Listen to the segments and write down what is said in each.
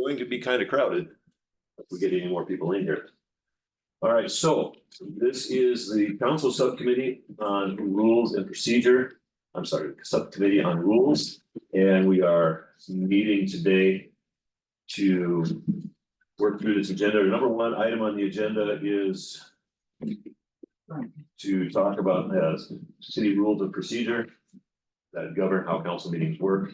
going to be kind of crowded if we get any more people in here. All right, so this is the council subcommittee on rules and procedure. I'm sorry, subcommittee on rules, and we are meeting today to work through this agenda. Number one item on the agenda is to talk about city rules of procedure that govern how council meetings work.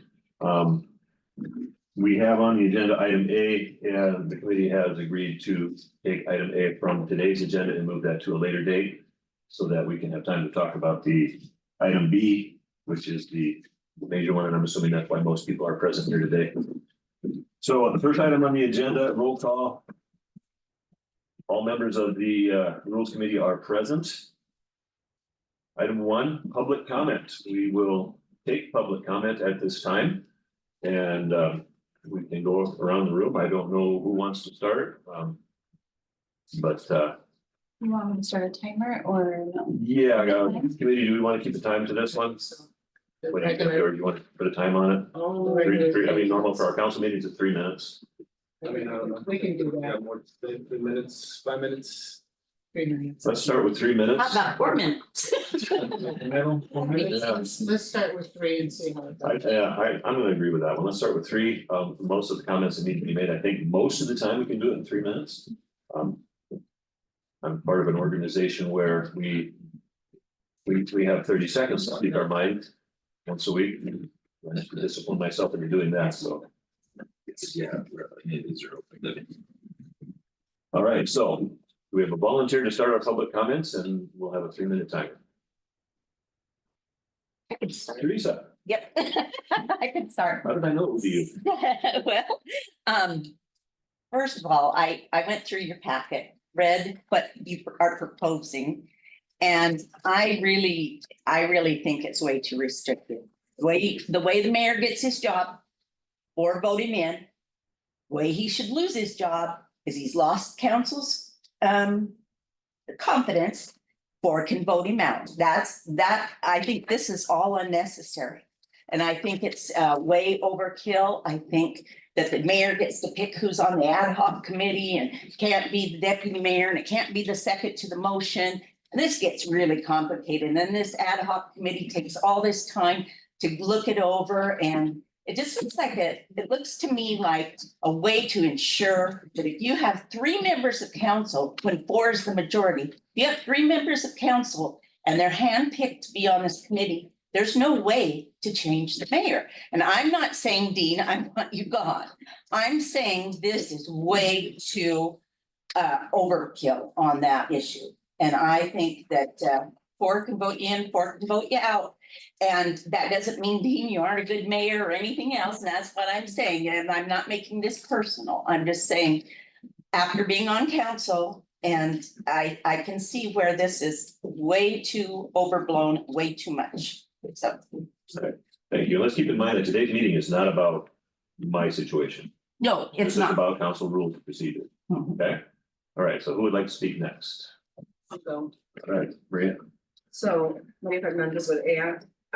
We have on the agenda item A, and the committee has agreed to take item A from today's agenda and move that to a later date so that we can have time to talk about the item B, which is the major one, and I'm assuming that's why most people are present here today. So the first item on the agenda, roll call. All members of the Rules Committee are present. Item 1, public comment. We will take public comment at this time, and we can go around the room. I don't know who wants to start, but You want me to start a timer or no? yeah, committee, do we want to keep the time to this one? What do you think, or do you want to put a time on it? I mean, normal for our council meetings is 3 minutes. I mean, I don't know. We can do that. More than 3 minutes, 5 minutes. 3 minutes. Let's start with 3 minutes. How about 4 minutes? Let's start with 3 and see how it goes. I'm gonna agree with that one. Let's start with 3. Most of the comments that need to be made, I think most of the time we can do it in 3 minutes. I'm part of an organization where we have 30 seconds to speak our mind once a week. I have to discipline myself into doing that, so. Yeah. All right, so we have a volunteer to start our public comments, and we'll have a 3-minute timer. I can start. Teresa, Yep. I can start. how did I know it was you? Well, first of all, I went through your packet, read what you are proposing. And I really think it's way too restrictive. The way the mayor gets his job or vote him in, the way he should lose his job is he's lost council's confidence or can vote him out. I think this is all unnecessary. And I think it's way overkill. I think that the mayor gets to pick who's on the ad hoc committee and can't be the deputy mayor and it can't be the second to the motion. And this gets really complicated. And then this ad hoc committee takes all this time to look it over, and it just looks like it looks to me like a way to ensure that if you have 3 members of council, when 4 is the majority, if you have 3 members of council and they're handpicked to be on this committee, there's no way to change the mayor. And I'm not saying, Dean, I want you gone. I'm saying this is way too overkill on that issue. And I think that 4 can vote in, 4 can vote you out. And that doesn't mean, Dean, you aren't a good mayor or anything else. And that's what I'm saying. And I'm not making this personal. I'm just saying, after being on council, and I can see where this is way too overblown, way too much. So. Thank you. Let's keep in mind that today's meeting is not about my situation. No, it's This is not. about council rules of procedure. Okay. All right. So who would like to speak next? I'll go. All right, Maria. So, Maria Fernandez with AI.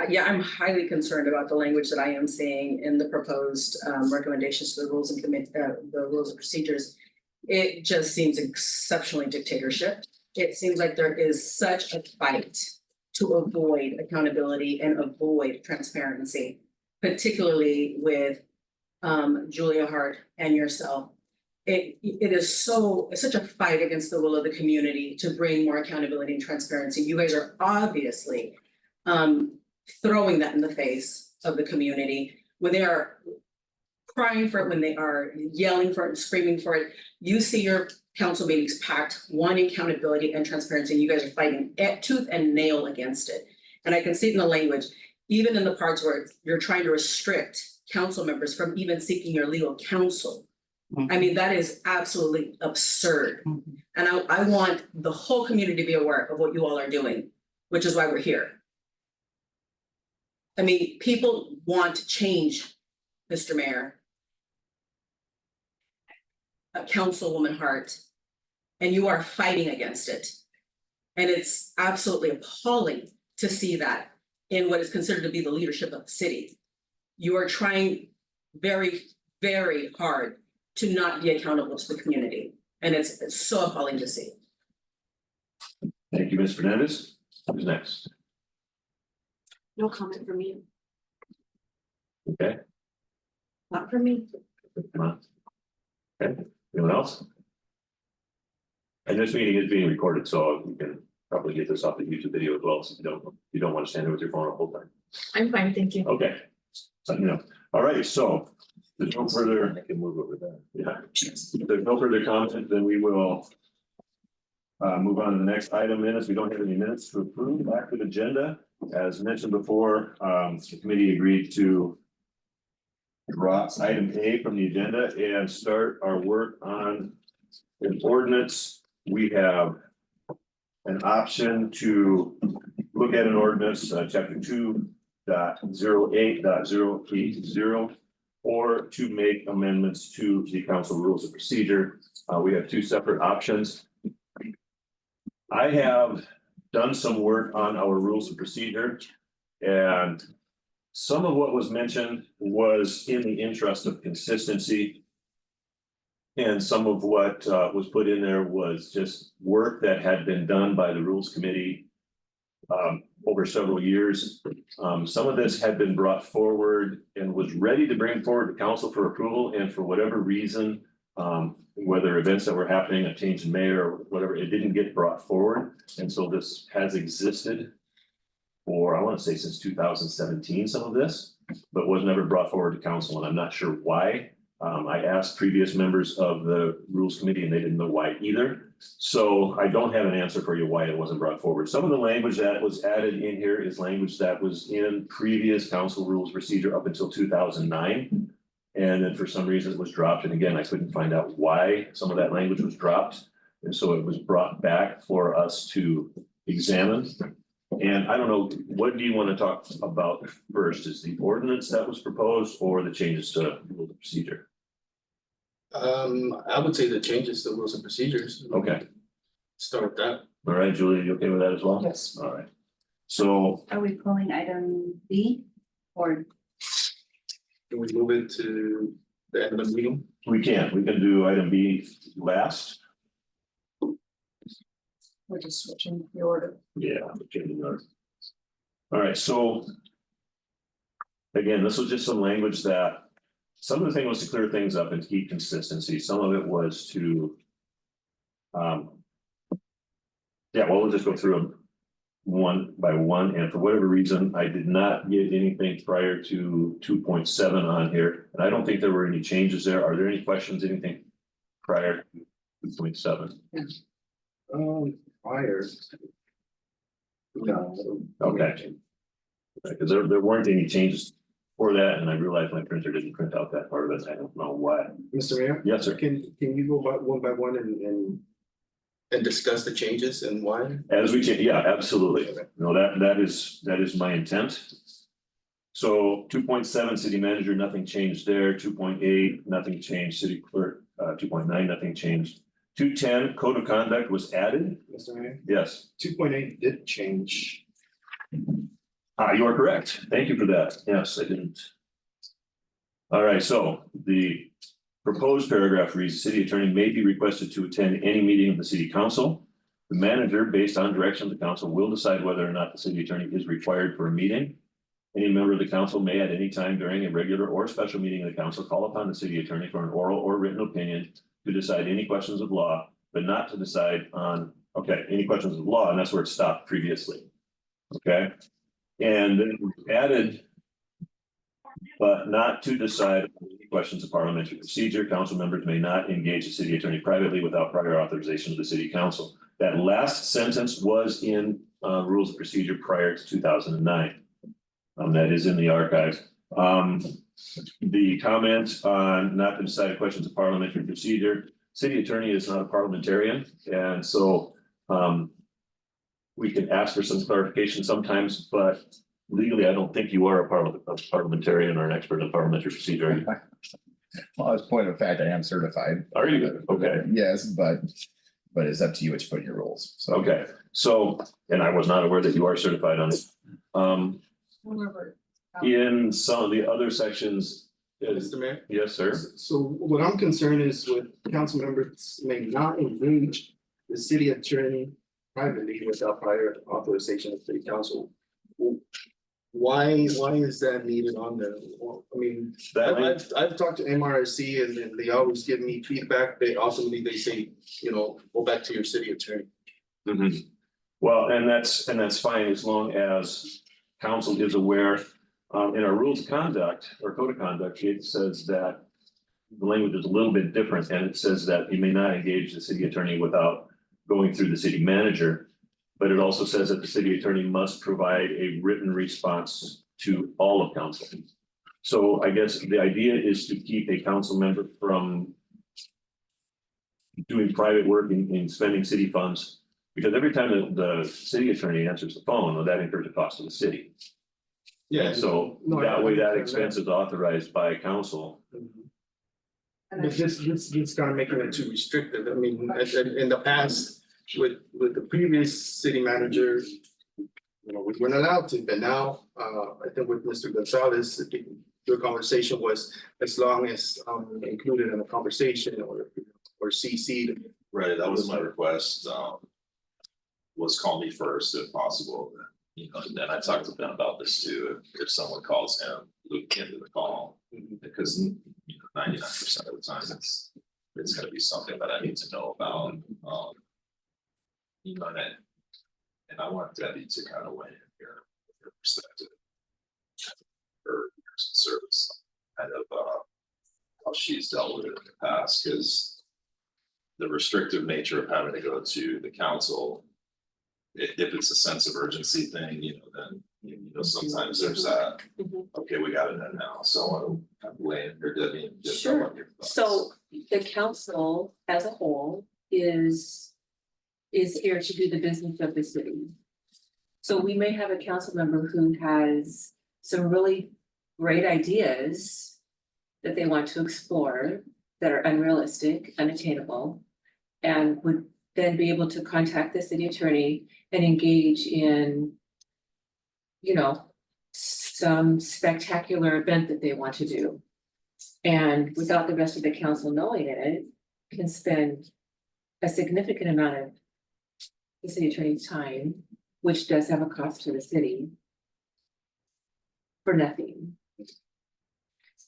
Yeah, I'm highly concerned about the language that I am seeing in the proposed recommendations to the rules and the rules and procedures. It just seems exceptionally dictatorship. It seems like there is such a fight to avoid accountability and avoid transparency, particularly with Julia Hart and yourself. It is such a fight against the will of the community to bring more accountability and transparency. You guys are obviously throwing that in the face of the community when they are crying for it, when they are yelling for it and screaming for it. You see your council meetings packed, wanting accountability and transparency, and you guys are fighting tooth and nail against it. And I can see it in the language, even in the parts where you're trying to restrict council members from even seeking your legal counsel. I mean, that is absolutely absurd. And I want the whole community to be aware of what you all are doing, which is why we're here. I mean, people want change, Mr. Mayor. Councilwoman Hart, and you are fighting against it. And it's absolutely appalling to see that in what is considered to be the leadership of the city. You are trying very, very hard to not be accountable to the community. And it's so appalling to see. Thank you, Ms. Fernandez. Who's next? No comment from me. Okay, Not from me. come on. Okay, anyone else? And this meeting is being recorded, so you can probably get this off the YouTube video as well, so you don't want to stand there with your phone the whole time. I'm fine, thank you. Okay, so, all right, so there's no further, I can move over there, yeah. If there's no further comment, then we will move on to the next item, minutes. We don't have any minutes to approve. Active agenda, as mentioned before, the committee agreed to drop item A from the agenda and start our work on an ordinance. We have an option to look at an ordinance, chapter 2.08.080, or to make amendments to the council rules of procedure. We have two separate options. I have done some work on our rules of procedure, and some of what was mentioned was in the interest of consistency. And some of what was put in there was just work that had been done by the Rules Committee over several years. Some of this had been brought forward and was ready to bring forward to council for approval, and for whatever reason, whether events that were happening, a change in mayor or whatever, it didn't get brought forward. And so this has existed for, I want to say, since 2017, some of this, but was never brought forward to council, and I'm not sure why. I asked previous members of the Rules Committee and they didn't know why either. So I don't have an answer for you why it wasn't brought forward. Some of the language that was added in here is language that was in previous council rules procedure up until 2009. And then for some reason it was dropped. And again, I couldn't find out why some of that language was dropped. And so it was brought back for us to examine. And I don't know, what do you want to talk about first? Is the ordinance that was proposed or the changes to rules of procedure? I would say the changes to rules and procedures. Okay, Start with that. all right, Julie, you okay with that as well? Yes. All right, so Are we pulling item B or? Can we move it to the end of the meeting? we can do item B last. We're just switching the order. Yeah. we're changing our- All right, so. Again, this was just some language that, some of the thing was to clear things up and to keep consistency. Some of it was to. Yeah, well, we'll just go through them one by one, and for whatever reason, I did not get anything prior to 2.7 on here. And I don't think there were any changes there. Are there any questions, anything prior to 2.7? Prior. No. Okay. Because there weren't any changes for that, and I realized my printer didn't print out that part of it. I don't know why. Mr. Mayor? Yes, sir. Can you go one by one and discuss the changes and why? As we change, yeah, absolutely. No, that is my intent. So 2.7, city manager, nothing changed there. 2.8, nothing changed. City clerk, 2.9, nothing changed. 2.10, code of conduct was added. Mr. Mayor? Yes. 2.8 did change. You are correct. Thank you for that. Yes, I didn't. All right, so the proposed paragraph reads, city attorney may be requested to attend any meeting of the city council. The manager, based on direction of the council, will decide whether or not the city attorney is required for a meeting. Any member of the council may at any time during a regular or special meeting of the council call upon the city attorney for an oral or written opinion to decide any questions of law, but not to decide on, any questions of law, and that's where it stopped previously. Okay, and then we added, but not to decide on any questions of parliamentary procedure. Council members may not engage the city attorney privately without prior authorization of the city council. That last sentence was in rules of procedure prior to 2009. That is in the archive. The comment on not to decide questions of parliamentary procedure, city attorney is not a parliamentarian, and so we can ask for some clarification sometimes, but legally, I don't think you are a parliamentarian or an expert in parliamentary procedure. Are you? Well, as a point of fact, I am certified. Are you? Okay. Yes, but it's up to you what you put in your rules. So. Okay, so, and I was not aware that you are certified on it. In some of the other sections, Mr. Mayor? Yes, sir. So what I'm concerned is with council members may not engage the city attorney privately without prior authorization of city council. Why is that needed on there? Well, I mean, I've talked to MRSC and then they always give me feedback. They ultimately they say, go back to your city attorney. Mhm. Well, and that's fine as long as council is aware. In our rules of conduct or code of conduct, it says that the language is a little bit different and it says that you may not engage the city attorney without going through the city manager. But it also says that the city attorney must provide a written response to all of council. So I guess the idea is to keep a council member from doing private work in spending city funds. Because every time the city attorney answers the phone, well, that incurs a cost to the city. Yeah. And so No, that way that understand expense is authorized by council. But this kind of making it too restrictive. I mean, in the past, with the previous city manager, we weren't allowed to, but now, I think with Mr. Gonzalez, your conversation was as long as included in a conversation or CC'd. Right, that was my request, was call me first if possible, and then I talked to Ben about this too, if someone calls him, loop into the call. Because 99% of the time, it's gonna be something that I need to know about, and I want Debbie to kind of weigh in here, with her perspective. Her years of service, kind of, how she's dealt with it in the past, because the restrictive nature of having to go to the council, if it's a sense of urgency thing, then, sometimes there's that, okay, we got it done now, so I want to weigh in here, Debbie. And just know what your thoughts. So the council as a whole is here to do the business of the city. So we may have a council member who has some really great ideas that they want to explore that are unrealistic, unattainable, and would then be able to contact the city attorney and engage in, some spectacular event that they want to do. And without the rest of the council knowing it, can spend a significant amount of the city attorney's time, which does have a cost to the city, for nothing.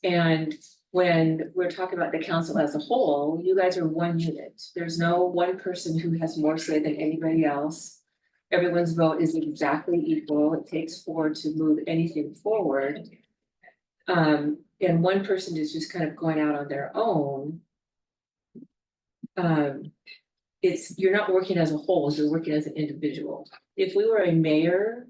And when we're talking about the council as a whole, you guys are one unit. There's no one person who has more say than anybody else. Everyone's vote is exactly equal. It takes 4 to move anything forward. And one person is just kind of going out on their own. You're not working as a whole, you're working as an individual. If we were a mayor,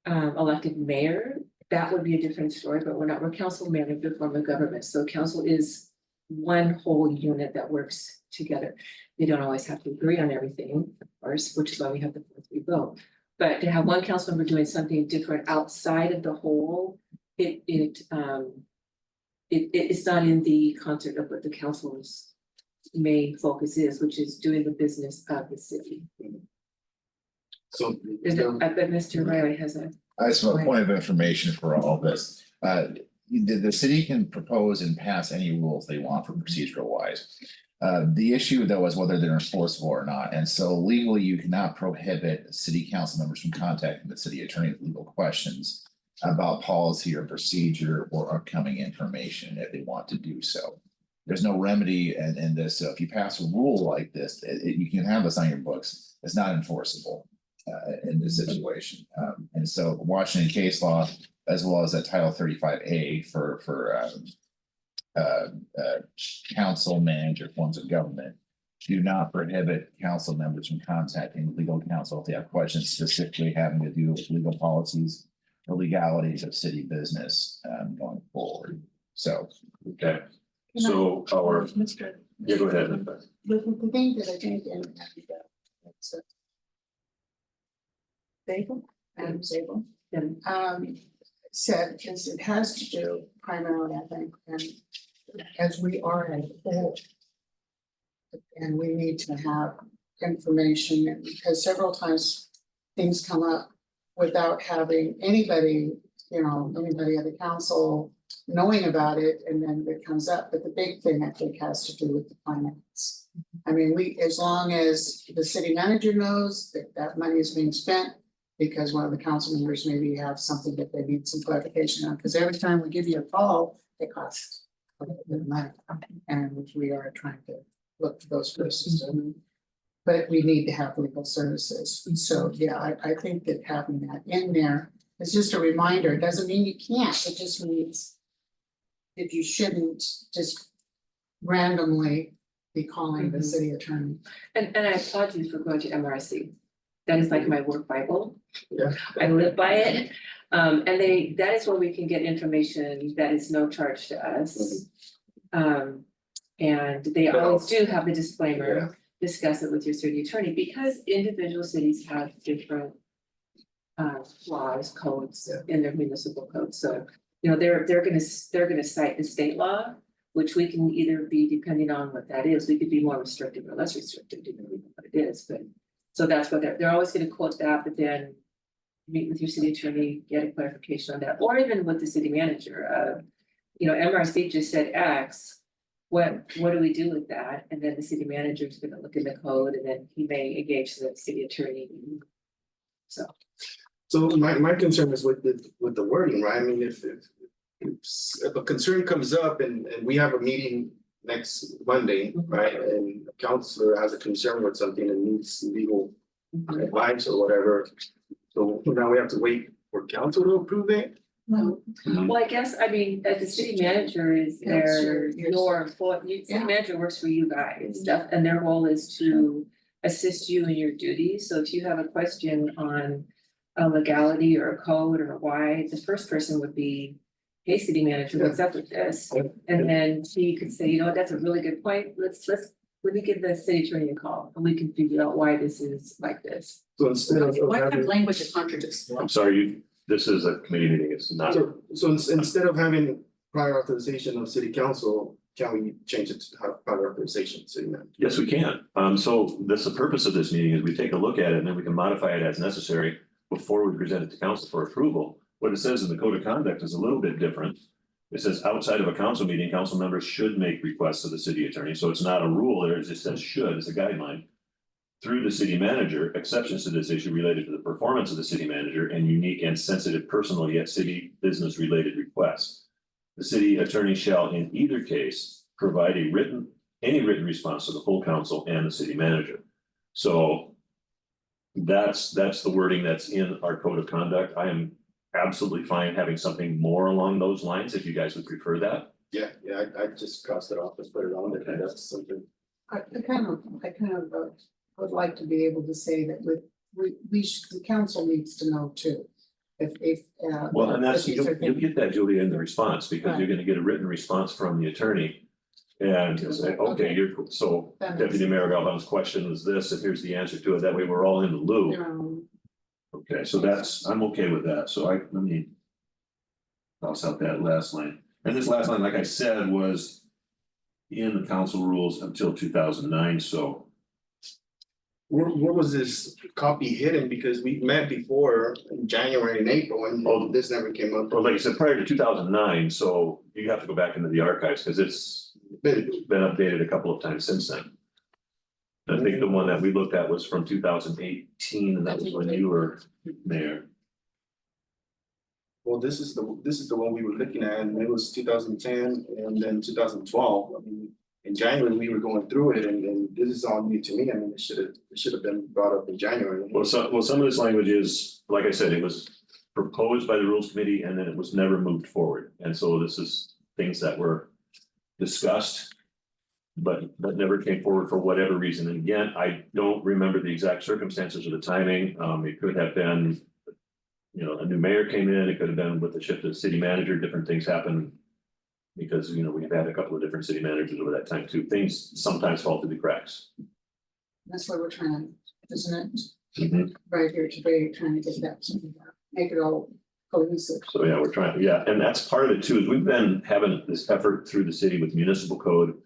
elected mayor, that would be a different story, but we're council manager form of government, so council is one whole unit that works together. They don't always have to agree on everything, of course, which is why we have the 4-3 vote. But to have one council member doing something different outside of the whole, it's not in the concert of what the council's main focus is, which is doing the business of the city. So. I bet Mr. Riley has a. I just want a point of information for all this. The city can propose and pass any rules they want for procedural wise. The issue though is whether they're enforceable or not. And so legally, you cannot prohibit city council members from contacting the city attorney with legal questions about policy or procedure or upcoming information if they want to do so. There's no remedy in this. So if you pass a rule like this, you can have this on your books. It's not enforceable in this situation. And so Washington case law, as well as that Title 35A for council manager forms of government, do not prohibit council members from contacting legal counsel if they have questions specifically having to do with legal policies or legalities of city business going forward. So, Okay, so our, Mr. yeah, go ahead. The thing that I think in Adam Zabel, said is it has to do primarily, I think, and as we are a whole. And we need to have information because several times things come up without having anybody, anybody at the council knowing about it and then it comes up, but the big thing I think has to do with the finance. I mean, as long as the city manager knows that that money is being spent, because one of the council members maybe have something that they need some clarification on, because every time we give you a call, it costs a little bit of money. And we are trying to look for those persons, but we need to have legal services. So, yeah, I think that having that in there is just a reminder. It doesn't mean you can't, it just means that you shouldn't just randomly be calling the city attorney. And I applaud you for going to MRC. That is like my work Bible. Yeah. I live by it. And that is where we can get information that is no charge to us. And they always do have the disclaimer, discuss it with your city attorney, because individual cities have different laws, codes in their municipal codes. So, you know, they're gonna cite the state law, which we can either be, depending on what that is, we could be more restrictive or less restrictive, depending on what it is, but. So that's what they're always gonna quote that, but then meet with your city attorney, get a clarification on that, or even with the city manager. You know, MRC just said X, what do we do with that? And then the city manager is gonna look in the code, and then he may engage the city attorney. So my concern is with the wording, right? I mean, if a concern comes up and we have a meeting next Monday, right? And a counselor has a concern with something and needs legal advice or whatever. So now we have to wait for council to approve it? well, I guess, I mean, as the city manager is your employee, city manager works for you guys and stuff, and their role is to assist you in your duties. So if you have a question on a legality or a code or why, the first person would be, hey, city manager, what's up with this? And then she could say, you know what, that's a really good point. Let me give the city attorney a call and we can figure out why this is like this. So instead of What kind of having, language is contradicts? I'm sorry, this is a committee meeting, it's not. so instead of having prior authorization of city council, can we change it to have prior authorization of city manager? Yes, we can. So the purpose of this meeting is we take a look at it and then we can modify it as necessary before we present it to council for approval. What it says in the code of conduct is a little bit different. It says outside of a council meeting, council members should make requests to the city attorney. So it's not a rule there, it just says should, it's a guideline. Through the city manager, exceptions to this issue related to the performance of the city manager and unique and sensitive personal yet city business related requests. The city attorney shall in either case provide any written response to the full council and the city manager. So that's the wording that's in our code of conduct. I am absolutely fine having something more along those lines if you guys would prefer that. Yeah, I just crossed it off and put it on there, and that's something. I kind of would like to be able to say that the council needs to know too. If. Well, and that's, if these you'll are things- get that, Julia, in the response, because you're gonna get a written response from the attorney. And say, okay, so That makes Deputy Mayor Galvan's question was this, and here's the answer to it, that way we're all in the loop. Okay, so I'm okay with that, so let me toss out that last line, and this last line, like I said, was in the council rules until 2009, so. Where was this copy hidden? Because we met before in January and April and this never came up. Well, like I said, prior to 2009, so you have to go back into the archives, because it's been updated a couple of times since then. I think the one that we looked at was from 2018, and that was when you were mayor. Well, this is the one we were looking at, and it was 2010 and then 2012. I mean, in January, we were going through it, and this is all new to me. I mean, it should have been brought up in January. Well, some of this language is, like I said, it was proposed by the rules committee and then it was never moved forward. And so this is things that were discussed, but never came forward for whatever reason. And again, I don't remember the exact circumstances or the timing. It could have been, you know, a new mayor came in, it could have been with the shift of city manager, different things happen. Because, you know, we've had a couple of different city managers over that time too. Things sometimes fall through the cracks. That's what we're trying, isn't it? Mhm. Right here today, trying to get that, make it all cohesive. So yeah, we're trying, yeah, and that's part of it too, is we've been having this effort through the city with municipal code.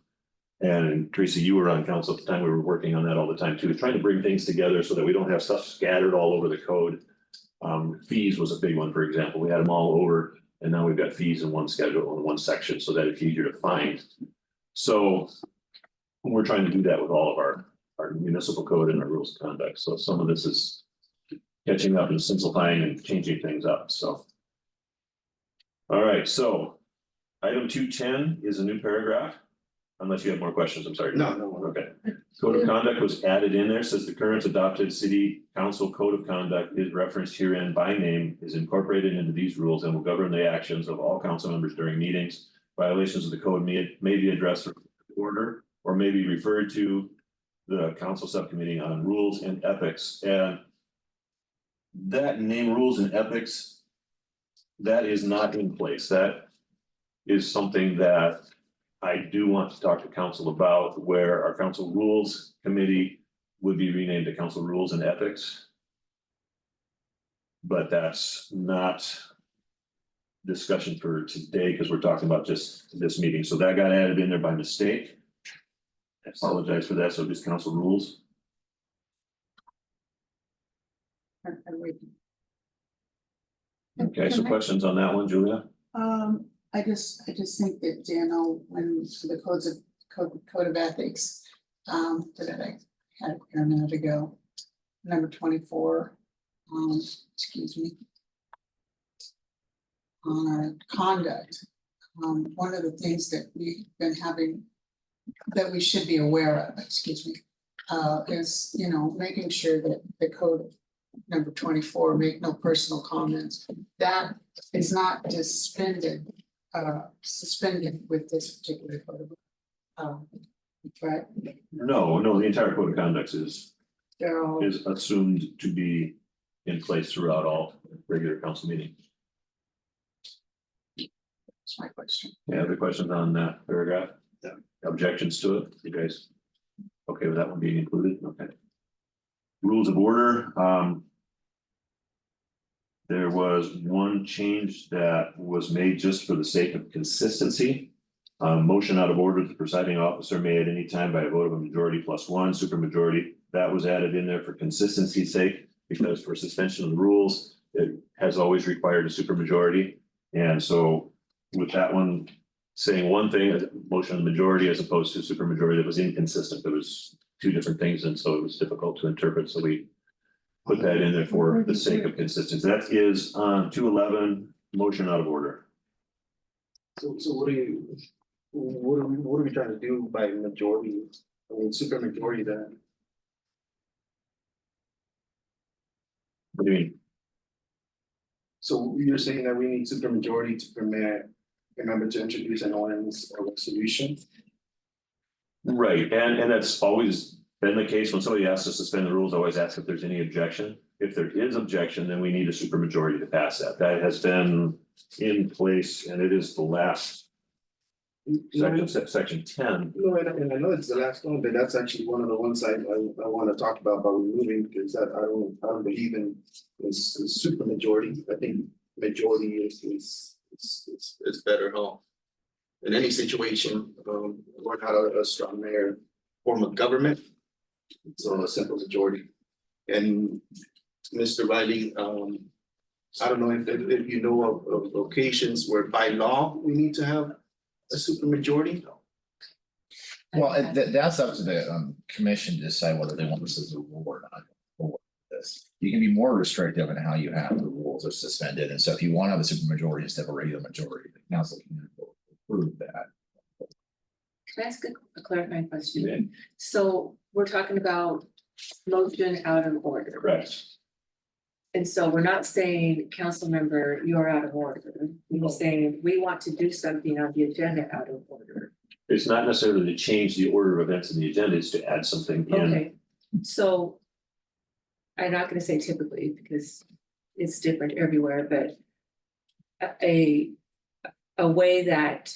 And Teresa, you were on council at the time, we were working on that all the time too, trying to bring things together so that we don't have stuff scattered all over the code. Fees was a big one, for example, we had them all over And now we've got fees in one schedule in one section, so that it's easier to find. So we're trying to do that with all of our municipal code and our rules of conduct. So some of this is catching up and simplifying and changing things up, so. All right, so item 210 is a new paragraph. Unless you have more questions, I'm sorry. No. Okay. Code of conduct was added in there, says the current adopted city council code of conduct is referenced herein by name, is incorporated into these rules and will govern the actions of all council members during meetings. Violations of the code may be addressed for order or may be referred to the council subcommittee on rules and ethics. And that name, rules and ethics, that is not in place. That is something that I do want to talk to council about, where our council rules committee would be renamed to council rules and ethics. But that's not discussion for today, because we're talking about just this meeting. So that got added in there by mistake. I apologize for that. So just council rules. Okay, so questions on that one, Julia? I just think that, Daniel, when the code of ethics, that I had here a minute ago, number 24, excuse me. On our conduct, one of the things that we've been having, that we should be aware of, excuse me, is, making sure that the code number 24, make no personal comments, that is not just suspended with this particular code. Right? No, the entire code of conduct is They're all, assumed to be in place throughout all regular council meetings. that's my question. Any other questions on that paragraph? Yeah. Objections to it? You guys okay with that one being included? Okay. Rules of order, there was one change that was made just for the sake of consistency. Motion out of order, the presiding officer may at any time by a vote of a majority plus one, supermajority. That was added in there for consistency's sake, because for suspension of the rules, it has always required a supermajority. And so with that one saying one thing, a motion of the majority as opposed to supermajority, that was inconsistent. There was two different things, and so it was difficult to interpret. So we put that in there for the sake of consistency. That is on 211, motion out of order. So what are we trying to do by majority? I mean, super majority then? What do you mean? So you're saying that we need super majority to permit a member to introduce an ordinance or resolution? Right, and that's always been the case. When somebody asks to suspend the rules, I always ask if there's any objection. If there is objection, then we need a supermajority to pass that. That has been in place, and it is the last section 10. No, and I know it's the last one, but that's actually one of the ones I want to talk about removing, because that I don't believe in is super majority. I think majority is better, huh? In any situation, we're not a strong mayor form of government. So a simple majority. And Mr. Riley, I don't know if you know of locations where by law we need to have a supermajority. Well, that's up to the commission to decide whether they want this as a rule or not. For this, you can be more restrictive in how you have the rules are suspended, and so if you want to have a supermajority instead of a regular majority, the council can approve that. Can I ask a clarifying question? So we're talking about motion out of order. Correct. And so we're not saying, council member, you are out of order. We're saying we want to do something on the agenda out of order. It's not necessarily to change the order of events in the agenda, it's to add something in. Okay, so I'm not gonna say typically because it's different everywhere, but a way that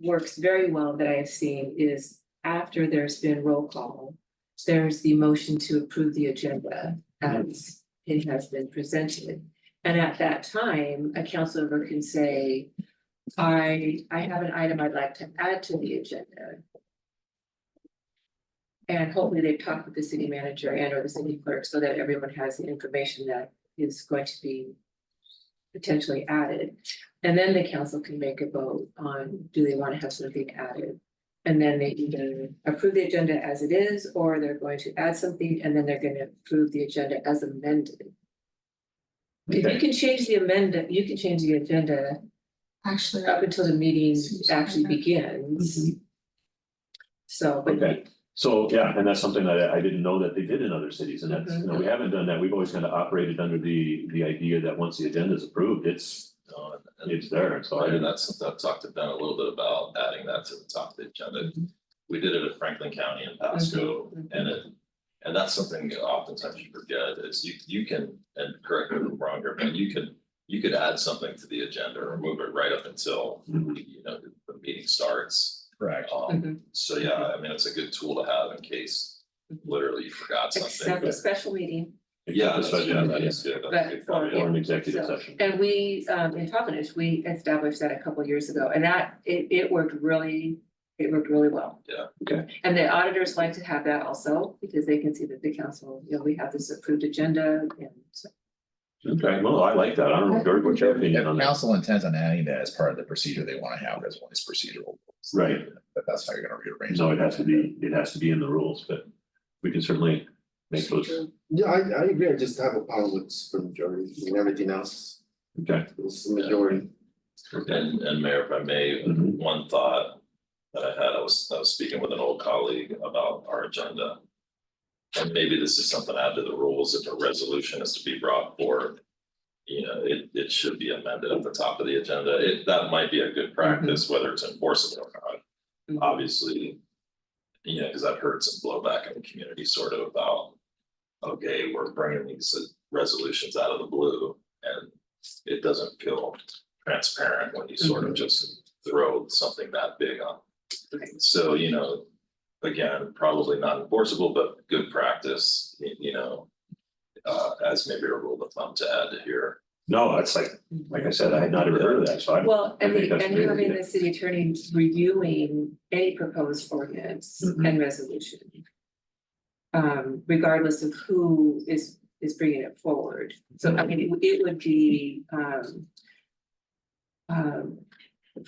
works very well that I have seen is after there's been roll call, there's the motion to approve the agenda as it has been presented. And at that time, a council member can say, I have an item I'd like to add to the agenda. And hopefully they've talked with the city manager and or the city clerk so that everyone has the information that is going to be potentially added. And then the council can make a vote on, do they want to have something added? And then they either approve the agenda as it is, or they're going to add something, and then they're gonna approve the agenda as amended. If you Okay. can change the amendment, you can change the agenda Actually, up until the meeting actually begins. So, but Okay, so, yeah, and that's something that I didn't know that they did in other cities, and that's, you know, we haven't done that, we've always kind of operated under the idea that once the agenda is approved, it's there, so I And didn't. that's something I've talked to Ben a little bit about, adding that to the top of the agenda. We did it at Franklin County and Pasco, and that's something that oftentimes you forget, is you can, and correct me if I'm wrong here, but you could add something to the agenda or move it right up until, you know, the meeting starts. Correct. So yeah, I mean, it's a good tool to have in case literally you forgot something. except a special meeting. Yeah, that is good. That's a good But comment. Or an executive So, session. and we, in Providence, we established that a couple of years ago, and that, it worked really well. Yeah. Okay. And the auditors like to have that also, because they can see that the council, you know, we have this approved agenda, and so. Okay, well, I like that, I don't know, George, what's your opinion on If that? council intends on adding that as part of the procedure they want to have, as one is procedural. Right. But that's how you're gonna rearrange. No, it has to be in the rules, but we can certainly make those, Yeah, I agree, I just have a problem with supermajority, and everything else okay. is the majority. And Mayor, if I may, Mhm. one thought that I had, I was speaking with an old colleague about our agenda. And maybe this is something to add to the rules, if a resolution is to be brought forth. You know, it should be amended at the top of the agenda, that might be a good practice, whether it's enforceable or not. Obviously, you know, because I've heard some blowback in the community sort of about, okay, we're bringing these resolutions out of the blue, and it doesn't feel transparent when you sort of just throw something that big on. So, you know, again, probably not enforceable, but good practice, you know, as maybe a rule of thumb to add to here. No, it's like I said, I had not ever heard of that, so I. Well, and I think that's a great having idea. the city attorney reviewing any proposed ordinance and resolution. Regardless of who is bringing it forward, so I mean, it would be,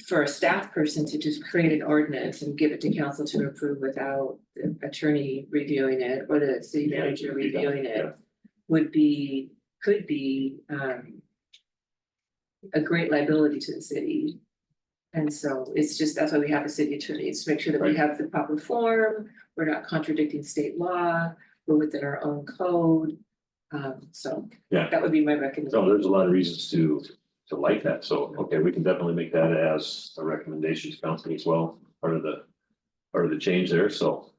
for a staff person to just create an ordinance and give it to council to approve without the attorney reviewing it or the city manager reviewing it would be, could be, a great liability to the city. And so it's just, that's why we have a city attorney, is to make sure that we have the proper form, we're not contradicting state law, we're within our own code. So Yeah. that would be my So recommendation. there's a lot of reasons to like that, so, okay, we can definitely make that as a recommendation to council as well, part of the change there, so.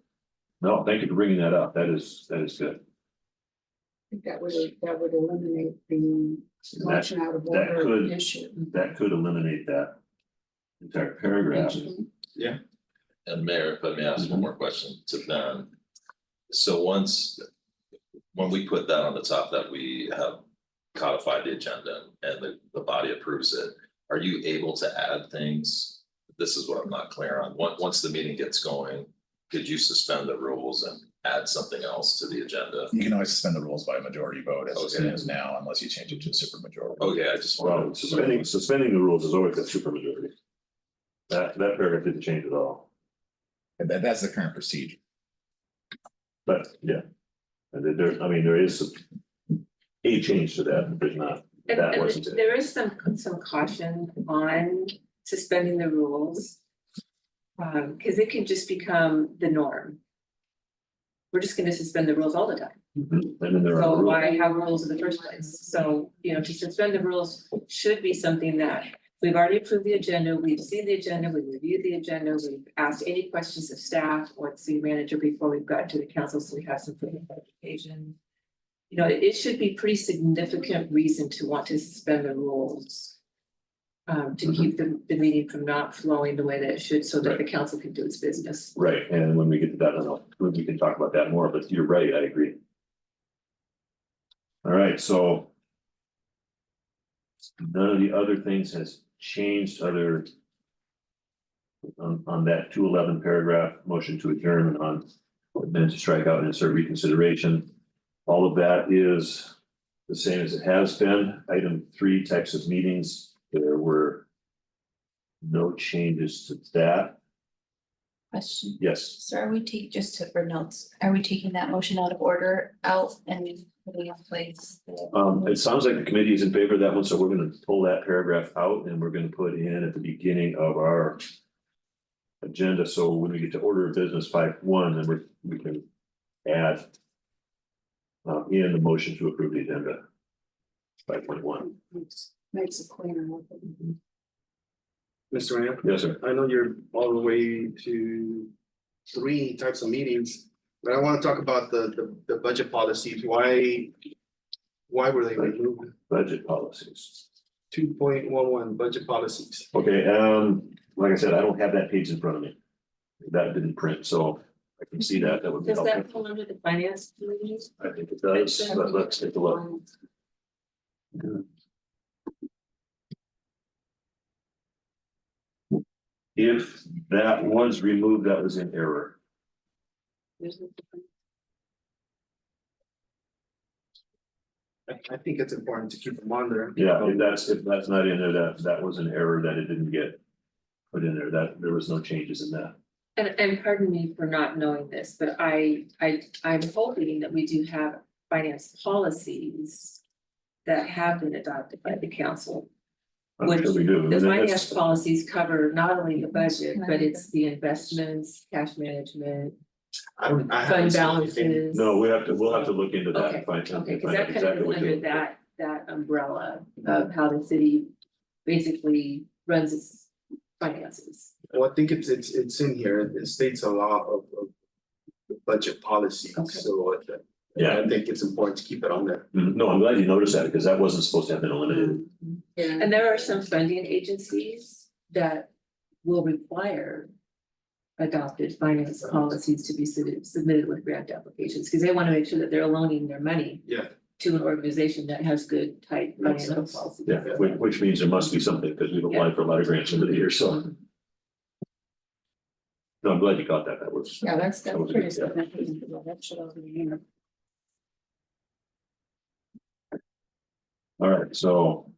No, thank you for bringing that up, that is good. I think that would eliminate the motion out of that order could- issue. That could eliminate that entire paragraph. And Mayor, if I may ask one more question to Ben. So when we put that on the top, that we have codified the agenda and the body approves it, are you able to add things? This is what I'm not clear on. Once the meeting gets going, could you suspend the rules and add something else to the agenda? You can always suspend the rules by a majority vote as it Okay. is now, unless you change it to a super majority. Okay, I just Well, wanted. suspending the rules is always a supermajority. That paragraph didn't change at all, And that's the current procedure. but yeah. And then there is a change to that, but there's not, that And wasn't it. there is some caution on suspending the rules. Cause it can just become the norm. We're just gonna suspend the rules all the time. And then there are So rules. why have rules in the first place? So, you know, to suspend the rules should be something that we've already approved the agenda, we've seen the agenda, we've reviewed the agenda, we've asked any questions of staff or the city manager before we've got to the council, so we have some further clarification. You know, it should be pretty significant reason to want to suspend the rules. To keep the meeting from not flowing the way that it should, so that the council can do its business. Right, and when we get to that, I don't know, we can talk about that more, but you're right, I agree. All right, so. None of the other things has changed other. On that 211 paragraph, motion to adjourn on, then to strike out and insert reconsideration. All of that is the same as it has been. Item 3, types of meetings, there were no changes to that. Question. Yes, So are we just for notes, are we taking that motion out of order out and putting in place? it sounds like the committee is in favor of that one, so we're gonna pull that paragraph out and we're gonna put in at the beginning of our agenda, so when we get to order of business 5.1, then we can add in the motion to approve the agenda. 5.1. Makes it cleaner. Mr. Mayor, Yes, sir. I know you're all the way to 3 types of meetings, but I want to talk about the budget policies. Why were they removed? Budget policies. 2.11 budget policies. Okay, like I said, I don't have that page in front of me. That didn't print, so I can see that. That would be Does that helpful. fall under the finance committee? I think it does, but let's take a look. If that was removed, that was in error. There's no difference. I think it's important to keep them on there. Yeah, if that's not in there, that was an error that it didn't get put in there, that there was no changes in that. And pardon me for not knowing this, but I'm hoping that we do have finance policies that have been adopted by the council. I'm sure we do. The And finance that's- policies cover not only the budget, but it's the investments, cash management, I haven't fund seen anything. balances. No, we'll have to look into that. Okay, and find- okay, because find out that kind of exactly is what under you're- that umbrella of how the city basically runs its finances. Well, I think it's in here. It states a lot of the budget policies, Okay. so Yeah. I think it's important to keep it on there. No, I'm glad you noticed that because that wasn't supposed to have been eliminated. Yeah. And there are some funding agencies that will require adopted finance policies to be submitted with grant applications, because they want to make sure that they're loaning their money Yeah. to an organization that has good, tight Makes financial sense. policies. Yeah, which means there must be something because we've applied for a lot of grants over the years, so. No, I'm glad you caught that. That was. Yeah, that's That was a pretty good job. significant. That should all be in. All right, so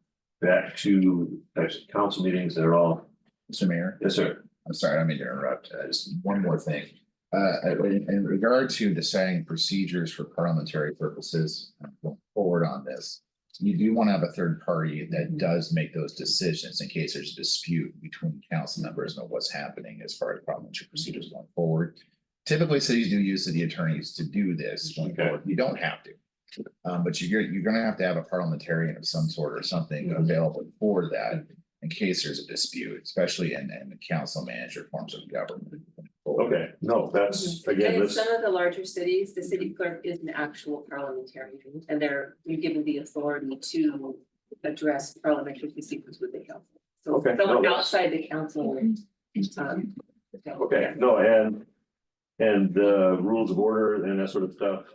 back to types of council meetings, they're all, Mr. Mayor, yes, sir. I'm sorry, I don't mean to interrupt, just one more thing. In regard to deciding procedures for parliamentary purposes, going forward on this. You do want to have a third party that does make those decisions in case there's a dispute between council members on what's happening as far as parliamentary procedures going forward. Typically, cities do use city attorneys to do this going Okay. forward. You don't have to. But you're gonna have to have a parliamentarian of some sort or something available for that in case there's a dispute, especially in the council manager forms of government. Okay, no, that's, And again, in this, some of the larger cities, the city clerk is an actual parliamentarian, and they're given the authority to address parliamentary procedures with the council. So Okay, someone no, that's- outside the council. okay, no, and the rules of order and that sort of stuff,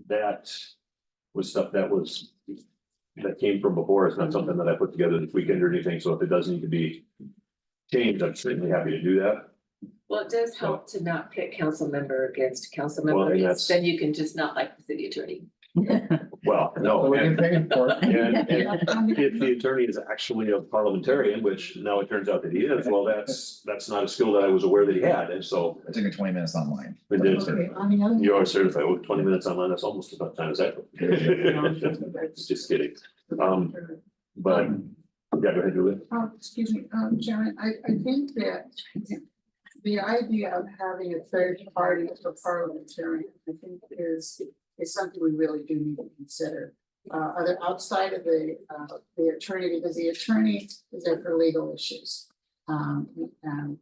that was stuff that came from before. It's not something that I put together this weekend or anything, so if it does need to be changed, I'm certainly happy to do that. Well, it does help to not pit council member against council Well, member, and because that's- then you can just not like the city attorney. Well, So no, we can and pay him for it. if the attorney is actually a parliamentarian, which now it turns out that he is, well, that's not a skill that I was aware that he had, and so. It took me 20 minutes online. It did. Okay, on the other. You are certified with 20 minutes online, that's almost about time as that. Just kidding, but, yeah, go ahead, Julie. Excuse me, Chairman, I think that the idea of having a third party for parliamentarian, I think is something we really do need to consider. Other outside of the attorney, because the attorney is there for legal issues. And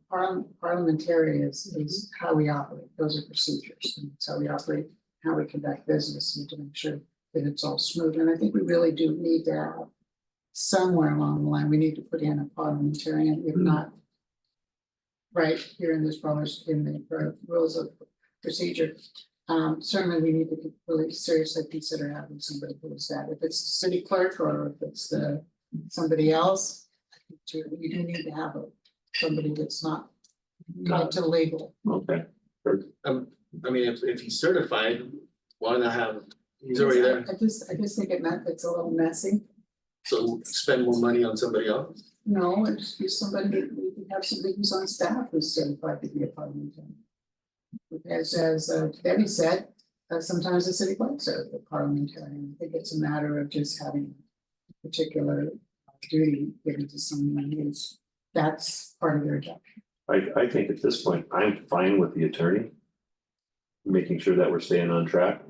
parliamentary is how we operate, those are procedures, and it's how we operate, how we conduct business and to make sure that it's all smooth, and I think we really do need to have somewhere along the line, we need to put in a parliamentarian, if not right here in this policy, in the rules of procedure. Certainly we need to really seriously consider having somebody who is that, if it's the city clerk or if it's somebody else. I think you do need to have somebody that's not tied to legal. Okay, I mean, if he's certified, why not have He's already there, I just think it's a little messy. so spend more money on somebody else. No, and just be somebody, we can have somebody who's on staff who's certified to be a parliamentarian. As Debbie said, sometimes the city clerks are the parliamentarian. I think it's a matter of just having a particular duty given to someone who's, that's part of their job. I think at this point, I'm fine with the attorney. Making sure that we're staying on track,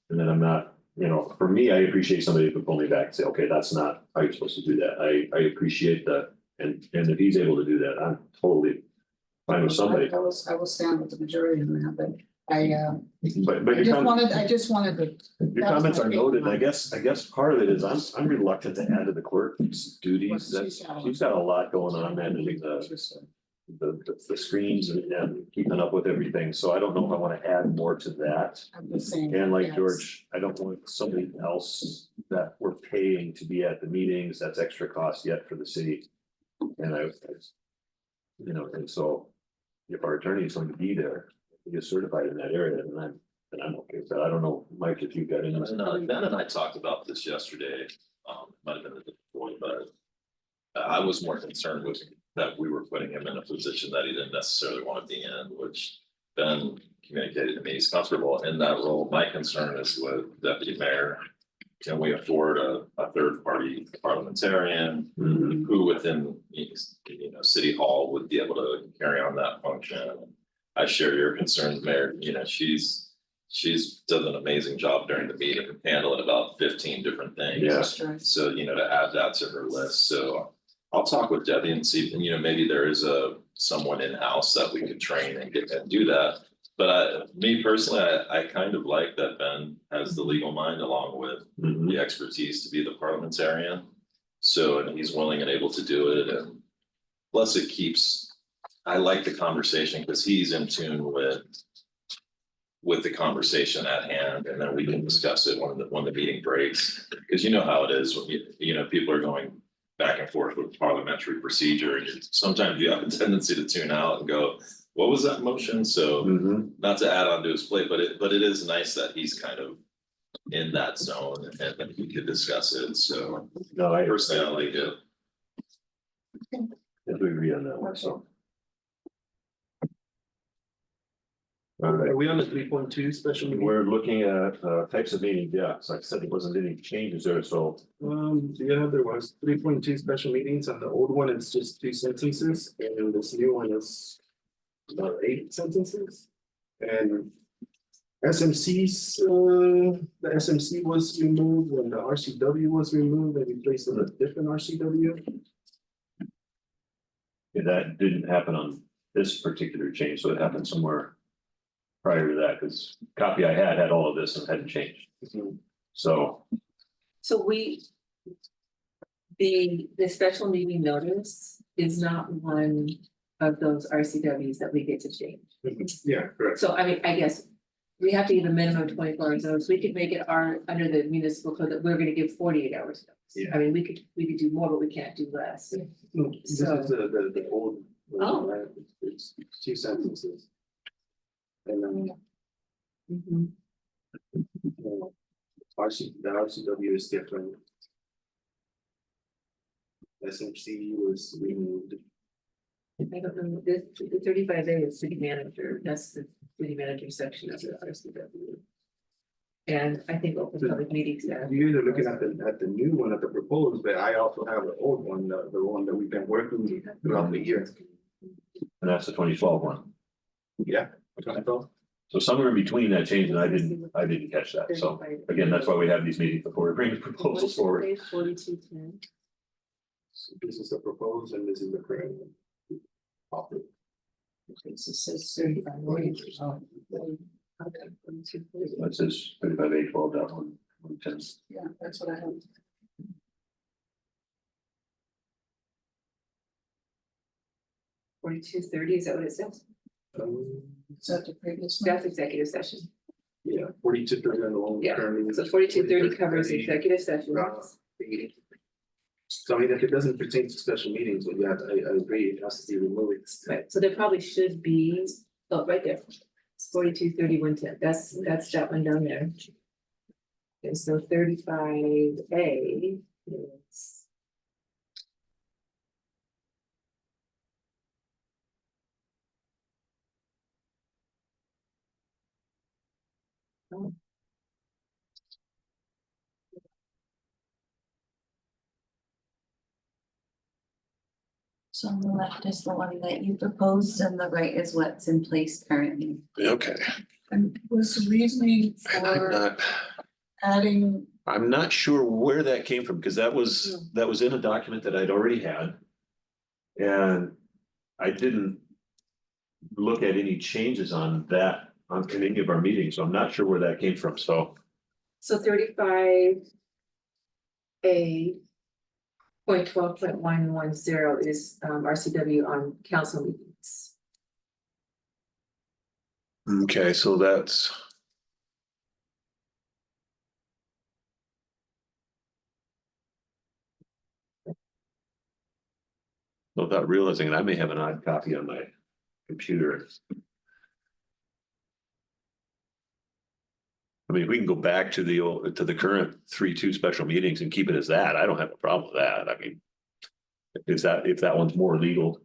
and then I'm not, you know, for me, I appreciate somebody who could pull me back and say, okay, that's not how you're supposed to do that. I appreciate that, and if he's able to do that, I'm totally fine with somebody. I will stand with the majority on that, but But I just wanted to. your comments are noted, I guess part of it is I'm reluctant to add to the clerk's duties, that's, she's got a lot going on, managing the screens and keeping up with everything, so I don't know if I wanna add more to that. I'm just saying. And like yes. George, I don't want somebody else that we're paying to be at the meetings, that's extra cost yet for the city. And you know, and so if our attorney is going to be there, he is certified in that area, then I'm okay with that. I don't know, Mike, if you've got any. Ben and I talked about this yesterday, might have been at the point, but I was more concerned with that we were putting him in a position that he didn't necessarily want to be in, which Ben communicated to me, he's comfortable in that role. My concern is with deputy mayor. Can we afford a third party parliamentarian who within, you know, city hall would be able to carry on that function? I share your concerns, Mayor. You know, she's done an amazing job during the meeting, handling about 15 different things. Yeah. That's right. So, you know, to add that to her list. So I'll talk with Debbie and see, you know, maybe there is someone in-house that we could train and get and do that. But me personally, I kind of like that Ben has the legal mind along with the expertise to be the parliamentarian. So, and he's willing and able to do it, and plus it keeps, I like the conversation because he's in tune with the conversation at hand, and then we can discuss it when the meeting breaks. Because you know how it is, when you know, people are going back and forth with parliamentary procedure, and sometimes you have a tendency to tune out and go, what was that motion? So not to add on to his plate, but it is nice that he's kind of in that zone and that we could discuss it. So No, I personally, I like it. we agree on that one, so. All right, Are we on the 3.2 special meeting? we're looking at types of meetings, yeah, so like I said, there wasn't any changes there, so. Yeah, there was 3.2 special meetings. On the old one, it's just 2 sentences, and this new one is about 8 sentences. And SMC's, the SMC was removed when the RCW was removed and replaced with a different RCW. Yeah, that didn't happen on this particular change, so it happened somewhere prior to that, because copy I had all of this and hadn't changed. So, So the special meeting notice is not one of those RCWs that we get to change. Yeah, correct. So I mean, I guess we have to give a minimum of 24 hours notice. We could make it under the municipal code that we're gonna give 48 hours notice. Yeah. I mean, we could do more, but we can't do less. No, this is the old. Oh. Right? It's 2 sentences. And Mhm. the RCW is different. SMC was removed. I don't know, the 35A is city manager, that's the city manager section of the RCW. And I think open public meetings. You guys are looking at the new one, at the proposed, but I also have the old one, the one that we've been working throughout the year. and that's the 2012 one. Yeah. I thought. So somewhere in between that change, and I didn't catch that, so again, that's why we have these meetings before we bring the proposals forward. 4210. So this is the proposed and this is the current one. Offer. It says 35. That says 35A12.110. Yeah, that's what I have. 4230, is that what it says? Is that the previous one? That's executive session. Yeah, 4230 on the one Yeah, currently. So 4230 covers 4230, executive session. 80. So I mean, if it doesn't pertain to special meetings, but yeah, I agree, it has to be removed. Right, so there probably should be, oh, right there. 423110, that's that one down there. And so 35A is. So on the left is the one that you proposed and the right is what's in place currently. Okay. And was the reasoning And I'm for not, adding, I'm not sure where that came from, because that was in a document that I'd already had. And I didn't look at any changes on that on any of our meetings, so I'm not sure where that came from, so. So 35A. 12.110 is RCW on council meetings. Okay, so that's. Without realizing it, I may have an odd copy on my computer. I mean, we can go back to the old, to the current 3-2 special meetings and keep it as that. I don't have a problem with that. I mean. If that one's more legal.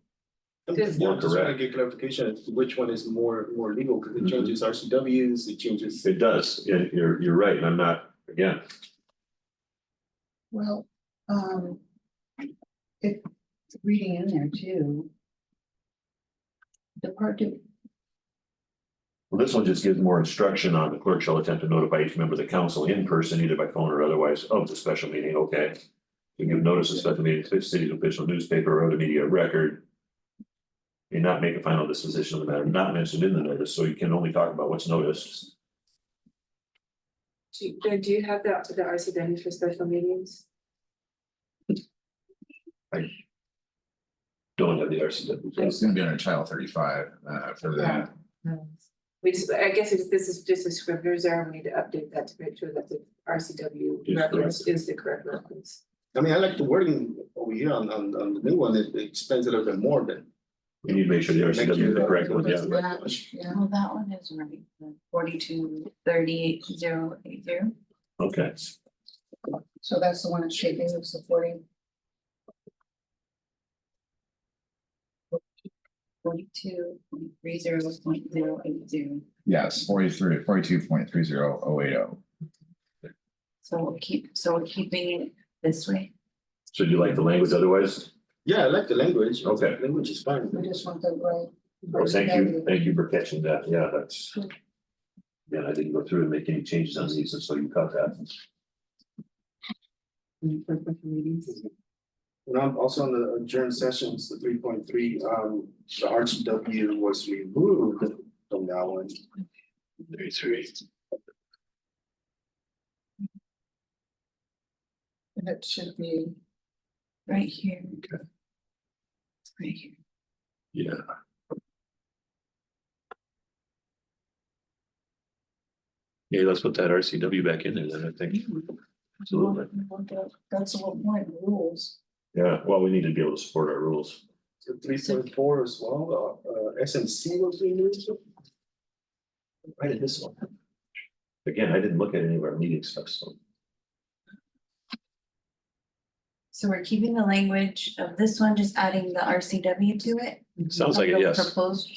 Yeah, Good. just want to get clarification as to which one is more legal, because it changes RCWs, it changes. It does. Yeah, you're right. And I'm not, again, well, if reading in there too. The part to, well, this one just gives more instruction on the clerk shall attempt to notify each member of the council in person, either by phone or otherwise, of the special meeting. Okay. You give notice of special meeting to the city's official newspaper or other media record. And not make a final disposition of the matter not mentioned in the notice, so you can only talk about what's noticed. Do you have the RCW for special meetings? Don't have the RCW. It's gonna be under Title 35 for that. We just, I guess this is just a scrivener's error. We need to update that to make sure that the RCW Is reference is the correct reference. I mean, I like the wording over here on the new one, it explains it a little bit more than. You need to make sure the RCW is the correct one, yeah. yeah, Well, that one is right, 42388080. Okay, so that's the one that should be supporting. 42.30.080. Yes, 42.30080. So we're keeping it this way. so do you like the language otherwise? Yeah, I like the language. Okay. Language is fine. We just want the right. Well, thank you for catching that, yeah, that's. Yeah, I didn't go through and make any changes on these, and so you caught that. For special meetings. And I'm also on the adjourned sessions, the 3.3, the RCW was removed from that one. 33. And it should be, Right here. Okay. Right here. Yeah. Yeah, let's put that RCW back in there then, I think. Absolutely. that's the whole point, rules. Yeah, well, we need to be able to support our rules. So 3.4 as well, SMC was removed. Why did this one? Again, I didn't look at any of our meeting stuff, so. So we're keeping the language of this one, just adding the RCW to it. Sounds like a Of the yes. Proposed.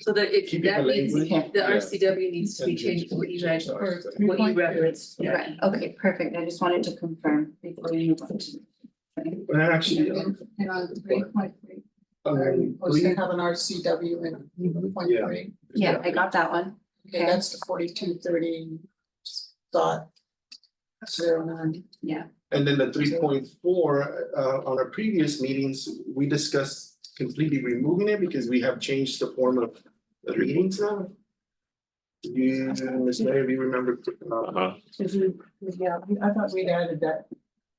So that it, Keeping that the needs, language, the yeah. RCW needs to be changed to what you guys, or what you referenced. Yeah. Right, okay, perfect. I just wanted to confirm before we move on to. And actually, And on 3.3, was three- to have an RCW in 3.3. Yeah, I got that one. Okay, that's the 4230.09. Yeah, and then the 3.4, on our previous meetings, we discussed completely removing it because we have changed the form of the meetings now. You, Ms. Mayor, if you remember, Yeah, I thought we'd added that.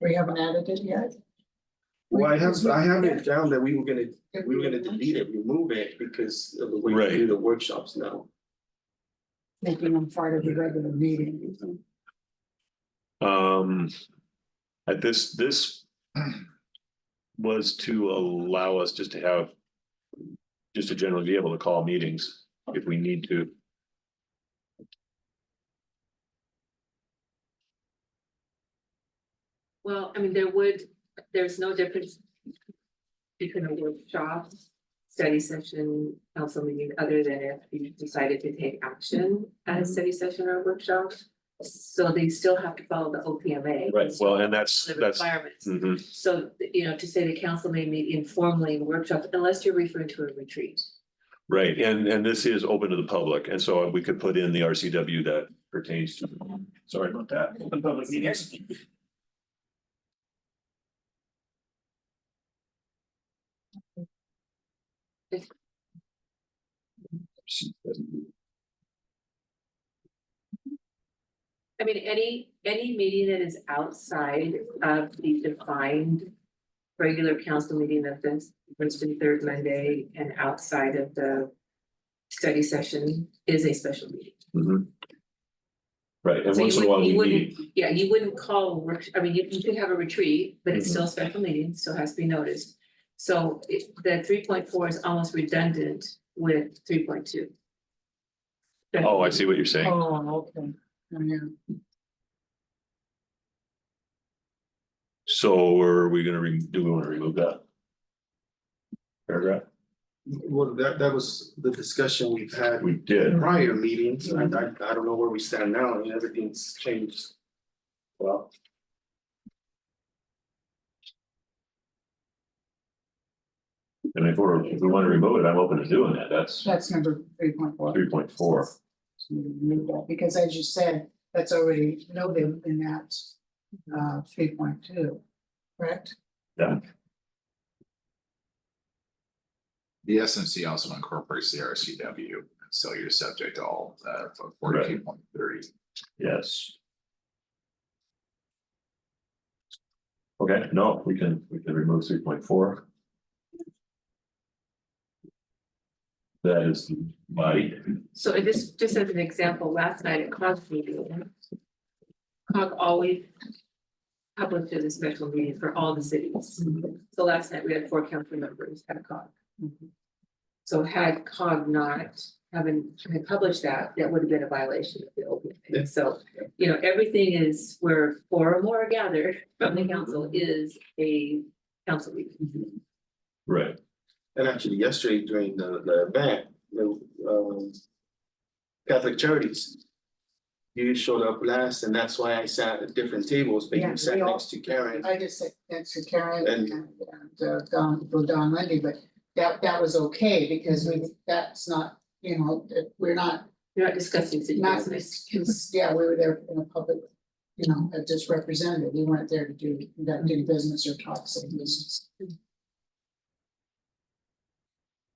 We haven't added it yet. well, I have it down that we were gonna delete it, remove it because of the way we do the workshops now. Making them part of the regular meeting. At this was to allow us just to have. Just to generally be able to call meetings if we need to. Well, I mean, there's no difference between a workshop, study session, council meeting, other than if you decided to take action at a study session or a workshop. So they still have to follow the OPMA. Right, well, and that's, The that's, requirements. mhm. So, to say the council may meet informally in workshop, unless you're referring to a retreat. Right, and this is open to the public, and so we could put in the RCW that pertains to, sorry about that. Open public meetings. I mean, any meeting that is outside of the defined regular council meeting of this, Wednesday, third Monday, and outside of the study session is a special meeting. Mhm. Right, and So once you in a while we wouldn't, meet, yeah, you wouldn't call, I mean, you could have a retreat, but it's still a Mm-hmm. special meeting, still has to be noticed. So the 3.4 is almost redundant with 3.2. oh, I see what you're saying. Oh, okay. Yeah. So are we gonna do we want to remove that? Paragraph? Well, that was the discussion we've had We in did, prior meetings, and I don't know where we stand now, I mean, everything's changed. Well, and if we want to remove it, I'm open to doing that, that's That's number 3.4. 3.4. Because as you said, that's already noted in that 3.2, correct? Yeah, The SMC also incorporates the RCW, so you're subject to all 42.30. yes. Okay, no, we can remove 3.4. That is the body. So it just as an example, last night at COG's meeting, COG always publishes a special meeting for all the cities. So last night we had 4 council members at COG. So had COG not had published that, that would have been a violation of the Yeah. OPMA. So, everything is where 4 or more are gathered from the council is a council meeting. Right, and actually yesterday during the event, Catholic Charities. You showed up last, and that's why I sat at different tables, but Yeah, you sat we all- next to Karen. I just said next to Karen And- and Don Lundy, but that was okay because that's not, we're not, You're not discussing city business. yeah, we were there in a public, just representative. We weren't there to do business or talk city business.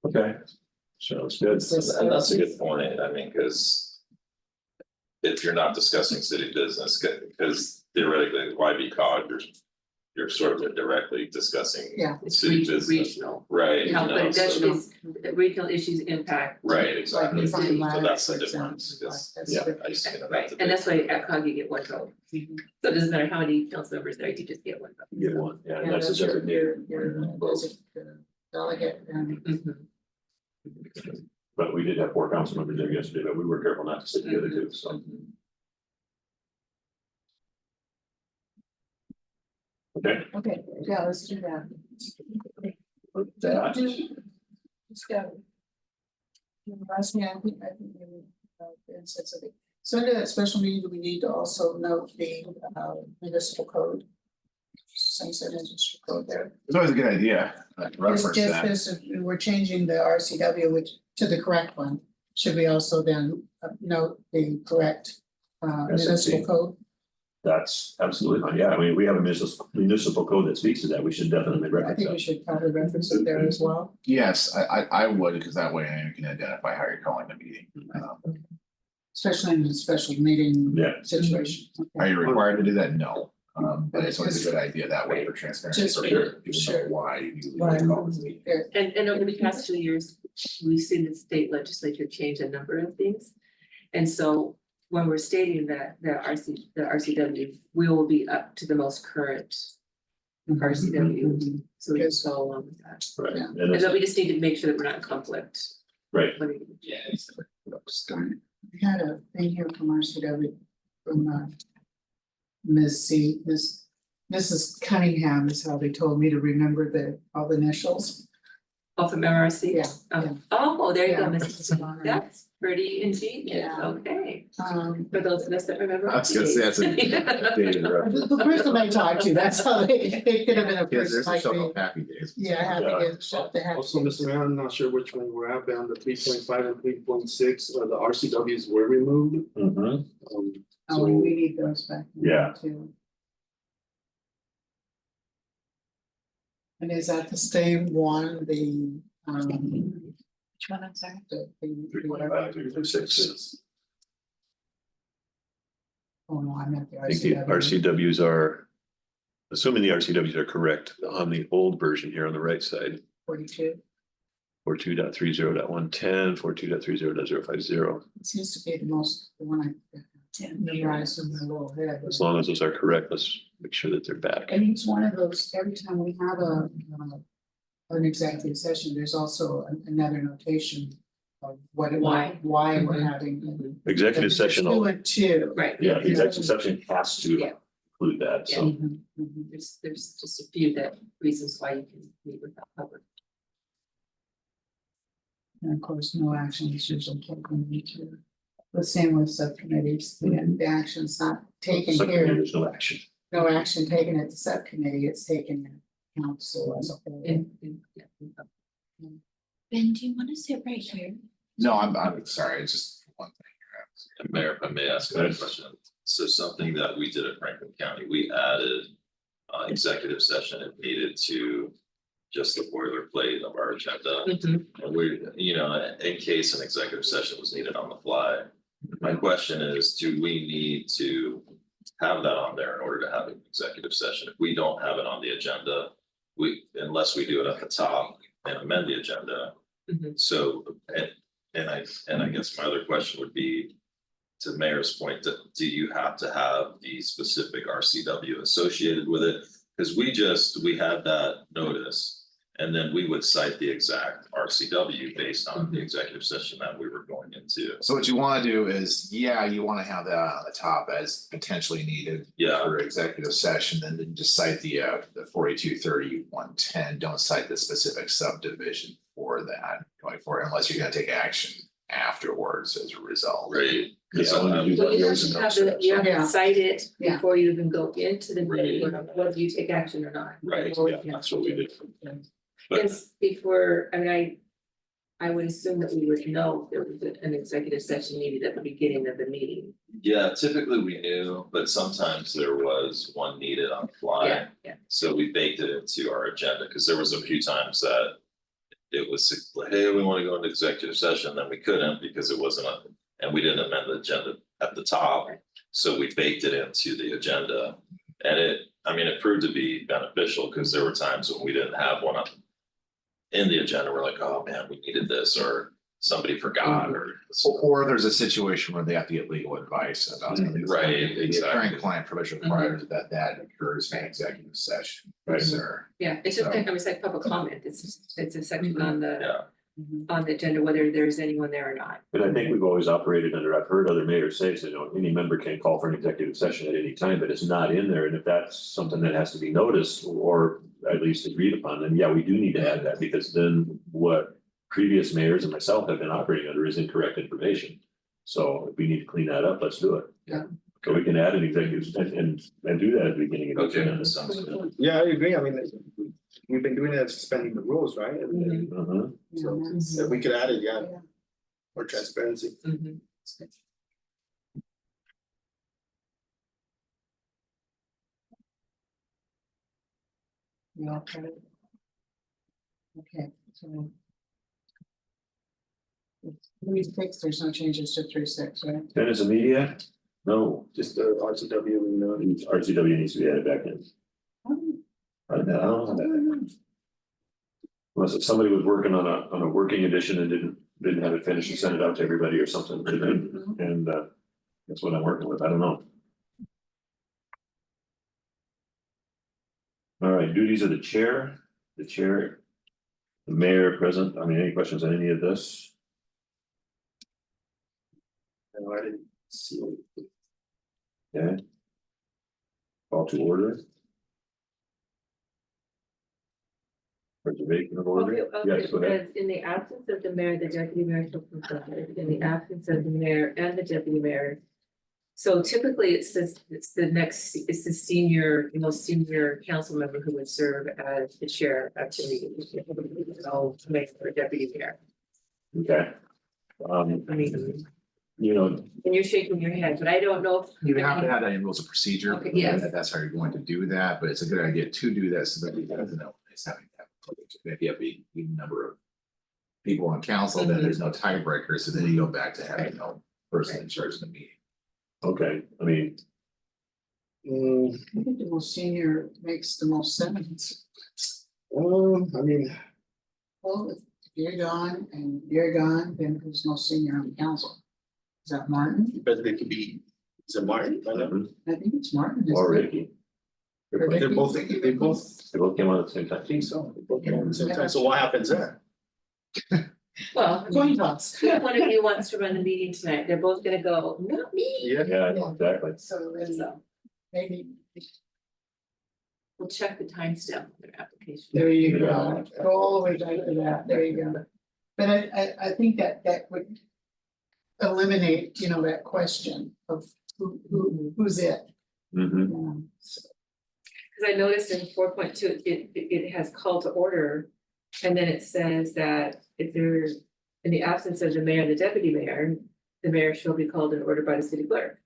okay. So it's good. And that's a good point, I mean, because. If you're not discussing city business, because theoretically, why be cog, you're sort of indirectly discussing. Yeah. It's City regional, business, right? Yeah, but it does, So- the regional issues impact. Right, exactly, Like so Fine Line, that's the for difference, example, because, that's yeah, the I just, Right, and that's why at COG you get 1 vote. So it doesn't matter how many council members there, you just get 1 vote. Get one, yeah, and Yeah, that's a that's your designated. delegate and But we did have 4 council members there yesterday, but we were careful not to sit the other 2, so. Okay. okay, yeah, let's do that. That, Let's go. Last meeting, I think you said something. So under that special meeting, do we need to also note the municipal code? Sunnyside municipal code there. It's always a good idea, reference Just that. this, if we're changing the RCW to the correct one, should we also then note the correct municipal code? that's absolutely fine, yeah, I mean, we have a municipal code that speaks to that, we should definitely I reference think we that. should probably reference it there as well. Yes, I would, because that way you can identify how you're calling the meeting. Especially in a special meeting Yeah. situation. Are you required to do that? No, but it's always a good idea that way for transparency. Just for for- sure. People know sure. why you Right. call this meeting. And over the past 2 years, we've seen the state legislature change a number of things. And so when we're stating that the RCW, we will be up to the most current RCW. So we can go along with that. Right, Yeah. and And that's, then we just need to make sure that we're not in conflict. right, yeah, We had a thing here from RCW from Ms. Mrs. Cunningham is how they told me to remember all the initials. Oh, from MRC? Yeah, yeah. Oh, there you go, Yeah, Mrs. Mrs. That's pretty ingenious, Yeah. okay. Um, For those of us that remember. I was gonna say, that's a- Dated reference. the person I talked to, that's how they could have been a Yes, there's person a show like me. called Happy Days. Yeah, happy Yeah. to shut the heck. Also, Mr. Mayor, I'm not sure which one we're at, but on the 3.5 and 3.6, the RCWs were removed. Mhm. Um, Oh, so we need those back. Yeah. Too. And is that the same one, the, Which one, I'm sorry? Three point five, 3.6. Oh, no, I meant the I think the RCW. RCWs are, assuming the RCWs are correct on the old version here on the right side. 42. 42.30.110, 42.30.050. It seems to be the one I memorized in my little head. As long as those are correct, let's make sure that they're back. And each one of those, every time we have an executive session, there's also another notation of why we're having. Executive session, 2 and 2. Right. yeah, the executive session has to Yeah. include that, so. Mhm, mhm. There's just a few that reasons why you can meet without public. And of course, no action is usually taken into. The same with subcommittees, the action's not taken Subcommittee, here, there's no action. no action taken at the subcommittee, it's taken in council as a whole. Yeah. Ben, do you want to sit right here? No, I'm sorry, it's just one thing. Mayor, if I may ask a question, so something that we did at Franklin County, we added executive session if needed to just the boilerplate of our agenda. Mhm. And we, you know, in case an executive session was needed on the fly. My question is, do we need to have that on there in order to have an executive session? If we don't have it on the agenda, unless we do it at the top and amend the agenda. Mhm. So, and I guess my other question would be, to Mayor's point, do you have to have the specific RCW associated with it? Because we had that notice. And then we would cite the exact RCW based on the executive session that we were going into. So what you wanna do is, yeah, you wanna have that on the top as potentially needed. Yeah. For executive session, then just cite the 42.30.110, don't cite the specific subdivision for that going forward, unless you're gonna take action afterwards as a result. Right. Yeah, when you do So that, you have always to have announce the, that. you have Yeah. to cite it Yeah. before you even go into the meeting, Right. whether you take action or not. Right, yeah, that's what we did. But Because before, I mean, I would assume that we would know if there was an executive session needed at the beginning of the meeting. yeah, typically we knew, but sometimes there was one needed on the fly. Yeah. So we baked it into our agenda, because there was a few times that it was, hey, we want to go into executive session, then we couldn't because it wasn't, and we didn't amend the agenda at the top. So we baked it into the agenda, and it proved to be beneficial, because there were times when we didn't have one up in the agenda. We're like, oh man, we needed this, or somebody forgot, Or there's a situation where they have to get legal advice about something. Right, The exactly. attorney-client privilege requires that occurs in executive session. Right. Sir. Yeah, it's just, So- I mean, it's like public comment, it's a section on the, Yeah. on the agenda, whether there's anyone there or not. And I think we've always operated under, I've heard other mayors say, so, any member can call for an executive session at any time, but it's not in there. And if that's something that has to be noticed or at least agreed upon, then yeah, we do need to add that, because then what previous mayors and myself have been operating under is incorrect information. So if we need to clean that up, let's do it. Yeah. So we can add an executive and do that at the beginning of the Okay, agenda. sounds good. Yeah, I agree. I mean, we've been doing it, suspending the rules, right? And Mhm. so if we could add it, yeah. More transparency. Mhm. You okay? Okay, so. 3.6, there's no changes to 3.6, right? Then is immediate? No, Just the RCW and RCW needs to be added back in. I don't know. Unless if somebody was working on a working edition and didn't have it finished and send it out to everybody or something, and that's what I'm working with, I don't know. All right, duties of the chair, the mayor present, I mean, any questions on any of this? I didn't see. Okay. Call to order. preservation of order. Yes, go ahead. In the absence of the mayor, the deputy mayor shall consult, in the absence of the mayor and the deputy mayor. So typically it's the senior, most senior council member who would serve as the chair of the meeting. So mayor or deputy mayor. Okay. I mean, You know, and you're shaking your head, but I don't know. You have to have that in rules of procedure. Okay, yes. That's how you're going to do that, but it's a good idea to do that so that you guys know it's having that. Maybe have a even number of people on council, then there's no tiebreaker, so then you go back to having no person in charge of the meeting. okay, I mean, I think the most senior makes the most sense. I mean, Well, if you're gone and you're gone, then who's most senior on the council? Is that Martin? but they could be, is it Martin? I don't know. I think it's Martin. isn't or it? Ricky, Or They're Ricky? both, they both, they both came on at the same time. I think so. They both came at the same time. So what happens there? Well, Coin toss. one of you wants to run the meeting tonight, they're both gonna go, not me. Yeah. Yeah, exactly. So then So maybe, we'll check the timestamp of their application. there you go, go all the way back to that, there you go. But I think that would eliminate, that question of who's it? Mhm. Cause I noticed in 4.2, it has call to order. And then it says that if there's, in the absence of the mayor and the deputy mayor, the mayor shall be called in order by the city clerk.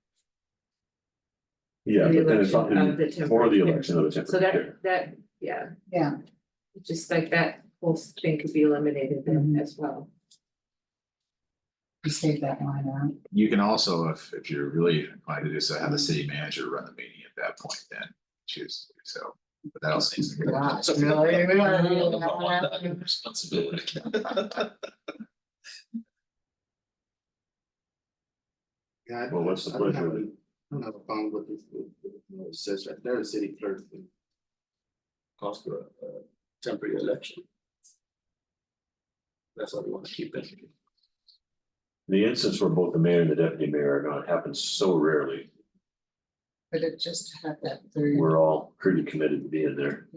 Yeah, The but then it's election of something the for temporary the chair. election of the So temporary chair. yeah, Yeah, just like that whole thing could be eliminated then Mhm. as well. you save that line out. You can also, if you're really inclined to do so, have the city manager run the meeting at that point, then choose to do so. But that also needs to be. Gosh, really? We wanna do I want that that? responsibility. Yeah, Well, what's the I don't pleasure have of a- it? I don't have a problem with this, it says right there, the city clerk. can Cause for a temporary election. That's what we want to keep in. The instance where both the mayor and the deputy mayor are gonna happen so rarely, But it just had that third, we're all pretty committed to being there.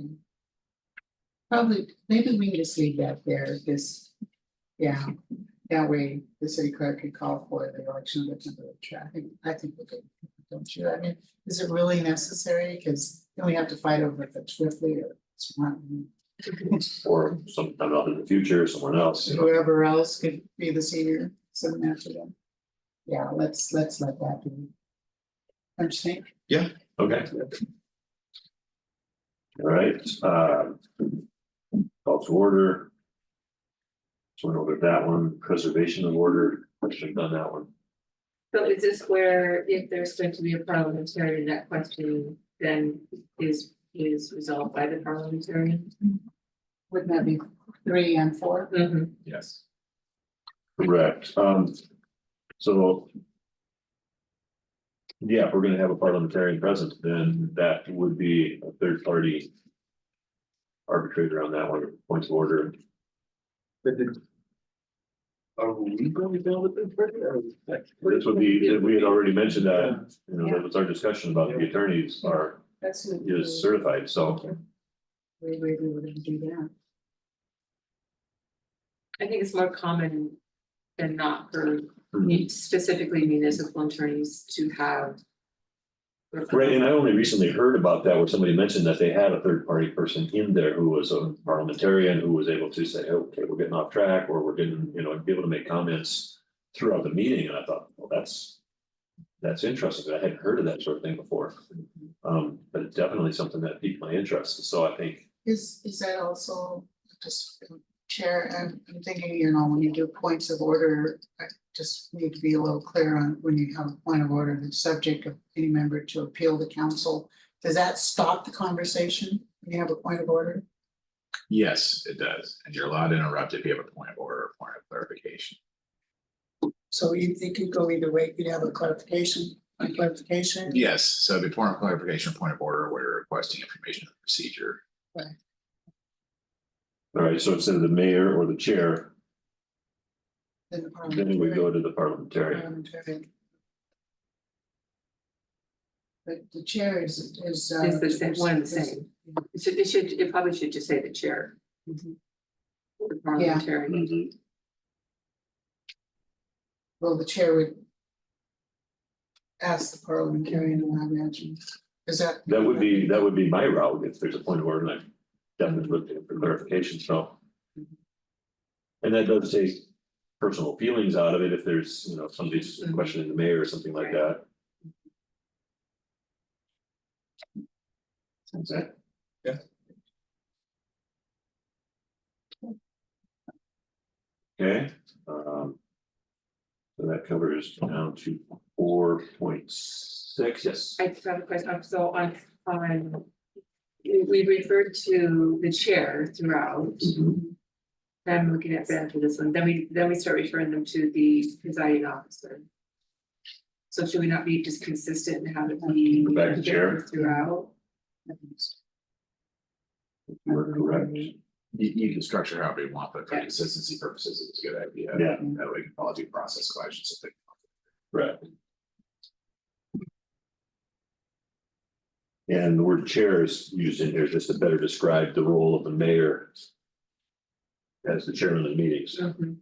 probably, maybe we can just leave that there, because, yeah, that way the city clerk could call for the election of the temporary chair. I think we could, don't you? I mean, is it really necessary? Because then we have to fight over if it's Swiftly or Swanton. Or sometime out in the future, someone else, you know. Whoever else could be the senior, someone after them. Yeah, let's let that be. Don't you think? Okay. All right, call to order. So we know that one, preservation of order, questions on that one. So is this where if there's going to be a parliamentarian, that question then is resolved by the parliamentarian? Wouldn't that be 3 and 4? Mhm. Yes. Correct, so. Yeah, if we're gonna have a parliamentarian present, then that would be a third party. Arbitrator on that one, points of order. But are we going to deal with this? This would be, we had already mentioned that, that was our discussion about the attorneys are, That's who. is certified, so. We were gonna do that. I think it's more common than not for Mm-hmm. specifically municipal attorneys to have. Right, and I only recently heard about that, where somebody mentioned that they had a third party person in there who was a parliamentarian who was able to say, okay, we're getting off track, or we're getting, be able to make comments throughout the meeting, and I thought, well, that's interesting, I hadn't heard of that sort of thing before. But it's definitely something that piqued my interest, so I think, Is that also just chair, I'm thinking, when you do points of order, I just need to be a little clear on when you have a point of order, the subject of any member to appeal the council. Does that stop the conversation when you have a point of order? Yes, it does. And you're allowed to interrupt if you have a point of order or point of clarification. So it could go either way, you'd have a clarification. Yes, so the point of clarification, point of order, where you're requesting information of the procedure. all right, so instead of the mayor or the chair, Then the then we go to the parliamentarian. parliamentarian. But the chair is. Is the same, one and the same. It probably should just say the chair. The parliamentary. Mhm. Well, the chair would ask the parliamentarian, I imagine. Is that? That would be my route if there's a point of order, and I'm definitely looking for clarification, so. And that does take personal feelings out of it if there's, you know, somebody's questioning the mayor or something like that. Okay. Yeah. Okay, so that covers down to 4.6, yes. I just have a question, so we referred to the chair throughout. Mhm. I'm looking at that for this one, then we start referring them to the presiding officer. So should we not be just consistent and have it be Go back to chair. throughout? You are correct. You can structure however you want, but for consistency purposes, it's a good idea. Yeah. That way you can follow due process questions. Right. And the word chair is used in here just to better describe the role of the mayor as the chairman of the meetings. Mhm.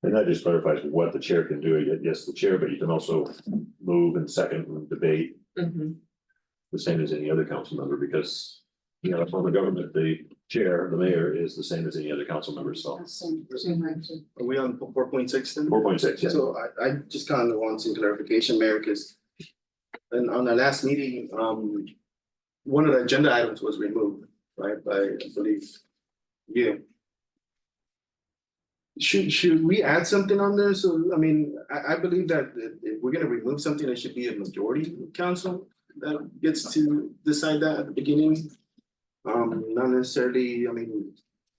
And that just clarifies what the chair can do. Yes, the chair, but you can also move and second and debate Mhm. the same as any other council member, because you know, form of government, the chair, the mayor is the same as any other council member, so. Are we on 4.6 then? 4.6, yes. So I just kind of want some clarification, Mayor, because and on the last meeting, one of the agenda items was removed, right, by, I believe, you. Should we add something on there? So, I mean, I believe that if we're gonna remove something, it should be a majority council that gets to decide that at the beginning. Not necessarily, I mean,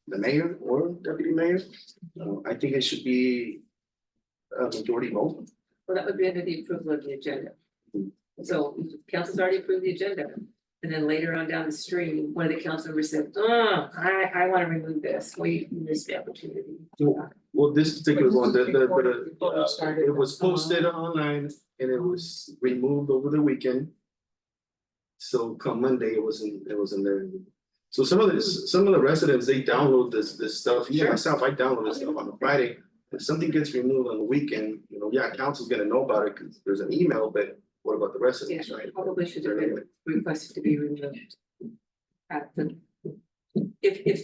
the mayor or deputy mayor. I think it should be a majority vote. Well, that would be under the approval of the agenda. So council's already approved the agenda, and then later on down the stream, one of the council members said, I want to remove this, we missed the opportunity. Well, this particular one, Before we started. it was posted online and it was removed over the weekend. So come Monday, it wasn't there. So some of the residents, they download this stuff. Yeah, myself, I download this stuff on a Friday. If something gets removed on the weekend, you know, yeah, council's gonna know about it because there's an email, but what about the residents, Yeah, right? probably should have been requested to be removed. If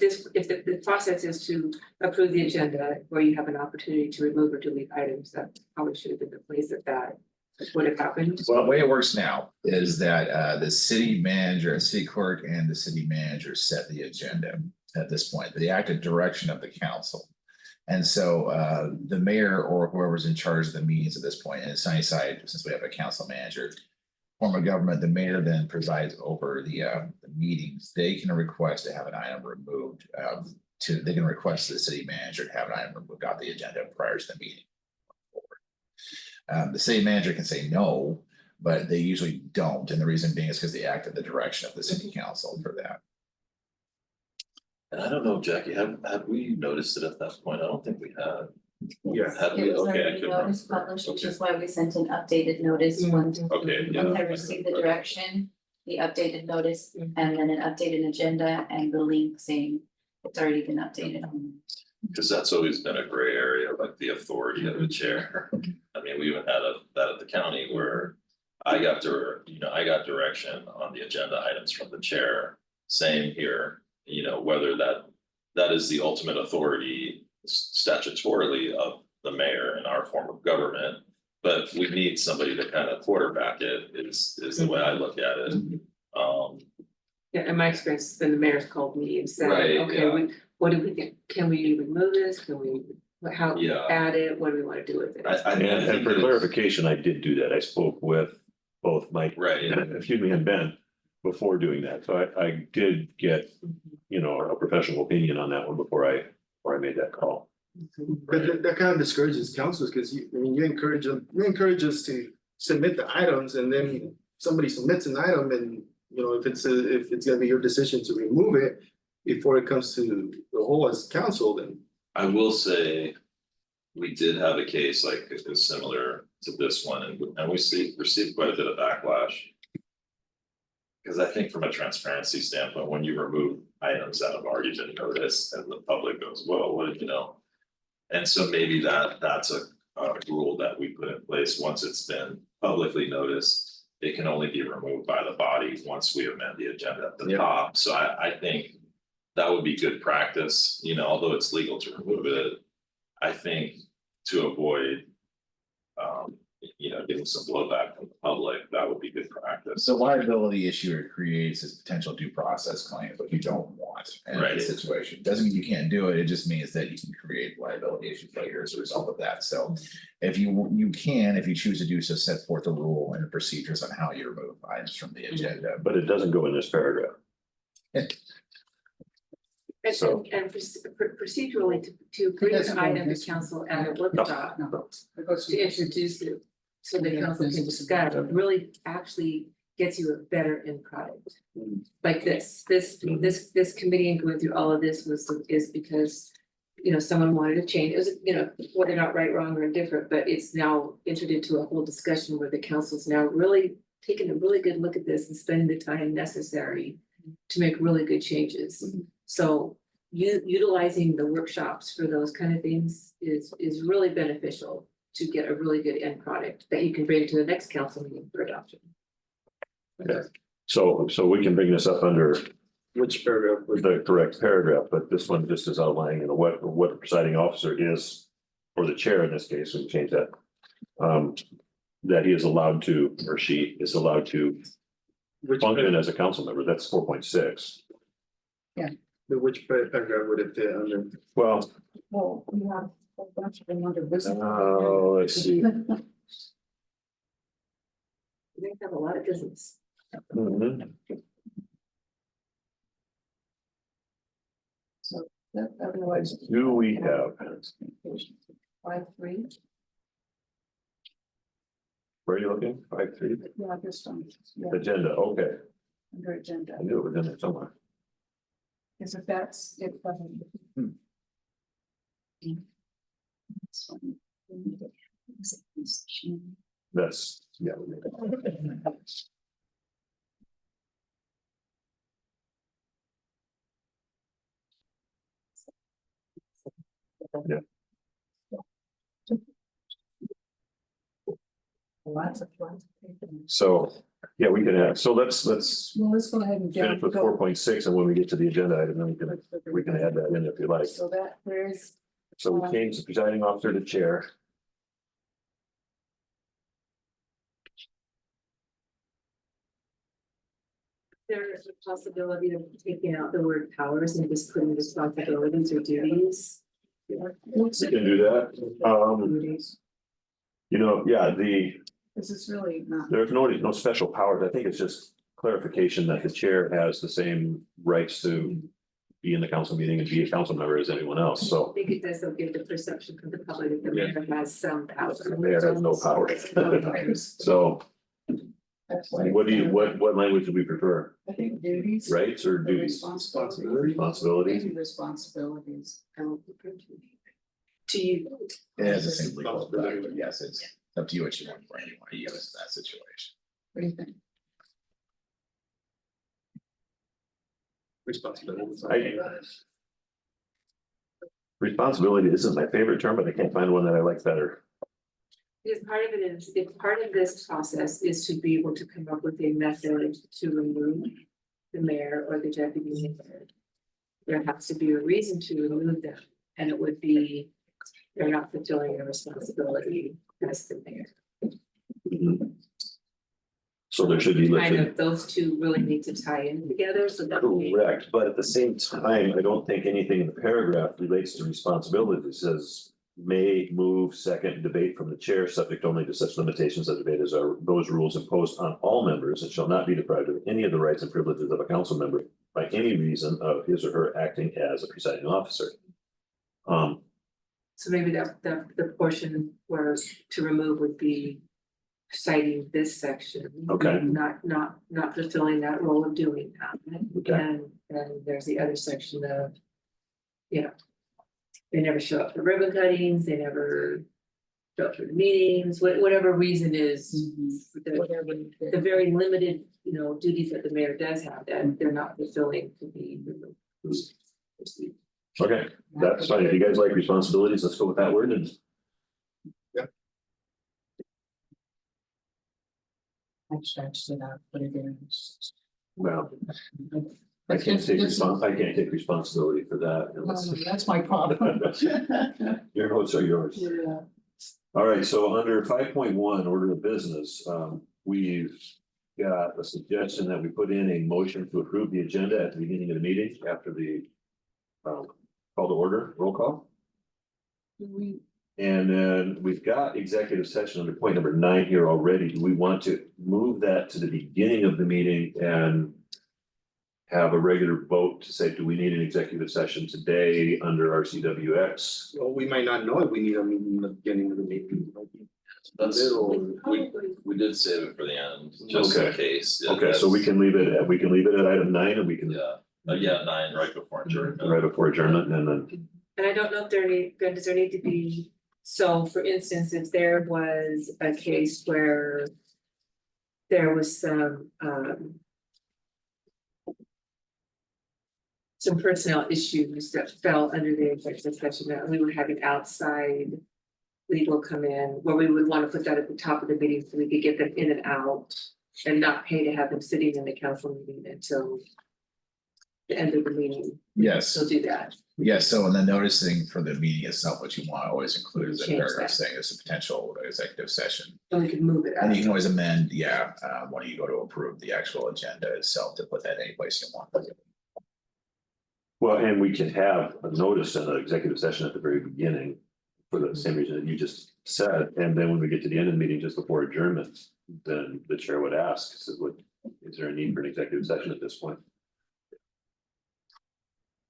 the process is to approve the agenda where you have an opportunity to remove or delete items, that probably should have been the place that would have happened. Well, the way it works now is that the city manager, city clerk and the city manager set the agenda at this point, the active direction of the council. And so the mayor or whoever's in charge of the meetings at this point, and in Sunnyside, since we have a council manager form of government, the mayor then presides over the meetings. They can request to have an item removed. They can request the city manager to have an item removed off the agenda prior to the meeting. The city manager can say no, but they usually don't. And the reason being is because they act at the direction of the city council for that. And I don't know, Jackie, have we noticed it at that point? I don't think we have. Yeah. Have we? It was Okay, I already couldn't notice remember. published, which Okay. is why we sent an updated notice once. Okay, yeah. Once I received the direction, the updated notice, and then an updated agenda and the link saying it's already been updated on. Cause that's always been a gray area, like the authority of the chair. I mean, we even had that at the county where I got direction on the agenda items from the chair. Same here, you know, whether that is the ultimate authority statutorily of the mayor in our form of government. But we need somebody to kind of quarterback it is the way I look at it. Yeah, in my experience, then the mayor's called me and said, Right, okay, yeah. what do we think? Can we remove this? Can we, how, Yeah. add it? What do we want to do with it? And for clarification, I did do that. I spoke with both Mike. Right. And Ben before doing that. So I did get, you know, a professional opinion on that one before I made that call. But that kind of discourages councils because you encourage us to submit the items and then somebody submits an item and, you know, if it's gonna be your decision to remove it before it comes to the whole as council, then. I will say, we did have a case like is similar to this one and we received quite a bit of backlash. Cause I think from a transparency standpoint, when you remove items that have already been noticed and the public goes, whoa, what did you know? And so maybe that's a rule that we put in place, once it's been publicly noticed. It can only be removed by the body once we amend the agenda at the Yeah. top, so I think. That would be good practice, you know, although it's legal to remove it, I think to avoid. You know, getting some blowback from the public, that would be good practice. The liability issue it creates is potential due process claim, but you don't want in Right. this situation. Doesn't mean you can't do it, it just means that you can create liability issues later as a result of that. So if you can, if you choose to do so, set forth a rule and the procedures on how you remove items from the agenda. But it doesn't go in this paragraph. So- And procedurally to bring an item to council at a workshop, to introduce it. So the council can discuss, it really actually gets you a better end product. Like this committee and going through all of this is because. You know, someone wanted to change, it was, you know, whether not right, wrong, or indifferent, but it's now entered into a whole discussion where the council's now really taking a really good look at this and spending the time necessary. To make really good changes. So utilizing the workshops for those kind of things is really beneficial to get a really good end product that you can bring to the next council meeting for adoption. Okay. So we can bring this up under Which paragraph was the correct paragraph, but this one just is outlining, you know, what the presiding officer is, or the chair in this case, we can change that. That he is allowed to, or she is allowed to which function as a council member, that's 4.6. which paragraph would it fit under? Well, Well, we have a bunch of them under business. let's see. They have a lot of business. Mhm. Otherwise. Do we have, 5.3, where are you looking? 5.3, yeah, this one, yeah, agenda, okay, under agenda. I knew it was in there somewhere. Is if that's, if. That's, yeah. Yeah. Lots of lots of paper. So, yeah, we can have, so let's Well, let's go ahead and finish with 4.6, and when we get to the agenda item, then we can add that in if you like. So that, where's, So we changed the presiding officer to chair. There is a possibility of taking out the word powers and just putting responsibilities or duties. We can do that. You know, yeah, this is really not. there's no special powers. I think it's just clarification that the chair has the same rights to be in the council meeting and be a council member as anyone else, I so. think it does give the perception from the public that the mayor has some power. The mayor has no power. So That's why- what language do we prefer? I think duties. Rights or or duties? Responsibilities. Responsibilities? Maybe responsibilities. To you, It has the same legal effect, but yes, it's up to you what you want to use in that situation. What do you think? Responsibility. Responsibility isn't my favorite term, but I can't find one that I like better. because part of it is, if part of this process is to be able to come up with a method to remove the mayor or the deputy mayor. There has to be a reason to remove them, and it would be, they're not fulfilling their responsibility as the mayor. So there should be Kind listed. of, those two really need to tie in together, so that. we- Correct, but at the same time, I don't think anything in the paragraph relates to responsibility. It says may move second debate from the chair, subject only to such limitations as debate as are those rules imposed on all members and shall not be deprived of any of the rights and privileges of a council member by any reason of his or her acting as a presiding officer. So maybe the portion where to remove would be citing this section. Okay. Not fulfilling that role of doing that. Okay. And there's the other section of, you know, they never show up for ribbon cuttings, they never show up for the meetings, whatever reason is. Whatever. The very limited, duties that the mayor does have that they're not fulfilling to be removed. Okay, that's fine. If you guys like responsibilities, let's go with that word and. I scratched it out, put it in. Well, I can't take responsibility for that. That's my problem. Your votes are yours. Yeah. All right, so under 5.1, order of business, we've got a suggestion that we put in a motion to approve the agenda at the beginning of the meeting after the call to order, roll call. And then we've got executive session under point number 9 here already. Do we want to move that to the beginning of the meeting and have a regular vote to say, do we need an executive session today under RCWX? Well, we might not know if we need a meeting in the beginning of the meeting. That's, Little, we did save it for the end, just in Okay. case. Yeah, Okay, so we can leave it at item 9 and we can, Yeah, 9 right before adjournment. right before adjournment and then, And I don't know if does there need to be, so for instance, if there was a case where there was some personnel issues that fell under the executive session that we were having outside legal come in, where we would want to put that at the top of the meeting so we could get them in and out and not pay to have them sitting in the council meeting until the end of the meeting. Yes, So do that. yes, so in the noticing for the meeting itself, what you want to always include is a Change paragraph that. saying it's a potential executive session. So we can move it And you up. can always amend, when you go to approve the actual agenda itself to put that any place you want. well, and we can have a notice in an executive session at the very beginning for the same reason that you just said. And then when we get to the end of the meeting, just before adjournment, then the chair would ask, is there a need for an executive session at this point?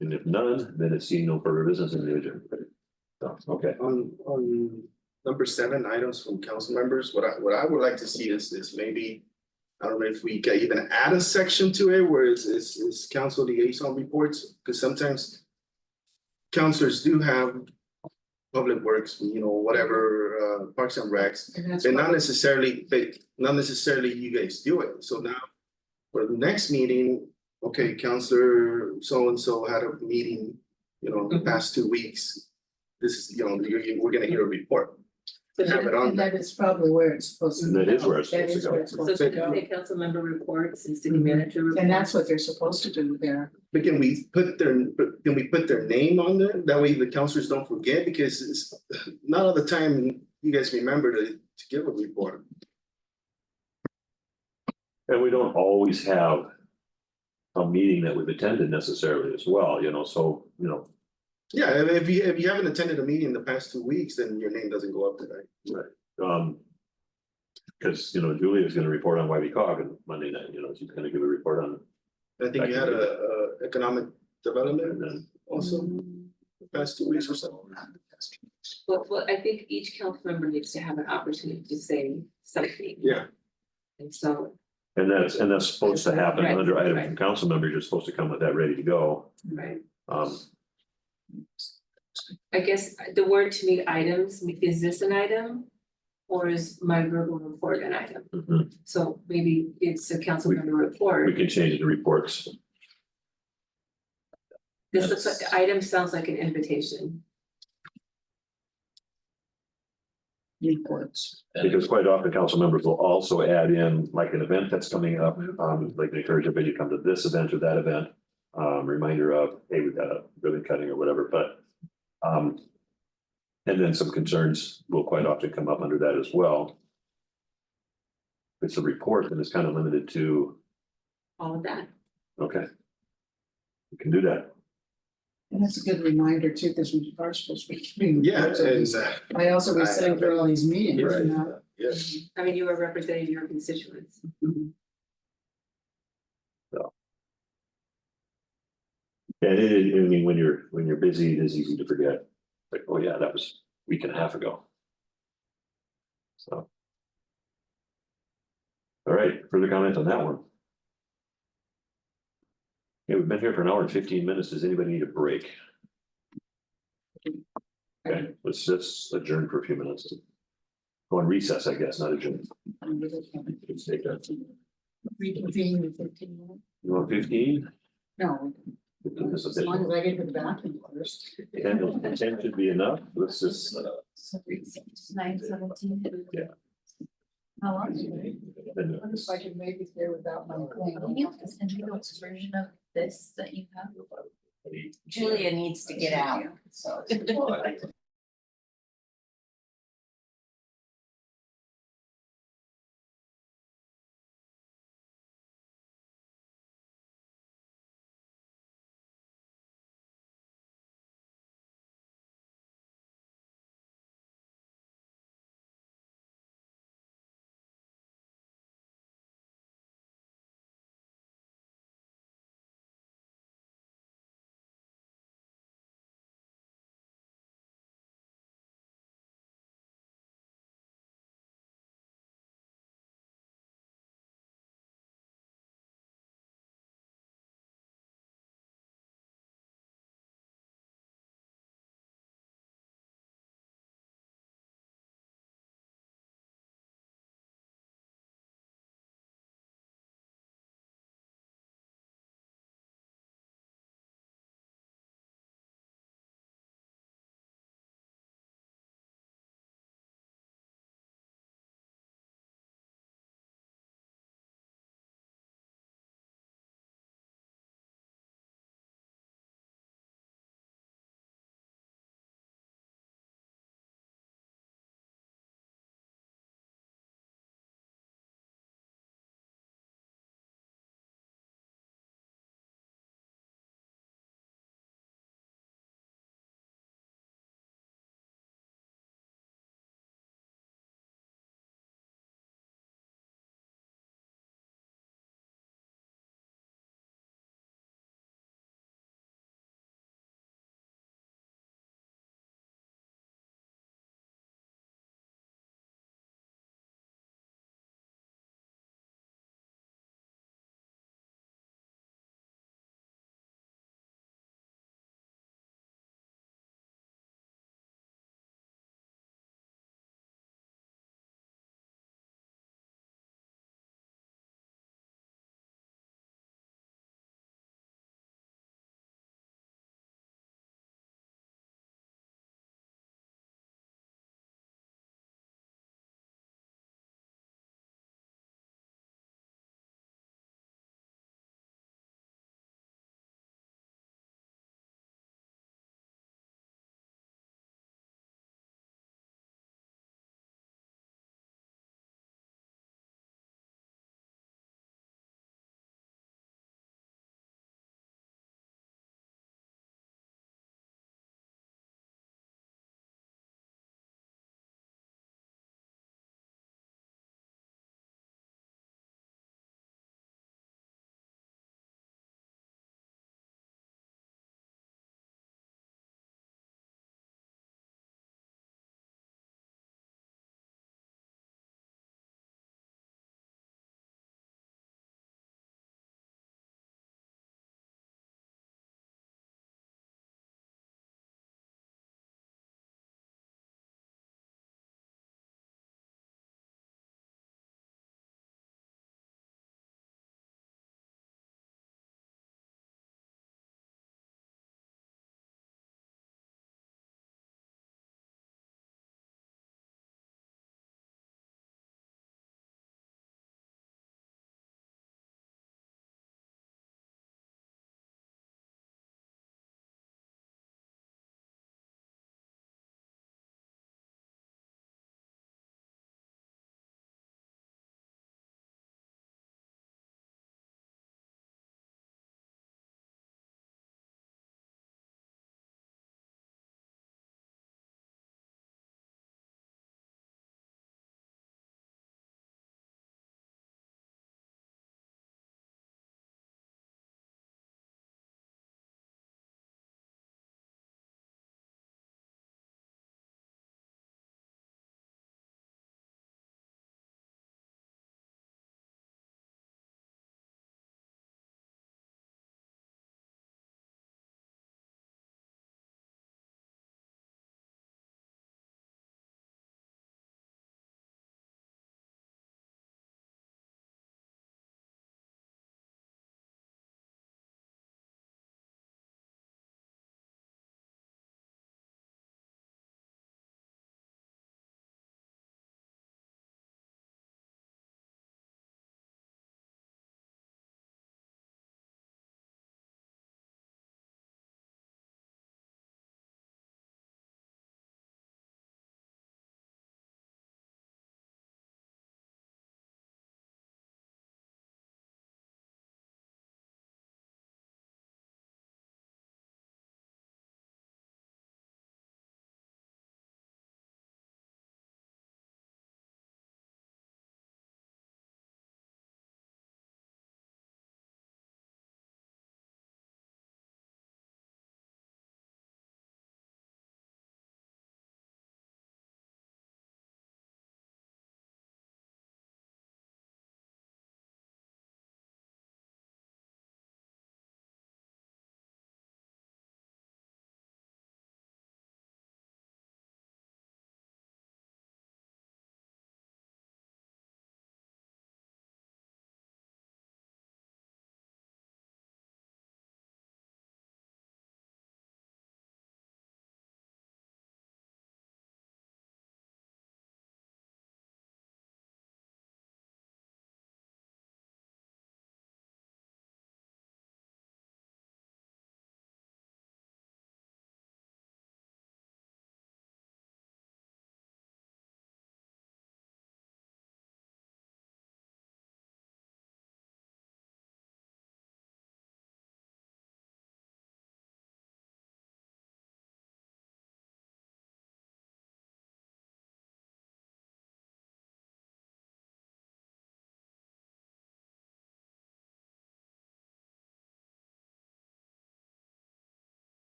And if none, then it's seen no further business in the adjournment. So, okay, on number 7 items from council members, what I would like to see is maybe, I don't know if we can even add a section to it where it's council liaison reports, because sometimes councilors do have public works, whatever, parks and recs, And that's and not probably- necessarily you guys do it. So now for the next meeting, okay, Counselor so-and-so had a meeting, the past 2 weeks. This is, we're gonna hear a report. Have it on And there. that is probably where it's supposed to. That is where it's That supposed to is go. where it's So supposed to should go. we say council member reports and city manager reports? And that's what they're supposed to do there. But can we put their name on there? That way the counselors don't forget, because it's not all the time you guys remember to give a report. and we don't always have a meeting that we've attended necessarily as well, so, Yeah, and if you haven't attended a meeting in the past 2 weeks, then your name doesn't go up today. because, Julia is gonna report on YB-COG on Monday night, she's gonna give a report on, I think you had a economic and development then, also the past 2 weeks or so. Well, I think each council member needs to have an opportunity to say something. Yeah. And so, and that's supposed to happen Right, under item right. from council member, you're supposed to come with that ready to go. right, Um, I guess the word to me items, is this an item? Or is my verbal report an item? mhm. So maybe it's a council member report. We can change it to reports. This looks like, item sounds like an invitation. Reports. Because quite often council members will also add in like an event that's coming up, like they encourage everybody to come to this event or that event. Reminder of, hey, we've got a ribbon cutting or whatever, but. And then some concerns will quite often come up under that as well. If it's a report, then it's kind of limited to, All of that. okay. We can do that. And that's a good reminder too, because we are supposed to be. giving Yeah, reports of and these- I also was sitting through all these meetings, Right. yeah. I mean, you are representing your constituents. And I mean, when you're busy, it is easy to forget. Like, oh yeah, that was a week and a half ago. So. All right, further comments on that one? Okay, we've been here for an hour and 15 minutes. Does anybody need a break? Okay, let's adjourn for a few minutes. go on recess, I guess, not adjourn. Let's take that. Reconvene in 15 minutes. You want 15? No, as long as I get to the bathroom first. 10 should be enough. Let's just. 9:17. Yeah. How long? I'm just like, maybe stay without my thing. Can you send me the version of this that you have? Julia needs to get out, so.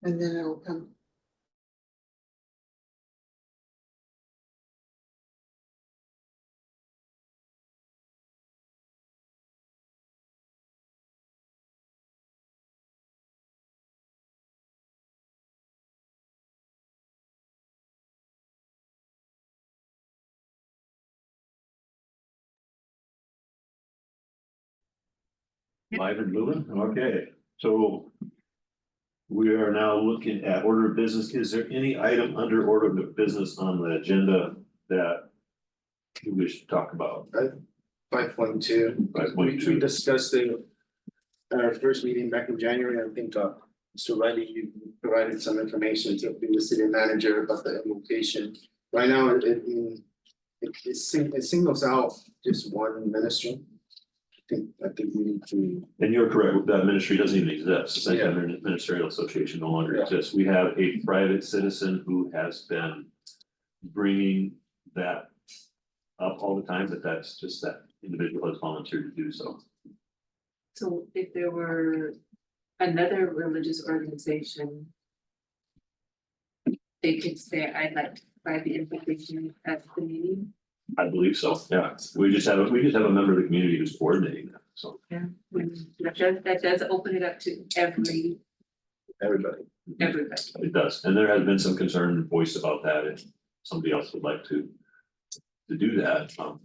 And then it'll come. Live and moving, okay, so. We are now looking at order of business. Is there any item under order of business on the agenda that you wish to talk about? 5.2. 5.2. We discussed in our first meeting back in January, I think, Mr. Riley, you provided some information to the city manager about the implementation. Right now, it singles out just one ministry. I think we need to. And you're correct, that ministry doesn't even exist, the Central Ministerial Association no longer exists. We have a private citizen who has been bringing that up all the time, but that's just that individual has volunteered to do so. So if there were another religious organization. They could say, I'd like to provide the information at the meeting. I believe so, yeah. We just have a member of the community who's coordinating that, so. Yeah, that does open it up to everybody. It does, and there has been some concern voiced about that if somebody else would like to do that. Cause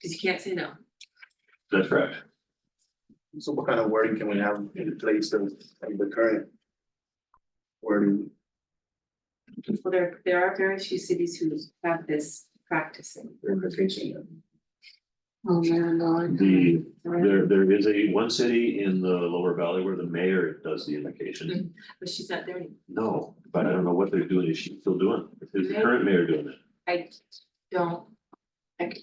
you can't say no. That's correct. So what kind of wording can we have in place of the current wording? Well, there are very few cities who have this practicing. Verification? Oh, man, no, I The, can't. there is one city in the lower valley where the mayor does the invocation. But she's not there anymore. No, but I don't know what they're doing. Is she still doing it? Is the current mayor doing it? I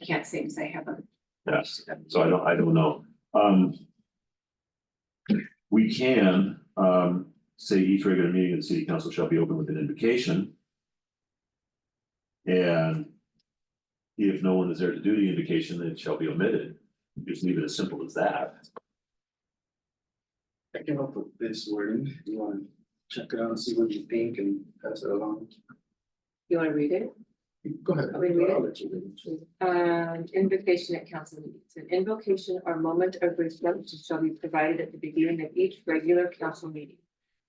can't say because I haven't. Yes, so I don't know. We can, say each regular meeting of the city council shall be open with an invocation. And if no one is there to do the invocation, then it shall be omitted. Just leave it as simple as that. I came up with this wording. You want to check it out and see what you think and pass it along? You wanna read it? Go ahead. I'll read it. I'll let you read it. Invocation at council meetings. An invocation or moment of wisdom shall be provided at the beginning of each regular council meeting.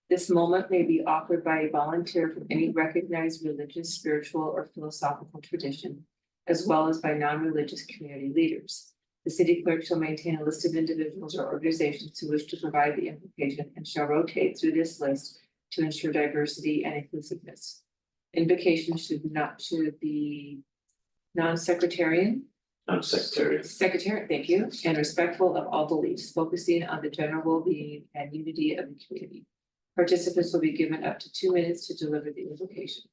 This moment may be offered by a volunteer from any recognized religious, spiritual, or philosophical tradition, as well as by non-religious community leaders. The city clerk shall maintain a list of individuals or organizations who wish to provide the invocation and shall rotate through this list to ensure diversity and inclusiveness. Invocation should be non-sectarian. Secretarian, thank you, and respectful of all beliefs, focusing on the general well-being and unity of the community. Participants will be given up to 2 minutes to deliver the invocation.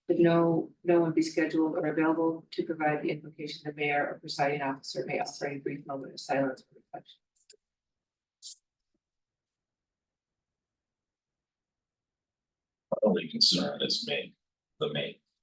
If no one be scheduled or available to provide the invocation, the mayor or presiding officer may offer a brief moment of silence or reflection. My only concern is the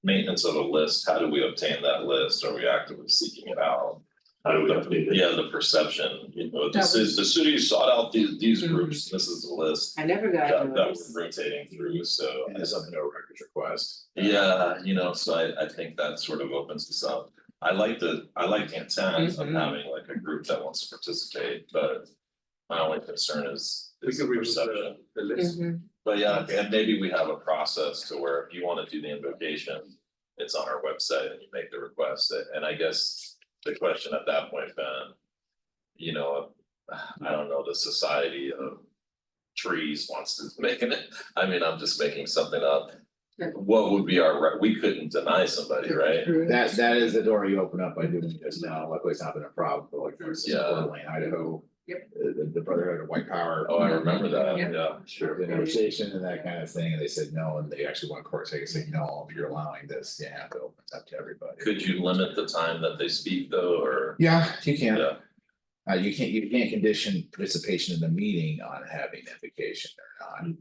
maintenance of a list. How do we obtain that list? Are we actively seeking it out? How do we update it? Yeah, the perception, this is, the city sought out these groups, this is the list I never got that those. we're rotating through, so. And it's up to no records request. Yeah, so I think that sort of opens this up. I like the intent of having like a group that wants to participate, but my only concern is We the can remove perception. the list. But yeah, and maybe we have a process to where if you wanna do the invocation, it's on our website and you make the request, and I guess. The question at that point, Ben, I don't know, the Society of Trees wants to make it, I'm just making something up. What would be we couldn't deny somebody, right? That is the door you open up by doing this now. Luckily, it's not been a problem, but like for instance, Yeah. Coeur d'Alene, Idaho. Yep. The Brotherhood of White Power. Oh, I remember that, Yep. yeah, sure. The negotiation and that kind of thing, and they said no, and they actually went to court, so they could say, no, if you're allowing this, you have to open it up to everybody. Could you limit the time that they speak though, or? Yeah, you can. Yeah, You can't condition participation in the meeting on having invocation or not going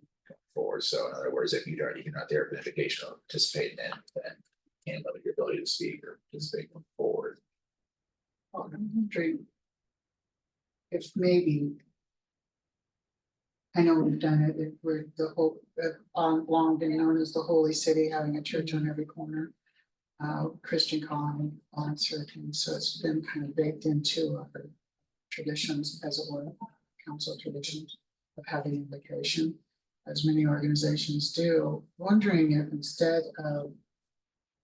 forward. So in other words, if you're not there for invocation or participating in, then you can't limit your ability to speak or participate going forward. Oh, I'm wondering if maybe I know we've done it, we're the whole, long been known as the Holy City, having a church on every corner. Christian colony, on certain, so it's been kind of baked into our traditions, as it were, council traditions of having invocation, as many organizations do. Wondering if instead of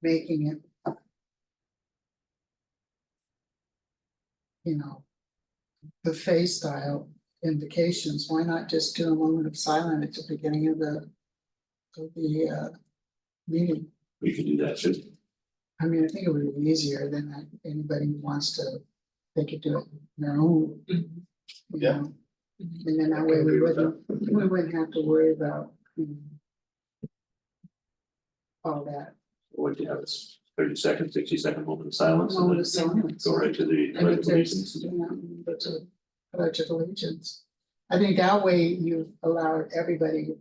making it, you know, buffet style invocations, why not just do a moment of silence at the beginning of the meeting? We can do that too. I mean, I think it would be easier than that anybody who wants to, they could do it on their own. you Yeah. know. And then that way we wouldn't have to worry about, all that. What do you have, is 30 second, 60 second moment of silence and Moment then of silence. go right to the And if there's, regulations. that's a pledge of allegiance. I think that way you allow everybody,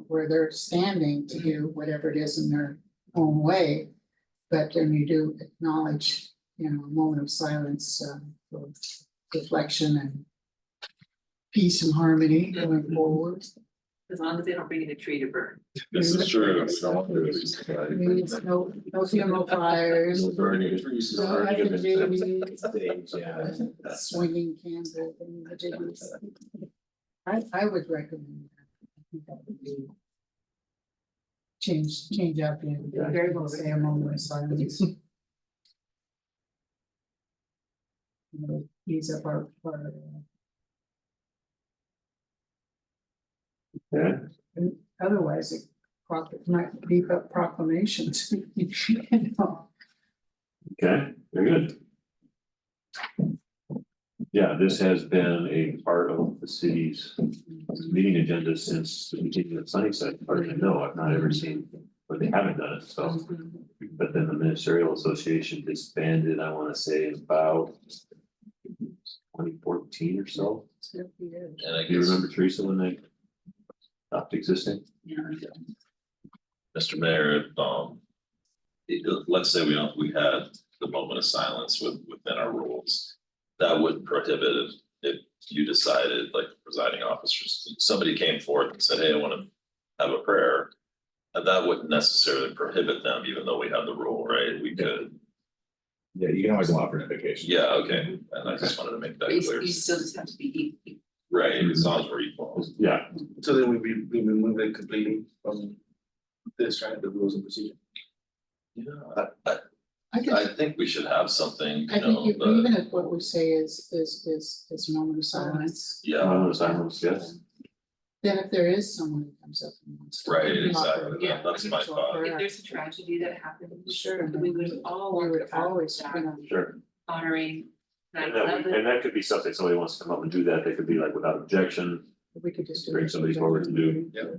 where they're standing to do whatever it is in their own way. But then you do acknowledge, a moment of silence, for reflection and peace and harmony going forward. As long as they don't bring in a tree to burn. This is true. We don't want to do these things. No funeral fires. No burning of trees, no No burning of effigies, Stage, yeah. swinging candles and images. I would recommend that. I think that would be. Change out the, very well say a moment of silence. Ease up our. Yeah, And otherwise, it might beef up proclamations. okay, very good. Yeah, this has been a part of the city's meeting agenda since the beginning of Sunnyside. Hardly know, I've not ever seen where they haven't done it, so. But then the ministerial association disbanded, I wanna say about 2014 or so. And I Do you guess, remember, Teresa, when they stopped existing? Mr. Mayor, let's say we had the moment of silence within our rules. That would prohibit if you decided, like presiding officers, somebody came forth and said, hey, I want to have a prayer. And that wouldn't necessarily prohibit them, even though we have the rule, right? We could, Yeah, you can always allow for an invocation. yeah, okay, and I just wanted to make that clear. You still just have to be equal. Right, as long as we're equal. Yeah, So then we remove it completely from this, right, the rules and procedure. Yeah, I could, I think we should have something, I you think know, even if what we say is a moment of silence, yeah, moment of silence, yes. then if there is someone who comes up and wants to. right, offer exactly, Yeah. that's my thought. prayer, If there's a tragedy that happens, Sure. we would all We want would to talk always, about Sure. honoring. And that could be something, somebody wants to come up and do that, they could be like without objection. we could just. Bring somebody forward to do. Yeah.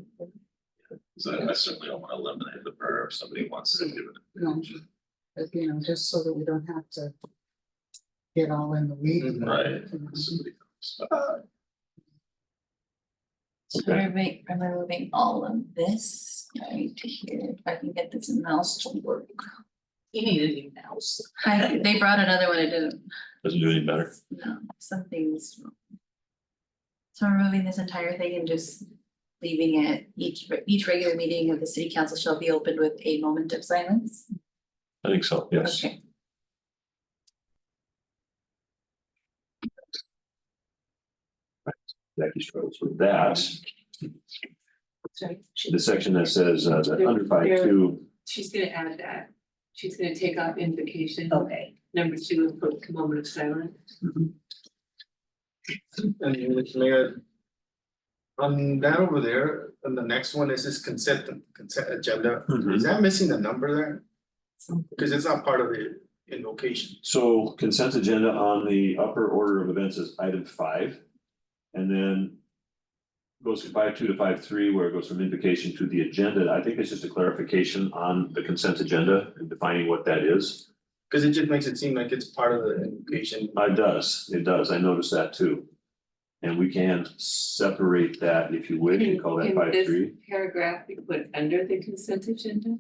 So I certainly don't want to eliminate the prayer if somebody wants to do it. No, but just so that we don't have to get all in the weeds. about Right. it, Somebody comes. So Okay. I'm removing all of this right here, if I can get this mouse to work. You need a new mouse. They brought another one, it didn't, Doesn't do any better. no, something's wrong. So I'm removing this entire thing and just leaving it, each regular meeting of the city council shall be opened with a moment of silence. I think so, yes. Okay. Jackie struggles with that. Sorry. The section that says that under 5.2, She's gonna add that. She's gonna take off invocation. Okay. Number 2 and put moment of silence. And Mr. Mayor. On that over there, and the next one is this consent agenda, is that missing a number there? Because it's not part of the invocation. so consent agenda on the upper order of events is item 5. And then goes from 5.2 to 5.3, where it goes from invocation to the agenda. I think it's just a clarification on the consent agenda and defining what that is. Because it just makes it seem like it's part of the invocation. It does, I noticed that too. And we can separate that if you wish and call that Can this 5.3. paragraph be put under the consent agenda?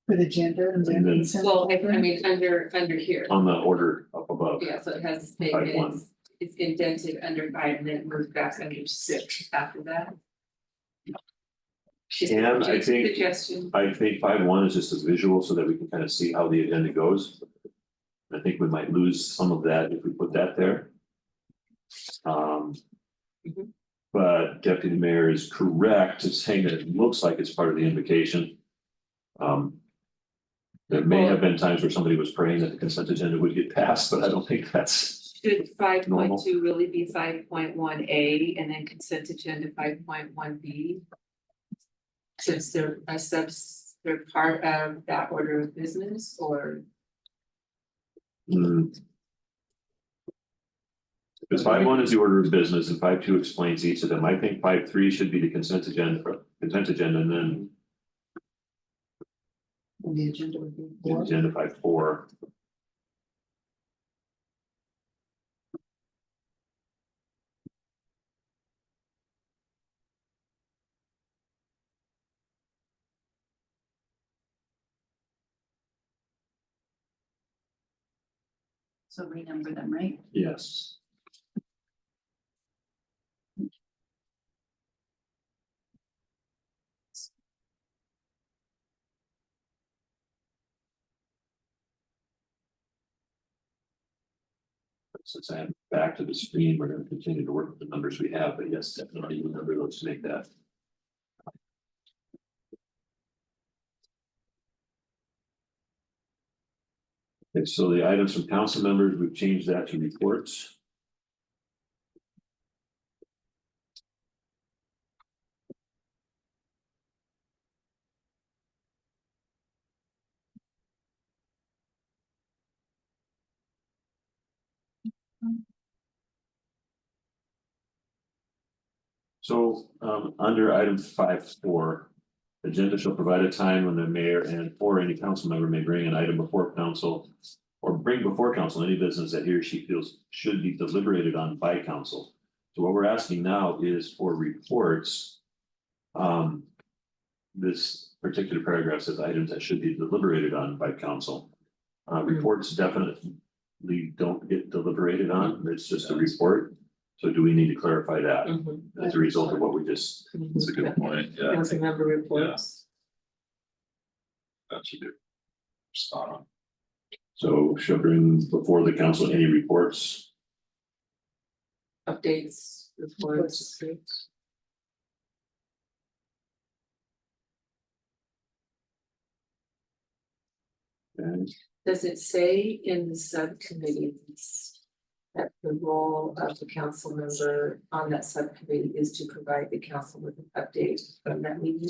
For the gender and then. And then- consent. Well, I mean, under here, On the order up above. yeah, so it has Type one. statements, it's indented under 5 and then moved back under 6 after that. And I think- Suggestion. I think 5.1 is just a visual so that we can kind of see how the agenda goes. I think we might lose some of that if we put that there. Mhm. But Deputy Mayor is correct in saying that it looks like it's part of the invocation. There may have been times where somebody was praying that the consent agenda would get passed, but I don't think that's, Should 5.2 Normal. really be 5.1A and then consent agenda 5.1B? Since they're they're part of that order of business or? Because 5.1 is the order of business and 5.2 explains each of them. I think 5.3 should be the consent agenda, and then The agenda would be the 4. agenda 5.4. So renumber them, right? Yes. Since I'm back to the screen, we're going to continue to work with the numbers we have, but yes, definitely remember, let's make that. Okay, so the items from council members, we've changed that to reports. So, under item 5.4, agenda shall provide a time when the mayor and or any council member may bring an item before council. Or bring before council any business that he or she feels should be deliberated on by council. So what we're asking now is for reports. This particular paragraph says items that should be deliberated on by council. Reports definitely don't get deliberated on, it's just a report. So do we need to clarify that as a result of what we just? That's a good point, yeah. Council member reports. That should be spot on. So shall bring before the council any reports. Updates, reports. And Does it say in the subcommittees that the role of the council member on that subcommittee is to provide the council with an update from that meeting?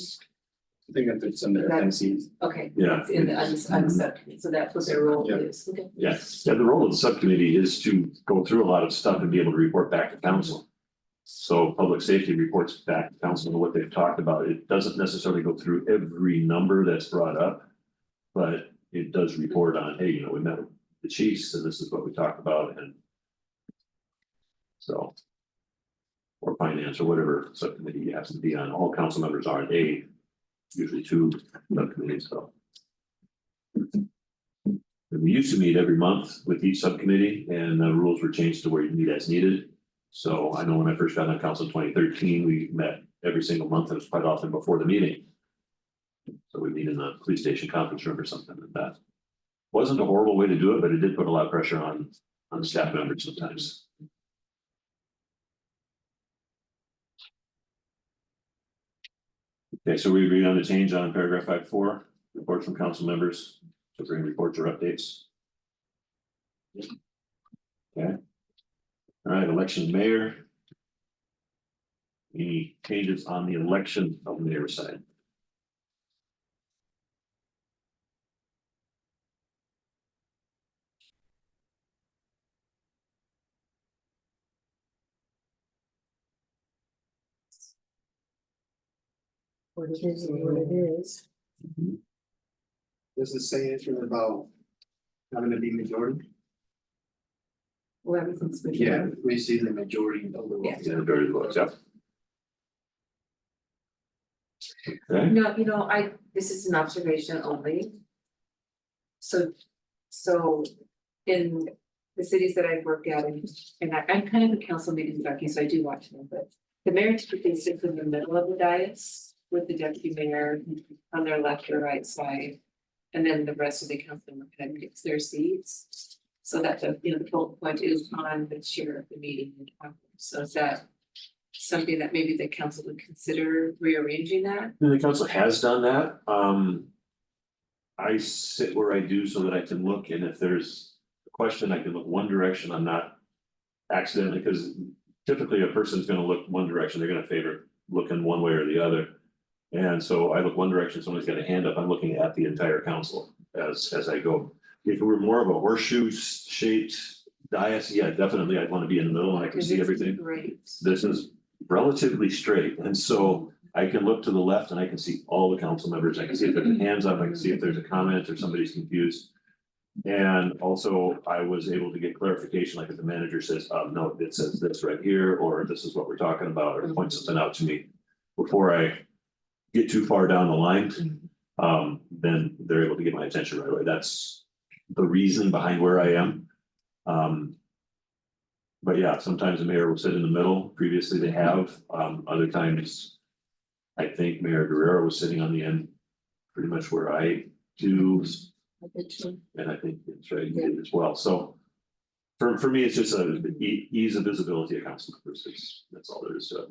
I think that it's under FNC's. Okay. Yeah. It's in the on the subcommittee, so that's what their role Yeah. is, okay. yes, yeah, the role of the subcommittee is to go through a lot of stuff and be able to report back to council. So public safety reports back to council on what they've talked about. It doesn't necessarily go through every number that's brought up. But it does report on, hey, we met with the chiefs and this is what we talked about and. So. Or finance or whatever subcommittee you have to be on. All council members are usually 2 subcommittees, so. And we used to meet every month with each subcommittee and the rules were changed to where you meet as needed. So I know when I first got on council in 2013, we met every single month. It was quite often before the meeting. So we meet in the police station conference room or something like that. Wasn't a horrible way to do it, but it did put a lot of pressure on the staff members sometimes. Okay, so we agreed on the change on paragraph 5.4, reports from council members to bring reports or updates. Okay. All right, election of mayor. Any changes on the election of mayor side? What it is and what it is. Does it say anything about having to be majority? Well, everything's. Yeah, we see the majority of the Yeah. votes. Yeah, very low, yeah. Okay, No, this is an observation only. So in the cities that I've worked at, and I'm kind of a council meeting junkie, so I do watch them, but the mayor typically sits in the middle of the dais with the deputy mayor on their left or right side. And then the rest of the council kind of gets their seats. So that the, you know, the focal point is on the chair of the meeting. So is that something that maybe the council would consider rearranging that? The council has done that. I sit where I do so that I can look, and if there's a question, I can look one direction. I'm not accidentally, because typically a person's gonna look one direction, they're gonna favor looking one way or the other. And so I look one direction, somebody's got a hand up, I'm looking at the entire council as I go. If it were more of a horseshoe shaped dais, yeah, definitely, I'd wanna be in the middle and I can see everything. Great. This is relatively straight, and so I can look to the left and I can see all the council members. I can see if there's a hands up, I can see if there's a comment or somebody's confused. And also I was able to get clarification, like if the manager says, no, it says this right here, or this is what we're talking about, or point something out to me before I get too far down the line. Then they're able to get my attention right away. That's the reason behind where I am. But yeah, sometimes the mayor will sit in the middle. Previously they have, other times. I think Mayor Guerrero was sitting on the end, pretty much where I do, and I think it's right here as well. So for me, it's just a ease of visibility of council members. That's all there is to it.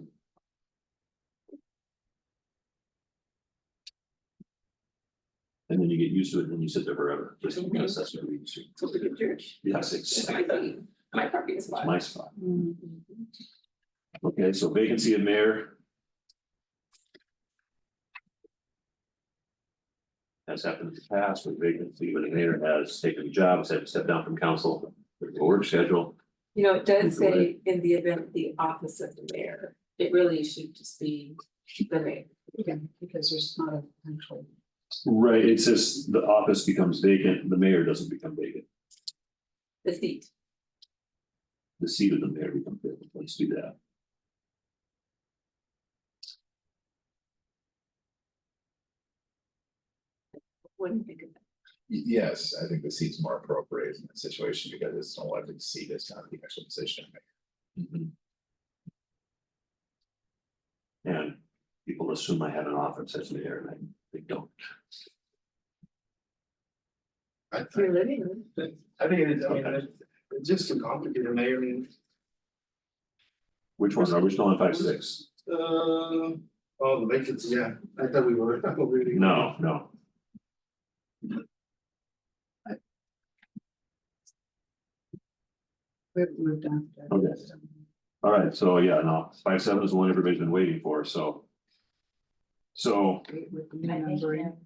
And then you get used to it, and then you sit there forever, just because that's what we used to. So the good church. Yes, exactly. My parking It's spot. my spot. Okay, so vacancy of mayor. Has happened in the past with vacancy, when the mayor has taken a job, has had to step down from council, there's a work schedule. You know, it does say in the event of the office of the mayor, it really should just be the mayor. Yeah, because there's not a actual. Right, it says the office becomes vacant, the mayor doesn't become vacant, The seat. the seat of the mayor becomes vacant, let's do that. What do you think of that? Yes, I think the seat's more appropriate in that situation because it's an elected seat, it's not the actual position. And people assume I have an office as mayor, and they don't. You're living. I think it's, I mean, it's just too complicated, Mayor. I mean, Which one, are we still on 5-6? oh, the vacancy, yeah, I thought we were. Really. No. We've moved on. Okay. All right, so yeah, no, 5-7 is the one everybody's been waiting for, so. So With the new numbering.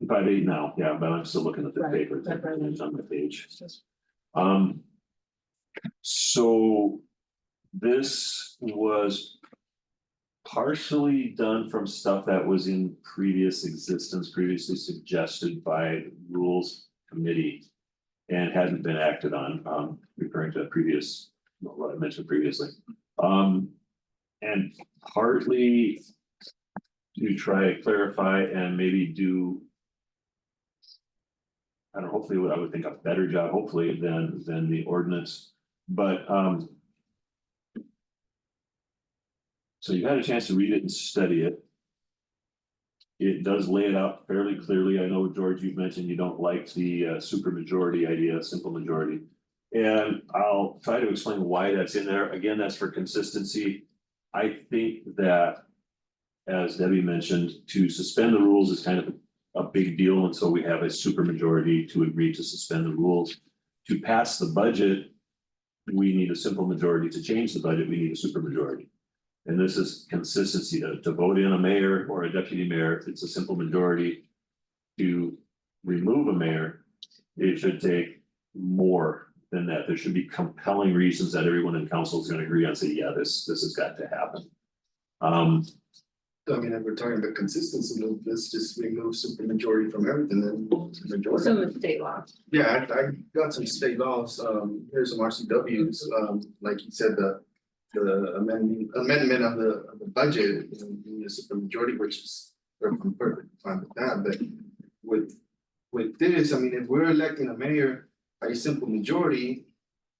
5-8 now, yeah, but I'm still looking at the Right, paper, right. it's on the page. So this was partially done from stuff that was in previous existence, previously suggested by Rules Committee and hadn't been acted on, referring to previous, what I mentioned previously. And partly to try to clarify and maybe do, I don't know, hopefully what I would think a better job, hopefully, than the ordinance, but, so you had a chance to read it and study it. It does lay it out fairly clearly. I know, George, you've mentioned you don't like the super majority idea, simple majority. And I'll try to explain why that's in there. Again, that's for consistency. I think that, as Debbie mentioned, to suspend the rules is kind of a big deal, and so we have a super majority to agree to suspend the rules. To pass the budget, we need a simple majority. To change the budget, we need a super majority. And this is consistency to vote in a mayor or a deputy mayor. It's a simple majority. To remove a mayor, it should take more than that. There should be compelling reasons that everyone in council is going to agree on, say, yeah, this has got to happen. I mean, if we're talking about consistency, let's just remove super majority from everything then. Majority. Some of the state law. Yeah, I got some state laws, here's some RCWs, like you said, the amendment of the budget, you know, you need a super majority, which is, I'm perfectly fine with that, but with this, I mean, if we're electing a mayor by a simple majority,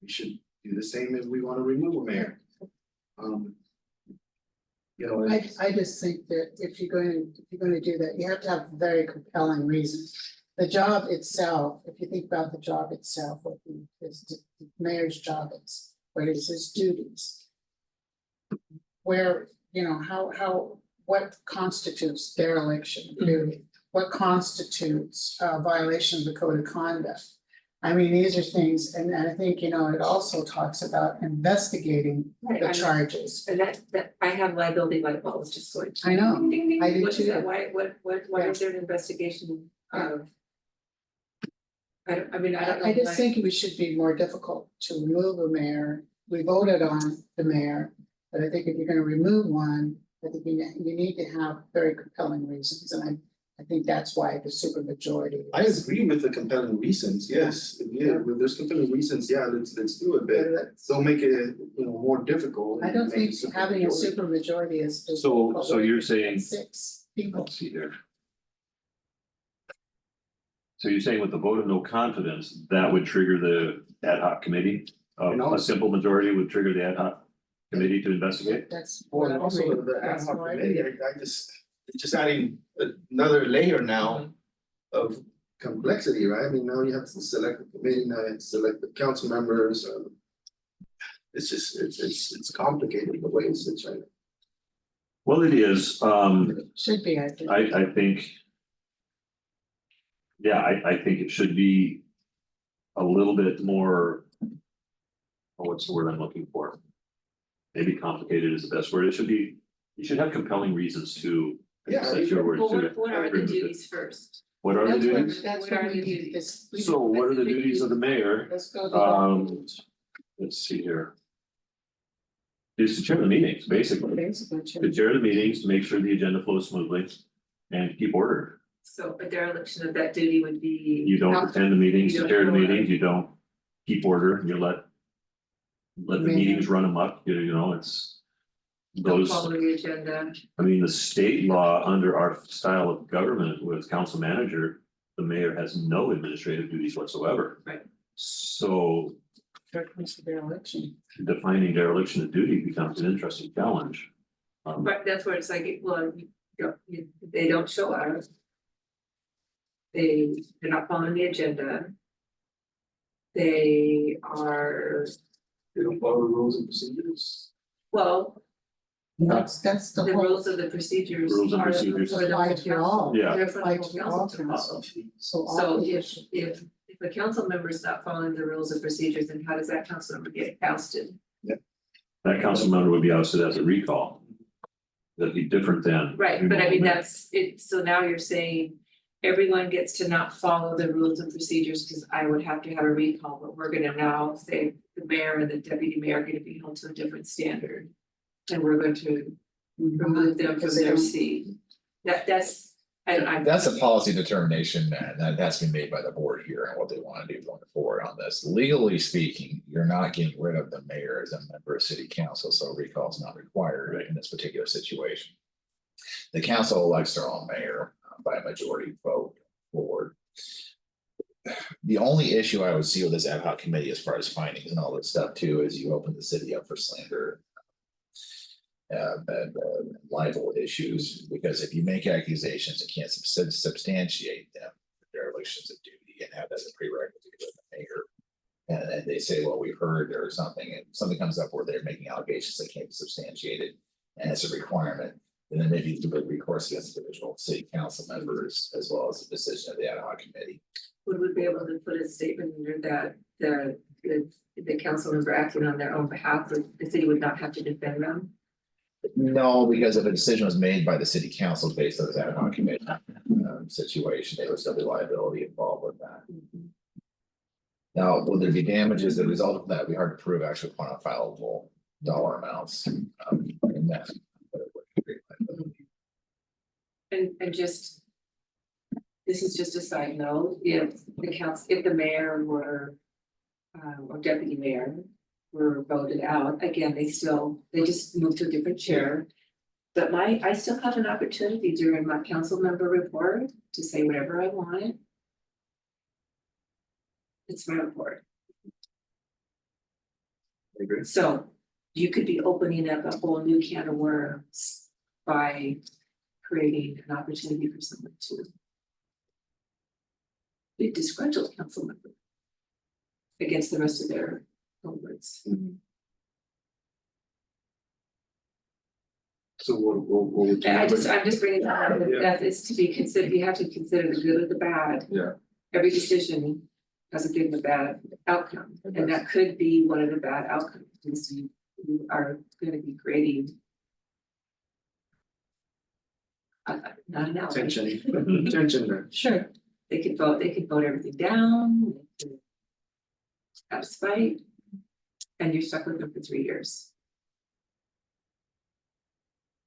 we should do the same if we want to remove a mayor. You know, I just think that if you're going to do that, you have to have very compelling reasons. The job itself, if you think about the job itself, what the mayor's job is, what is his duties? Where, you know, what constitutes dereliction, period? What constitutes a violation of the code of conduct? I mean, these are things, and I think, you know, it also talks about investigating the charges. And that I have liability by default, just going. I know, Ding, ding, ding. I do What is too. that? Why is there an investigation of? I don't know. I just why- think we should be more difficult to remove a mayor. We voted on the mayor, but I think if you're gonna remove one, I think you need to have very compelling reasons, and I think that's why the supermajority. I agree with the compelling reasons, yes, yeah, if there's compelling reasons, yeah, let's do it, but don't make it, you know, more difficult. I don't Make think it having a supermajority. supermajority is. So you're saying, 6 people. let's see here. So you're saying with the vote of no confidence, that would trigger the ad hoc committee? A simple majority would trigger the ad hoc committee to investigate? That's. Or what I also read. the ad That's hoc what I committee, read. it's just adding another layer now of complexity, right? I mean, now you have to select the committee, now you have to select the council members, it's just, it's complicated the way it sits right now. Well, it is, Should be, I think. I think. Yeah, I think it should be a little bit more. What's the word I'm looking for? Maybe complicated is the best word. It should be, you should have compelling reasons to. Yeah, That's your word Well, to. what are the duties first? What are the That's what- duties? That's What what are we the need duties? this. So what are the duties of the mayor? Let's go to the. Let's see here. Is to chair the meetings, basically, Basically, to chair the meetings, to make sure the agenda flows smoothly and keep order. So a dereliction of that duty would be. You don't attend the meetings, You to don't chair the follow meetings, you don't keep order, you let. Let the Maybe. meetings run amok, you know, it's. Don't Those, follow the agenda. I mean, the state law under our style of government with council manager, the mayor has no administrative duties whatsoever. Right. So There comes the election. defining dereliction of duty becomes an interesting challenge. But that's where it's like, well, they don't show up. They're not following the agenda. They are, They don't follow the rules and procedures. well, That's the the whole. rules of the procedures. Rules and are procedures. for the Applied to all. Yeah. They're for the Applied whole to all council to follow. council. So all So of it if, should- if a council member is not following the rules and procedures, then how does that council member get ousted? That council member would be ousted as a recall. That'd be different than. Right, but I mean, that's it, so now you're saying everyone gets to not follow the rules and procedures, because I would have to have a recall, but we're gonna now say the mayor and the deputy mayor are gonna be held to a different standard. And we're going to remove them from Because they their don't- seat. That's, I. That's a policy determination that's been made by the board here and what they want to do going forward on this. Legally speaking, you're not getting rid of the mayor as a member of city council, so recall is not required in this particular situation. The council elects their own mayor by a majority vote forward. The only issue I would see with this ad hoc committee as far as findings and all this stuff too, is you open the city up for slander. And libel issues, because if you make accusations and can't substantiate them, derelictions of duty and have that as a prerequisite with the mayor. And then they say, well, we heard or something, and something comes up where they're making allegations that can't be substantiated, and it's a requirement. And then maybe do a recourse against individual city council members as well as the decision of the ad hoc committee. Would we be able to put a statement in there that the council member acting on their own behalf, the city would not have to defend them? No, because if a decision was made by the city council based on the ad hoc committee situation, there was still be liability involved with that. Now, will there be damages as a result of that? It'd be hard to prove actual quantifiable dollar amounts in that. And just. This is just a side note, if the mayor were. Or deputy mayor were voted out, again, they just moved to a different chair. But I still have an opportunity during my council member report to say whatever I want. It's my report. agree. So you could be opening up a whole new can of worms by creating an opportunity for someone to be disgruntled council member against the rest of their homewards. So what would you? I'm just bringing that up, that is to be considered, you have to consider the good or the bad. Yeah. Every decision has a good and a bad outcome, and that could be one of the bad outcomes, is you are gonna be creating. Not an outcome. Tension there. Sure, they could vote everything down. They could have a spite, and you're stuck with them for 3 years.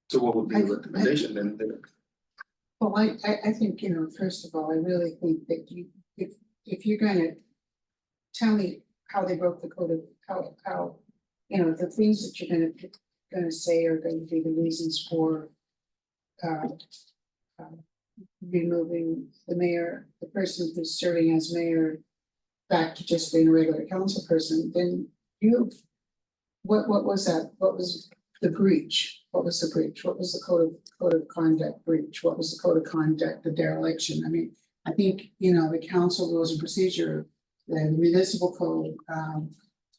So what would be the recommendation then? Well, I think, you know, first of all, I really think that if you're gonna tell me how they broke the code of, how, you know, the things that you're gonna say are going to be the reasons for removing the mayor, the person who's serving as mayor, back to just being a regular council person, then what was that? What was the breach? What was the breach? What was the code of conduct breach? What was the code of conduct, the dereliction? I mean, I think, you know, the council rules and procedure, the municipal code,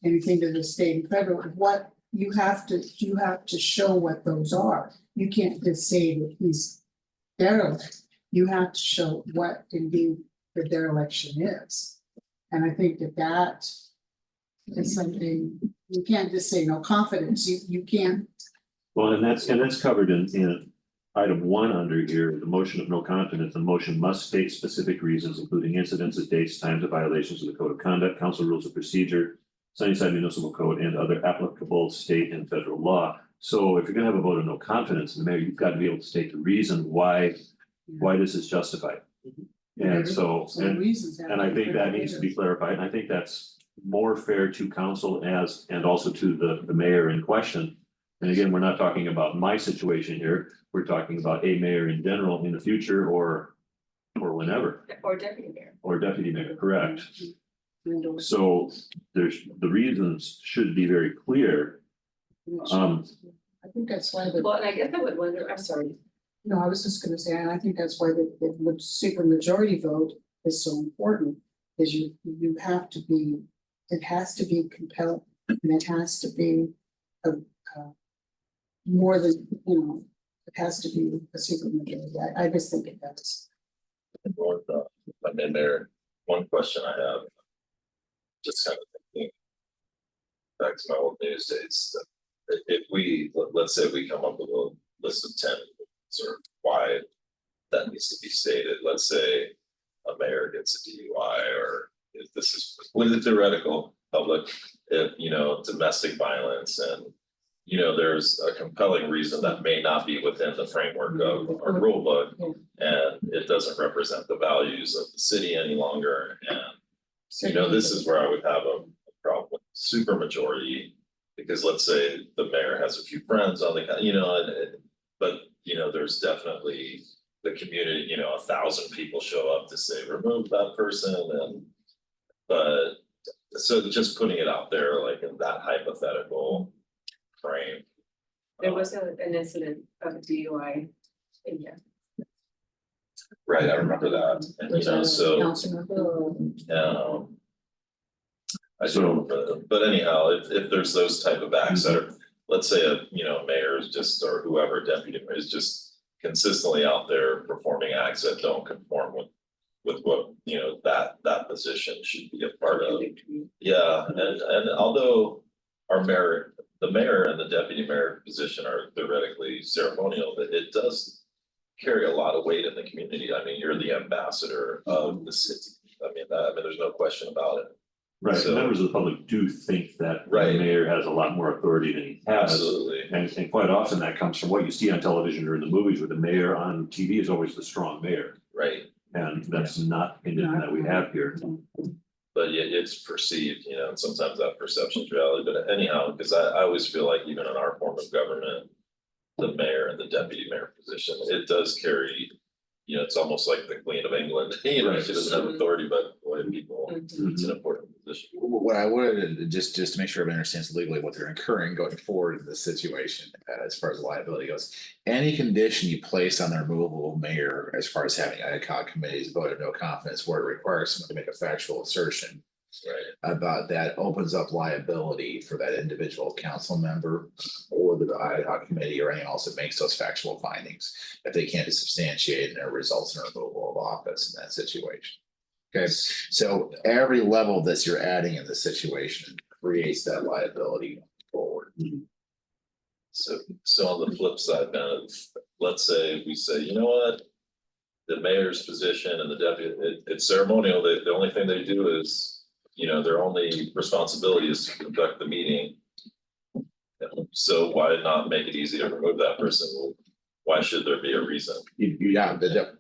anything to the state and federal, what you have to show what those are. You can't just say that he's derelict. You have to show what indeed the dereliction is. And I think that is something, you can't just say no confidence, you can't. Well, and that's covered in item 1 under here, the motion of no confidence. The motion must state specific reasons, including incidences, dates, times of violations of the code of conduct, council rules of procedure, Sunnyside Municipal Code, and other applicable state and federal law. So if you're gonna have a vote of no confidence in the mayor, you've got to be able to state the reason why this is justified. And so, and I think that needs to be clarified, and I think that's more fair to council and also to the mayor in question. And again, we're not talking about my situation here, we're talking about a mayor in general in the future or whenever. Or deputy mayor. Or deputy mayor, correct. So the reasons should be very clear. I think that's why Well, and I guess I would wonder, I'm sorry. no, I was just gonna say, and I think that's why the super majority vote is so important, is you have to be, it has to be compelled, and it has to be a more than, you know, it has to be a super majority. I just think it does. I'm in there, one question I have. Just kind of thinking. Back to my old news days, that if we, let's say we come up with a list of 10 or why that needs to be stated, let's say a mayor gets a DUI, or if this is with the theoretical public, if, you know, domestic violence, and, you know, there's a compelling reason that may not be within the framework of our rule book, and it doesn't represent the values of the city any longer, and you know, this is where I would have a problem with super majority, because let's say the mayor has a few friends on the, you know, but you know, there's definitely the community, you know, 1,000 people show up to say remove that person, and but so just putting it out there, like in that hypothetical frame. There was an incident of a DUI in here. Right, I remember that, and you know, so. I do, but anyhow, if there's those type of acts that are, let's say a, you know, mayor is just, or whoever deputy mayor is just consistently out there performing acts that don't conform with what, you know, that position should be a part of. Yeah, and although our mayor, the mayor and the deputy mayor position are theoretically ceremonial, but it does carry a lot of weight in the community. I mean, you're the ambassador of the city. I mean, there's no question about it. Right, So- members of the public do think that the Right. mayor has a lot more authority than he has. Absolutely. And quite often that comes from what you see on television or in the movies, where the mayor on TV is always the strong mayor. Right, And that's not the condition that we have here. but yet it's perceived, you know, and sometimes that perception is reality, but anyhow, because I always feel like even in our form of government, the mayor and the deputy mayor position, it does carry, you know, it's almost like the Queen of England, you know, she doesn't have authority, but boy, people, it's an important position. position. What I would, just to make sure everyone understands legally what they're incurring going forward in this situation, as far as liability goes. Any condition you place on the removal of mayor, as far as having ad hoc committees vote of no confidence, where it requires someone to make a factual assertion. Right. About that opens up liability for that individual council member or the ad hoc committee or anyone else that makes those factual findings. If they can't be substantiated, and it results in removal of office in that situation. Okay, so every level that you're adding in this situation creates that liability going forward. So on the flip side, then, let's say we say, you know what? The mayor's position and the deputy, it's ceremonial, the only thing they do is, their only responsibility is to conduct the meeting. So why not make it easy to remove that person? Well, why should there be a reason? Yeah, that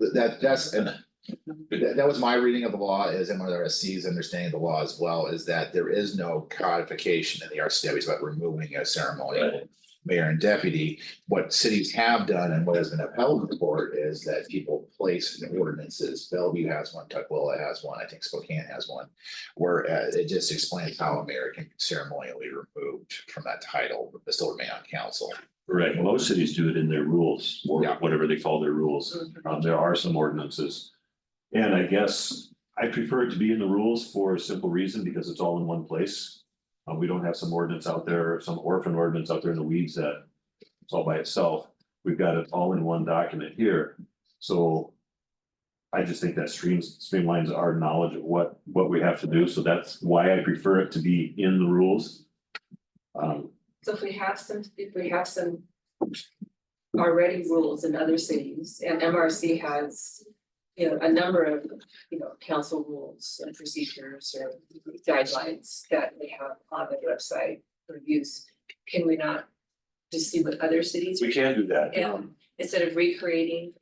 was my reading of the law, is, and one of the RSC's understanding of the law as well, is that there is no codification in the RCW about removing a ceremonial Right. mayor and deputy. What cities have done and what has been upheld in court is that people place in ordinances. Bellevue has one, Tukwila has one, I think Spokane has one, where it just explains how a mayor can be ceremonially removed from that title, but still remain on council. Right, well, most cities do it in their rules, or Yeah. whatever they call their rules. There are some ordinances. And I guess I prefer it to be in the rules for a simple reason, because it's all in one place. We don't have some ordinance out there, some orphan ordinance out there in the weeds that it's all by itself. We've got it all in one document here. So I just think that streamlines our knowledge of what we have to do. So that's why I prefer it to be in the rules. So if we have some already rules in other cities, and MRC has, a number of, council rules and procedures or guidelines that they have on the website for use, can we not just see what other cities? We can do that. And instead of recreating,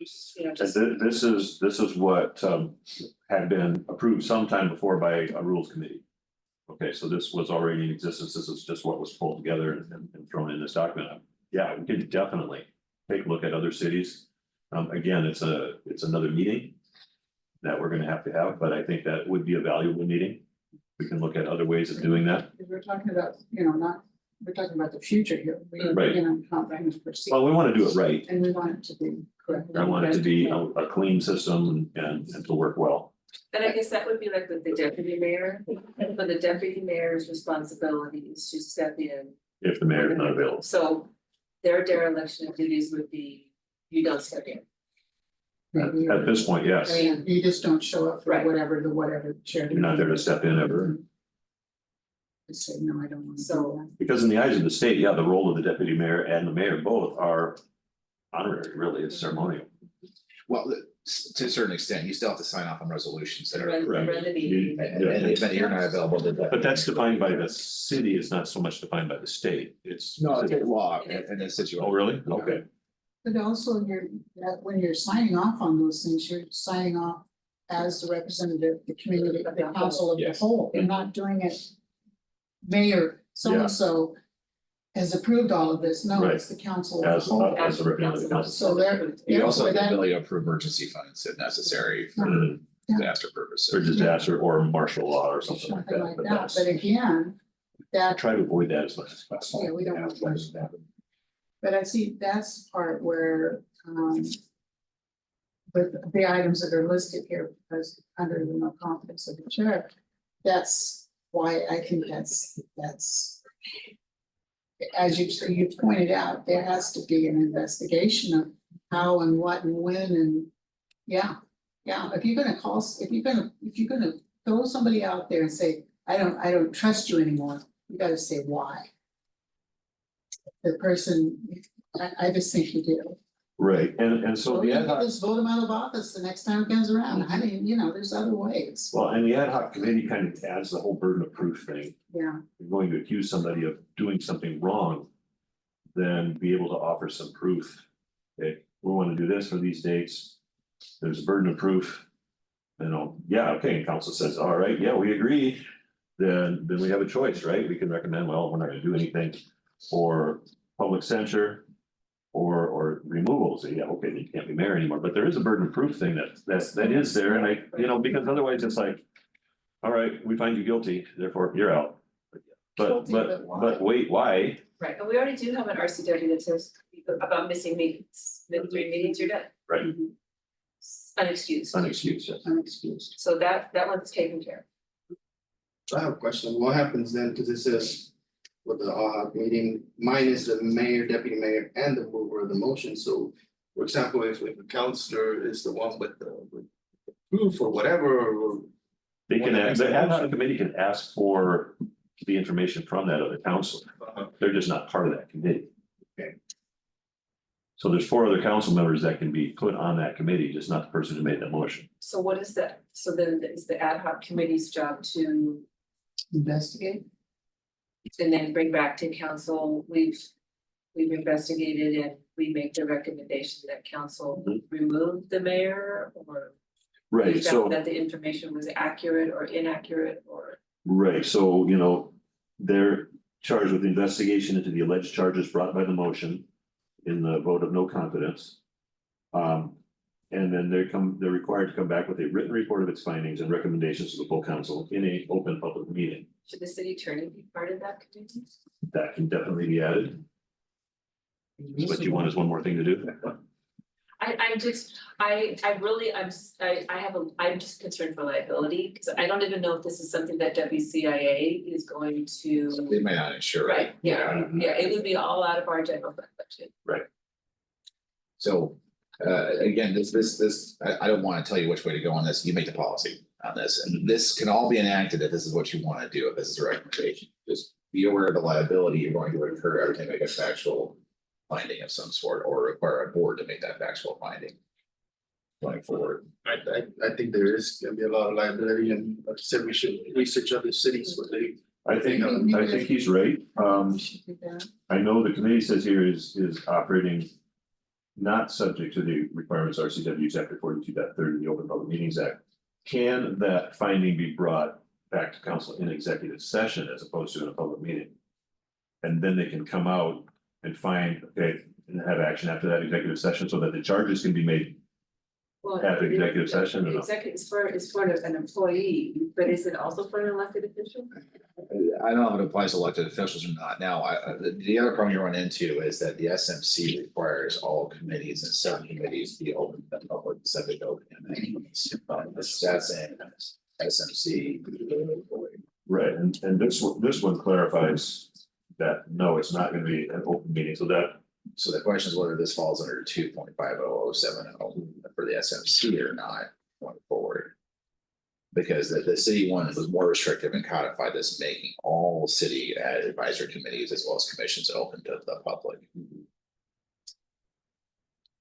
And just. this is what had been approved sometime before by a rules committee. Okay, so this was already in existence. This is just what was pulled together and thrown in this document. Yeah, we could definitely take a look at other cities. Again, it's another meeting that we're gonna have, but I think that would be a valuable meeting. We can look at other ways of doing that. We're talking about, we're talking about the future here. Right. How things proceed. Well, we want to do it right. And we want it to be correct. I want it to be a clean system and to work well. And I guess that would be like with the deputy mayor, but the deputy mayor's responsibility is to step in. If the mayor is not available. So their dereliction of duties would be, you don't step in. At this point, yes. I mean, You just don't show up for Right. whatever the chair. You're not there to step in ever. Just say, no, I don't want to So- do that. Because in the eyes of the state, yeah, the role of the deputy mayor and the mayor both are honorary, really, it's ceremonial. Well, to a certain extent, you still have to sign off on resolutions that are. run Correct. the meeting. And in the event you're not available. But that's defined by the city, it's not so much defined by the state, it's. No, it's a law in this situation. Oh, really? Okay. But also when you're signing off on those things, you're signing off as the representative, of the community, of the council of the Yes. whole. You're not doing it. Mayor, so-and-so has approved all of this. No, it's the council of the As whole. a representative council. So there. You also have the that- ability to approve emergency funds if necessary for Yeah. disaster For purposes. disaster or martial law or something like Something that, like but that, that's, but again, that, try to avoid that as much as possible. yeah, we don't want that. But I see that's the part where, with the items that are listed here, because under the no confidence of the chair, that's why I think that's. As you pointed out, there has to be an investigation of how and what and when and, yeah. If you're gonna throw somebody out there and say, I don't trust you anymore, you gotta say why. The person, I just think you do. Right, and so So the you ad hoc, just vote them out of office the next time it comes around. I mean, there's other ways. well, and the ad hoc committee kind of adds the whole burden of proof thing. Yeah, You're going to accuse somebody of doing something wrong, then be able to offer some proof. Okay, we want to do this for these dates. There's a burden of proof. Yeah, okay, and council says, all right, yeah, we agree. Then we have a choice, right? We can recommend, well, we're not gonna do anything for public censure or removal. So yeah, okay, then you can't be mayor anymore, but there is a burden of proof thing that is there. And because otherwise it's like, all right, we find you guilty, therefore you're out. But, Guilty, but but, why? but wait, why? Right, and we already do have an RCW that says about missing meetings, then 3 meetings, you're done. Right, Unexcused, unexcused, yes. Unexcused. so that one's taken care I have a question. What happens then? Because it says with the meeting, minus the mayor, deputy mayor, and the mover of the motion. So, for example, if the counselor is the one with the proof or whatever, or They can, One that ask- the makes a ad hoc motion. committee can ask for the information from that other council. They're just not part of that committee. Okay. So there's 4 other council members that can be put on that committee, just not the person who made the motion. so what is that, so then it's the ad hoc committee's job to, Investigate. and then bring back to council, we've investigated and we make the recommendation that council Mhm. remove the mayor or Right, we so. found that the information was accurate or inaccurate or. Right, so, you know, they're charged with investigation into the alleged charges brought by the motion in the vote of no confidence. And then they're required to come back with a written report of its findings and recommendations to the full council in a open public meeting. Should the city attorney be part of that committee? That can definitely be added. What you want is one more thing to do. I'm just, I'm just concerned for liability, because I don't even know if this is something that WCIA is going to. They may not insure it. Right, yeah, it would be all out of our general fund budget. So, again, I don't wanna tell you which way to go on this, you make the policy on this, and this can all be enacted if this is what you wanna do, if this is a recommendation. Just be aware of the liability you're going to incur every time you make a factual finding of some sort, or require a board to make that factual finding. Going forward. I think there is gonna be a lot of liability, and like I said, we should research other cities what they. I think he's right. Should be there. I know the committee says here is operating not subject to the requirements RCW chapter 42.30 the Open Public Meetings Act. Can that finding be brought back to council in executive session as opposed to in a public meeting? And then they can come out and find, okay, and have action after that executive session so that the charges can be made Well, at the executive session or not? Executive is for an employee, but is it also for an elected official? I don't know if it applies to elected officials or not. Now, the other problem you run into is that the SMC requires all committees and subcommittees to be open to the public, subject to open. That's in SMC. Right, and this one clarifies that, no, it's not gonna be an open meeting, so that, So the question is whether this falls under 2.50070 for the SMC or not going forward. Because the city one was more restrictive and codified this, making all city advisory committees as well as commissions open to the public.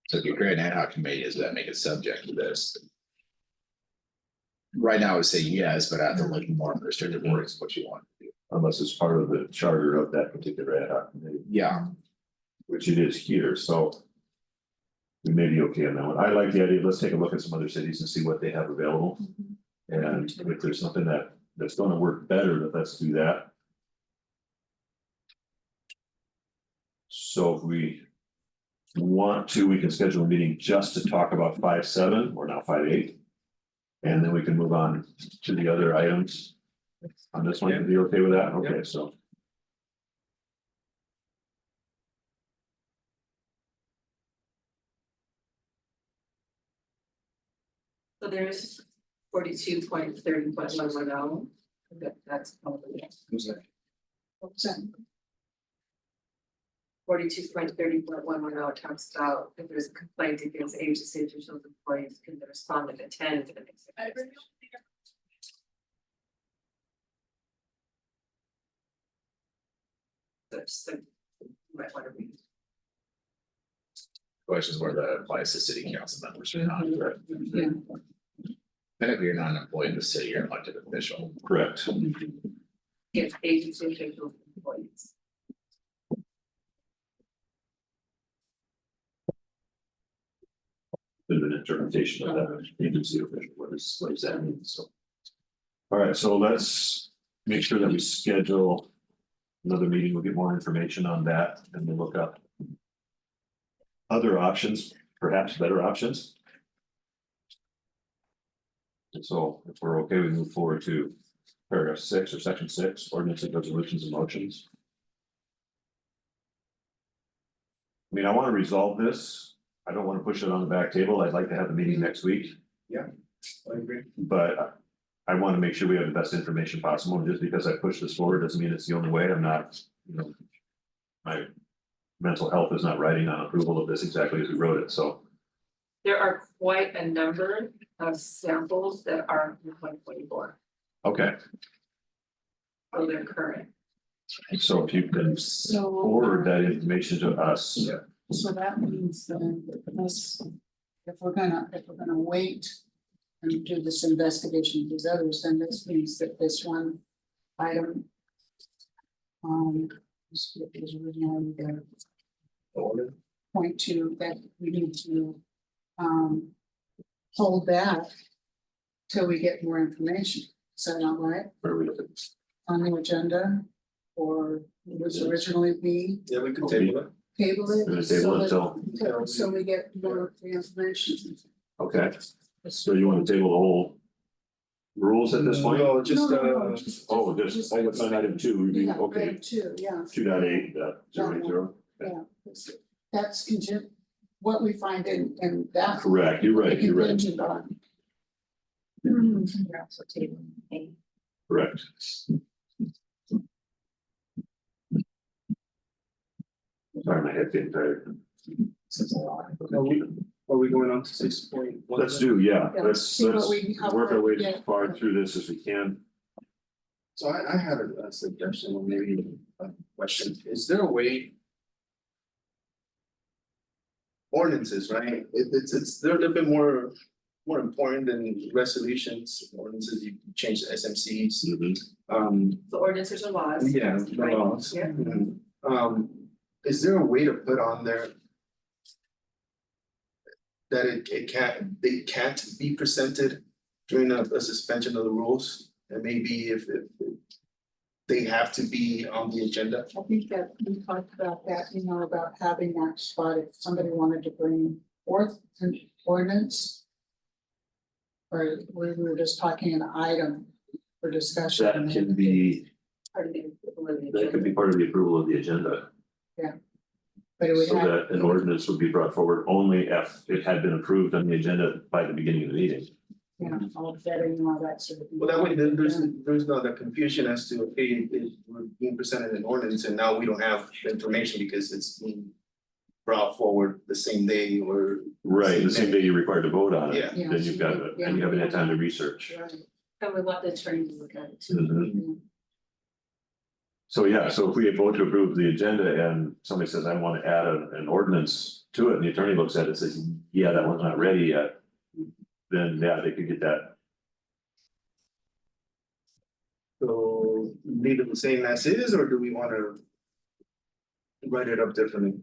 So if you create an ad hoc committee, does that make it subject to this? Right now, I would say yes, but I have to look more restrictive words, what you want to do. unless it's part of the charter of that particular ad hoc committee, Yeah, which it is here, so. We may be okay on that one. I like the idea, let's take a look at some other cities and see what they have available. And if there's something that's gonna work better, then let's do that. So if we want to, we can schedule a meeting just to talk about 5.7 or now 5.8. And then we can move on to the other items. On this one, are you okay with that? Okay, so. So there's 42.30.110. That's probably it. What's that? 42.30.110 talks about if there's a complaint against agency officials, employees can respond and attend to the next. So you might want to read. question is whether that applies to city council members or not. Yeah. Technically, you're not an employee of the city, you're an elected official. Correct. Yes, agency officials, employees. Bit of an interpretation of that agency official, what does that mean, so. All right, so let's make sure that we schedule another meeting, we'll get more information on that, and we'll look up other options, perhaps better options. And so if we're okay, we move forward to paragraph 6 or section 6, ordinances, resolutions, and motions. I mean, I want to resolve this. I don't want to push it on the back table. I'd like to have the meeting next week, I agree. but I want to make sure we have the best information possible. Just because I push this forward doesn't mean it's the only way. I'm not, my mental health is not riding on approval of this exactly as we wrote it, so. There are quite a number of samples that are from 2024, Okay, so they're current. so if you can So. forward that information to us. Yeah. So that means then that this, if we're gonna wait and do this investigation of these others, then this means that this one item. This was originally there, Order. point two, that we need to, hold back till we get more information. Is that not right? Where are we? On the agenda, or it was originally be Yeah, we could table it. table it? We're gonna so table it that- till, So we get more information. okay, so you want to table the whole rules at this point? No, just, Just- Oh, just, oh, it's on item 2, review, Yeah, okay, item two, yeah, 2.8.080. yeah, that's contingent, what we find in that. Correct, you're right, you're right, Contingent on. You're also tabling A. correct. Sorry, my head's getting tired. are we going on to 6.1? Let's do, yeah, Yeah, let's see what how work our way yeah. as far through this as we can. So I had a suggestion, or maybe a question, is there a way? Ordinances, right, it's, they're a little bit more important than resolutions, ordinances, you can change the SMCs. The ordinances are laws. Yeah, the Right. laws. Yeah. Mhm. Is there a way to put on there? That they can't be presented during a suspension of the rules, and maybe if they have to be on the agenda. I think that we talked about that, about having that spot if somebody wanted to bring forth an ordinance. Or we were just talking an item for discussion. That can be, Part of the approval of the that could agenda. be part of the approval of the agenda, But it would so have. that an ordinance would be brought forward only if it had been approved on the agenda by the beginning of the meeting. All vetting and all that sort of thing. Well, that way, then there's not that confusion as to, okay, we're being presented an ordinance and now we don't have the information because it's being brought forward the same day or. Right, the same day you're required to vote on it, Yeah. then you've got, and you haven't had time to research. Right. And we want the attorney to look at it too. Mhm. So, yeah, so if we vote to approve the agenda and somebody says, I want to add an ordinance to it, and the attorney looks at it and says, yeah, that one's not ready yet. Then, yeah, they could get that. So leave it the same as is, or do we wanna write it up differently?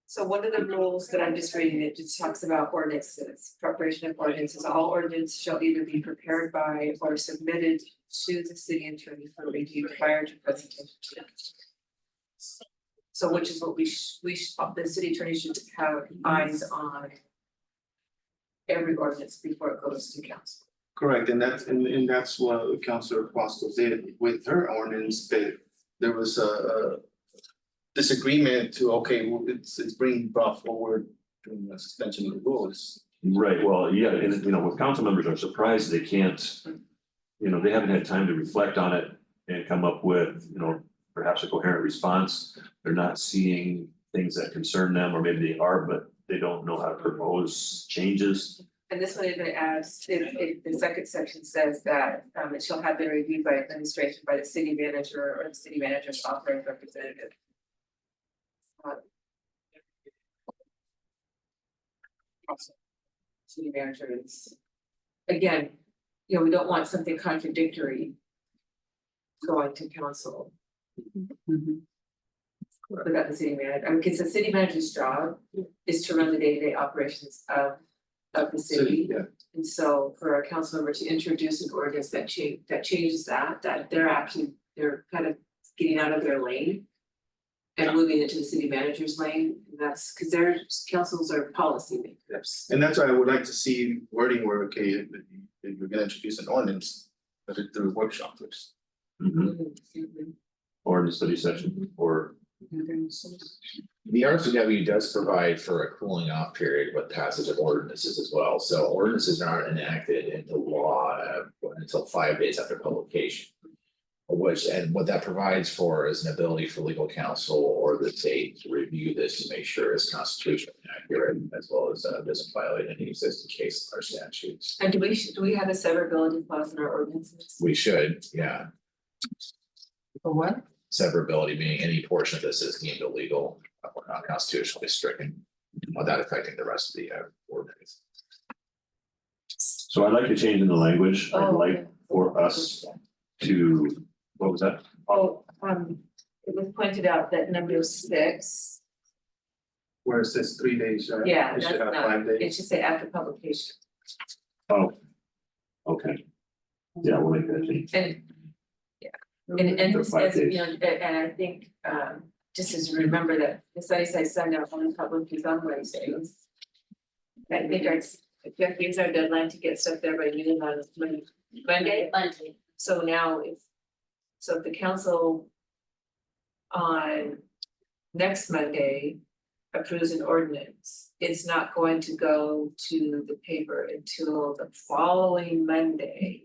So one of the rules that I'm just reading, it just talks about ordinances, preparation of ordinances, all ordinances shall either be prepared by or submitted to the city attorney for review prior to presentation. So which is what the city attorney should have eyes on every ordinance before it goes to council. Correct, and that's what Councilor Foster did with her ordinance, that there was a disagreement to, okay, well, it's being brought forward during the suspension of the rules. Right, well, yeah, and what council members are surprised they can't, they haven't had time to reflect on it and come up with, perhaps a coherent response. They're not seeing things that concern them, or maybe they are, but they don't know how to propose changes. And this one even adds, if the second section says that it shall have been reviewed by administration by the city manager or the city manager's authorized representative. City manager is, again, we don't want something contradictory going to council without the city manager. I mean, because the city manager's job is to run the day-to-day operations of the city. Yeah. And so for a council member to introduce an ordinance that changes that they're kind of getting out of their lane. and moving it to the city manager's lane, and that's because their councils are policy makers. And that's why I would like to see wording where, okay, if you're gonna introduce an ordinance, let it through a workshop first. Or in the study session, or The RCW does provide for a cooling off period with passage of ordinances as well, so ordinances aren't enacted into law until 5 days after publication. And what that provides for is an ability for legal counsel or the state to review this to make sure it's constitutionally accurate, as well as doesn't violate any existing case or statutes. And do we have a severability clause in our ordinances? We should, yeah, For what? severability meaning any portion of this is deemed illegal or not constitutionally stricken without affecting the rest of the ordinance. so I'd like to change in the language, I'd like for us to, what was that? Oh, it was pointed out that number 6, Where it says 3 days, right? yeah, It that's should have not, 5 days. it should say after publication. Oh. Okay. Yeah, we'll make that change. And For this 5 as, you days. know, and I think, just as you remember that the Sunnyside Sun now only publishes on Wednesdays. I think Jeff gives our deadline to get stuff there by noon on Monday. So now if the council on next Monday approves an ordinance, it's not going to go to the paper until the following Monday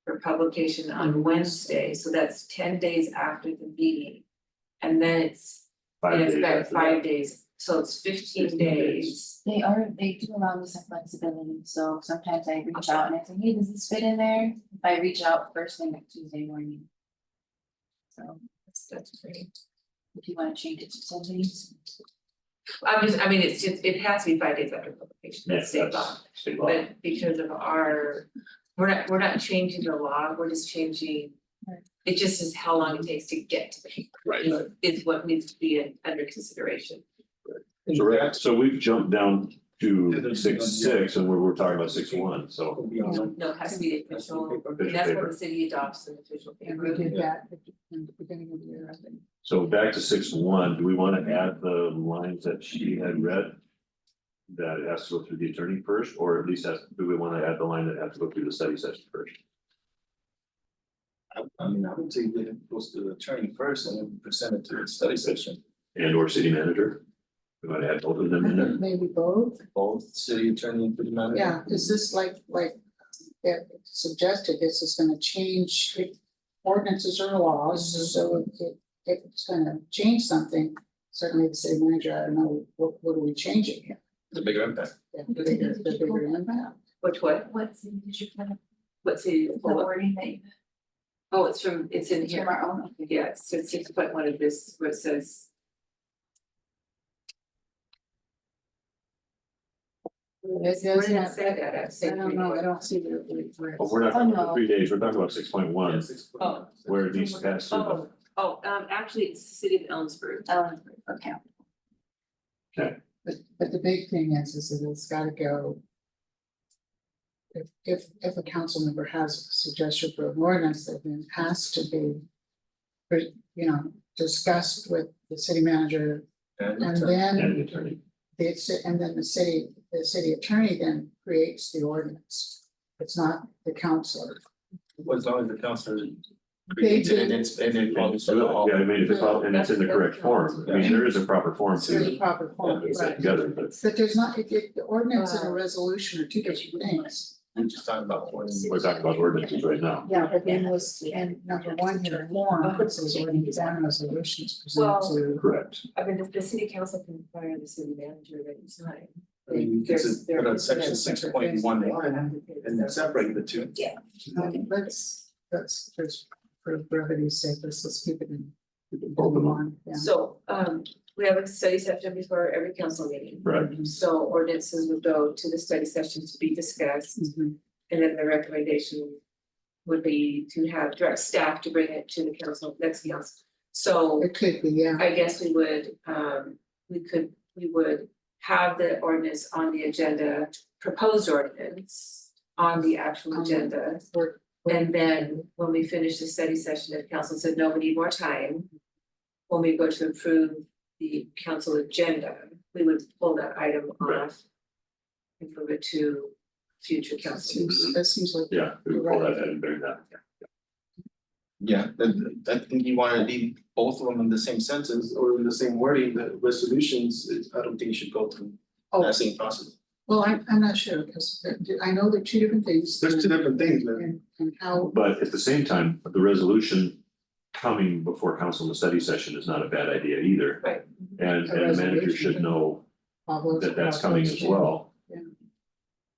for publication on Wednesday, so that's 10 days after the meeting. And then it's, 5 and it's days about after 5 that. days, so it's 15 15 days. They do allow me some flexibility, so sometimes I reach out and I say, hey, does this fit in there? If I reach out first thing like Tuesday morning. So That's great. if you wanna change it to 10 days. I mean, it's just, it has to be 5 days after publication, that's state law. State law. But because of we're not changing the law, we're just changing. Right. It just is how long it takes to get to the paper. Right. Is what needs to be under consideration. So we've jumped down to 6.6 and we're talking about 6.1, so. No, it has to be the official, and that's paper. what the city adopts in official And paper. we did that in the beginning of the year, I think. So back to 6.1, do we want to add the lines that she had read? That it has to go through the attorney first, or at least do we want to add the line that has to go through the study session first? I mean, I would say that it goes to the attorney first and then present it to the study session. And or city manager? We want to add both of them in I there? think maybe both. Both city attorney and city manager. Yeah, is this like it suggested, this is gonna change ordinances or laws, so if it's gonna change something, certainly the city manager, I don't know, what are we changing here? The bigger impact. Yeah, the bigger impact. Which what? What's the issue kind of What's the, the wording that you oh, it's in it's from here. our own? Yeah, it's 6.1 of this, where it says. It Where did it doesn't, say that? I don't know, I don't see where Oh, it's. we're not talking Oh, about no. 3 days, we're talking about 6.1, Oh. where it needs to pass through. Actually, it's the city of Ellensburg. Okay. But the big thing is that it's gotta go. If a council member has a suggestion for an ordinance, then it has to be. Discussed with the city manager and And then the attorney. the city attorney then creates the ordinance. It's not the council. Well, as long as the council They creates it do. and it follows the Yeah, law. I mean, if it's all, and it's in the correct form, I mean, there is a proper form It's in the to proper form, put it right? together, but But there's not, the ordinance and a resolution are two different things. We're just talking about one. we're talking about ordinances right now. Yeah, but then was, and number one here, form, it says ordinance and resolutions presented to. Correct. I mean, the city council can fire the city manager at any time. I mean, you can just put on section 6.11 and then separate the two. Let's, just for brevity's sake, let's keep it in. Both of them. one, yeah. So, we have a study session before every council meeting. Right. So ordinances would go to the study session to be discussed, Mhm. and then the recommendation would be to have direct staff to bring it to the council, next council. So It could be, yeah. I guess we would, we would have the ordinance on the agenda, proposed ordinance on the actual agenda. We're- And then when we finish the study session, if council said, no, we need more time. when we go to approve the council agenda, we would pull that item Right. off. And move it to future council. That seems like. Yeah, we pull that and during that. Yeah, I think you wanna leave both of them in the same sentence or in the same wording, the resolutions, I don't think you should go through Oh, that same process. well, I'm not sure, because I know they're two different things. There's two different things, man. And how, But at the same time, the resolution coming before council in the study session is not a bad idea either. Right. And the manager should know that that's coming as well. Yeah.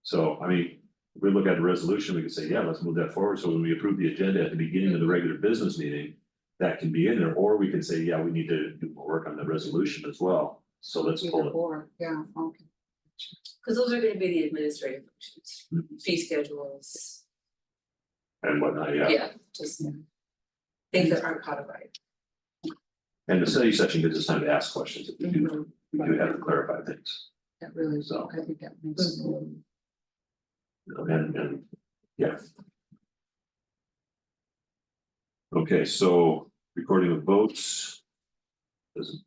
So, I mean, if we look at the resolution, we can say, yeah, let's move that forward. So when we approve the agenda at the beginning of the regular business meeting, that can be in there, or we can say, yeah, we need to do more work on the resolution as well. So let's pull either it. or, yeah, okay. Cause those are gonna be the administrative functions, Mhm. fee schedules, And whatnot, yeah. yeah, just. Things that aren't codified. And the study session gives us time to ask questions if we do, Mhm. we do have to clarify things. That really, So. I think that makes. And, yeah. Okay, so recording of votes. There's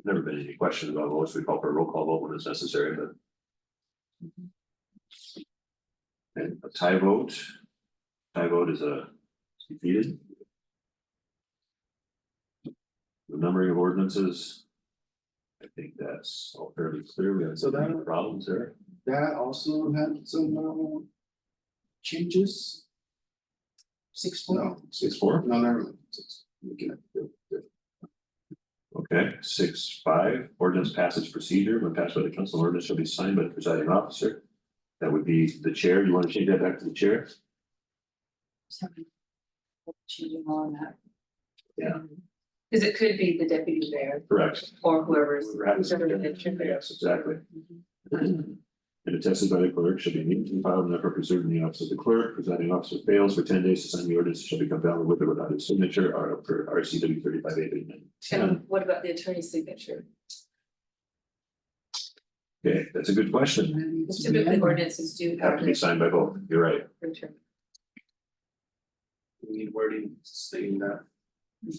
never been any questions about votes. We call for a roll call vote when it's necessary, but. And a tie vote is defeated. The numbering of ordinances. I think that's all fairly clear. We have So that- some problems there. That also had some changes. 6-4. No, 6-4, no, never mind. Looking at the- okay, 6-5, ordinance passage procedure, when passed by the council, ordinance shall be signed by the presiding officer. That would be the chair. You want to change that back to the chair? Cheating on that. Yeah. Cause it could be the deputy mayor Correct. or whoever's. Perhaps, whoever the chair- yes, exactly. And attested by the clerk shall be immediately filed and therefore preserved in the office of the clerk. Presiding officer fails for 10 days to sign the ordinance shall become valid with or without his signature, or per RCW 358910. And what about the attorney's signature? Okay, that's a good question. And that needs to be Typically in. ordinances do Have have to be the signed by both. You're right. printer. We need wording stating that.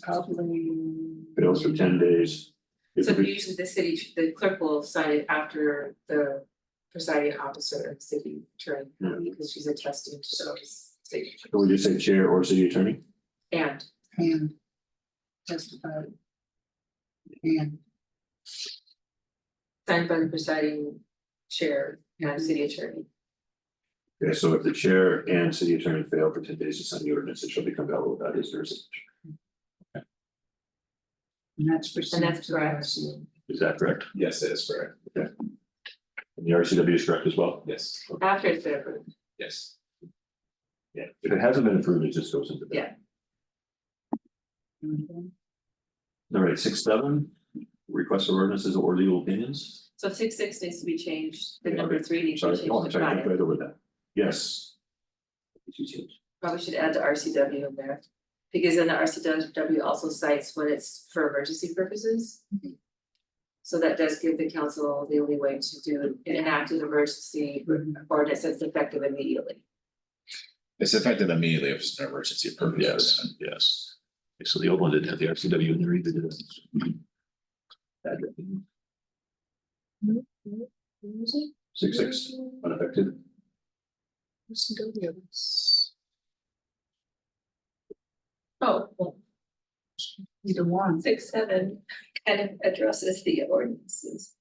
Probably. Fails for 10 days. If So we- usually the clerk will sign it after the presiding officer and city attorney, Yeah. because she's attesting to those signature. Can we just say chair or city attorney? And And. Testified. And. signed by the presiding chair and city attorney. Okay, so if the chair and city attorney fail for 10 days to sign the ordinance, it shall become valid without his or her signature. And that's. And that's correct. Is that correct? Yes, that is correct. And the RCW is correct as well? Yes, After it's been approved. yes. Yeah. If it hasn't been approved, it just goes into. Yeah. All right, 6-7, request for ordinances or legal opinions. So 6 needs to be changed, the Yeah, number okay. 3 needs to be Sorry, oh, I'm changed to sorry, I 5. read over that. Yes. Did you change? Probably should add the RCW in there, because then the RCW also cites when it's for emergency purposes. So that does give the council the only way to do an enacted emergency ordinance that's effective immediately. It's effective immediately if it's an emergency purpose. Yes. Okay, so the old one didn't have the RCW in there either, did it? Bad. 6-6, unaffected. Oh, well, Either one. 6-7 kind of addresses the ordinances.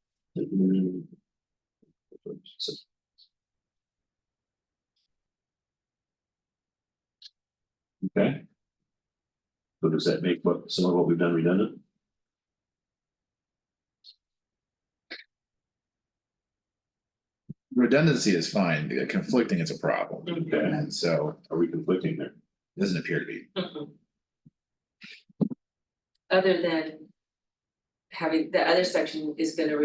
Okay. So does that make some of what we've done redundant? Redundancy is fine, conflicting is a problem, Okay, and so are we conflicting there? it doesn't appear to be. Other than having, the other section is gonna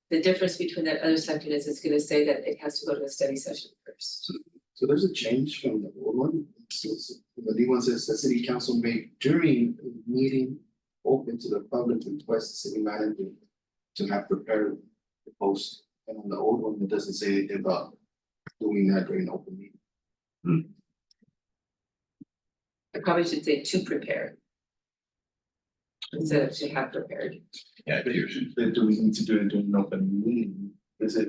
the difference between that other section is it's gonna say that it has to go to a study session first. So there's a change from the old one. The new one says the city council may during a meeting open to the public request the city manager to have prepared the post. And on the old one, it doesn't say anything about doing that during open meeting. I probably should say to prepare. instead of to have prepared. Yeah, But do we need to do it during an open meeting? Is it?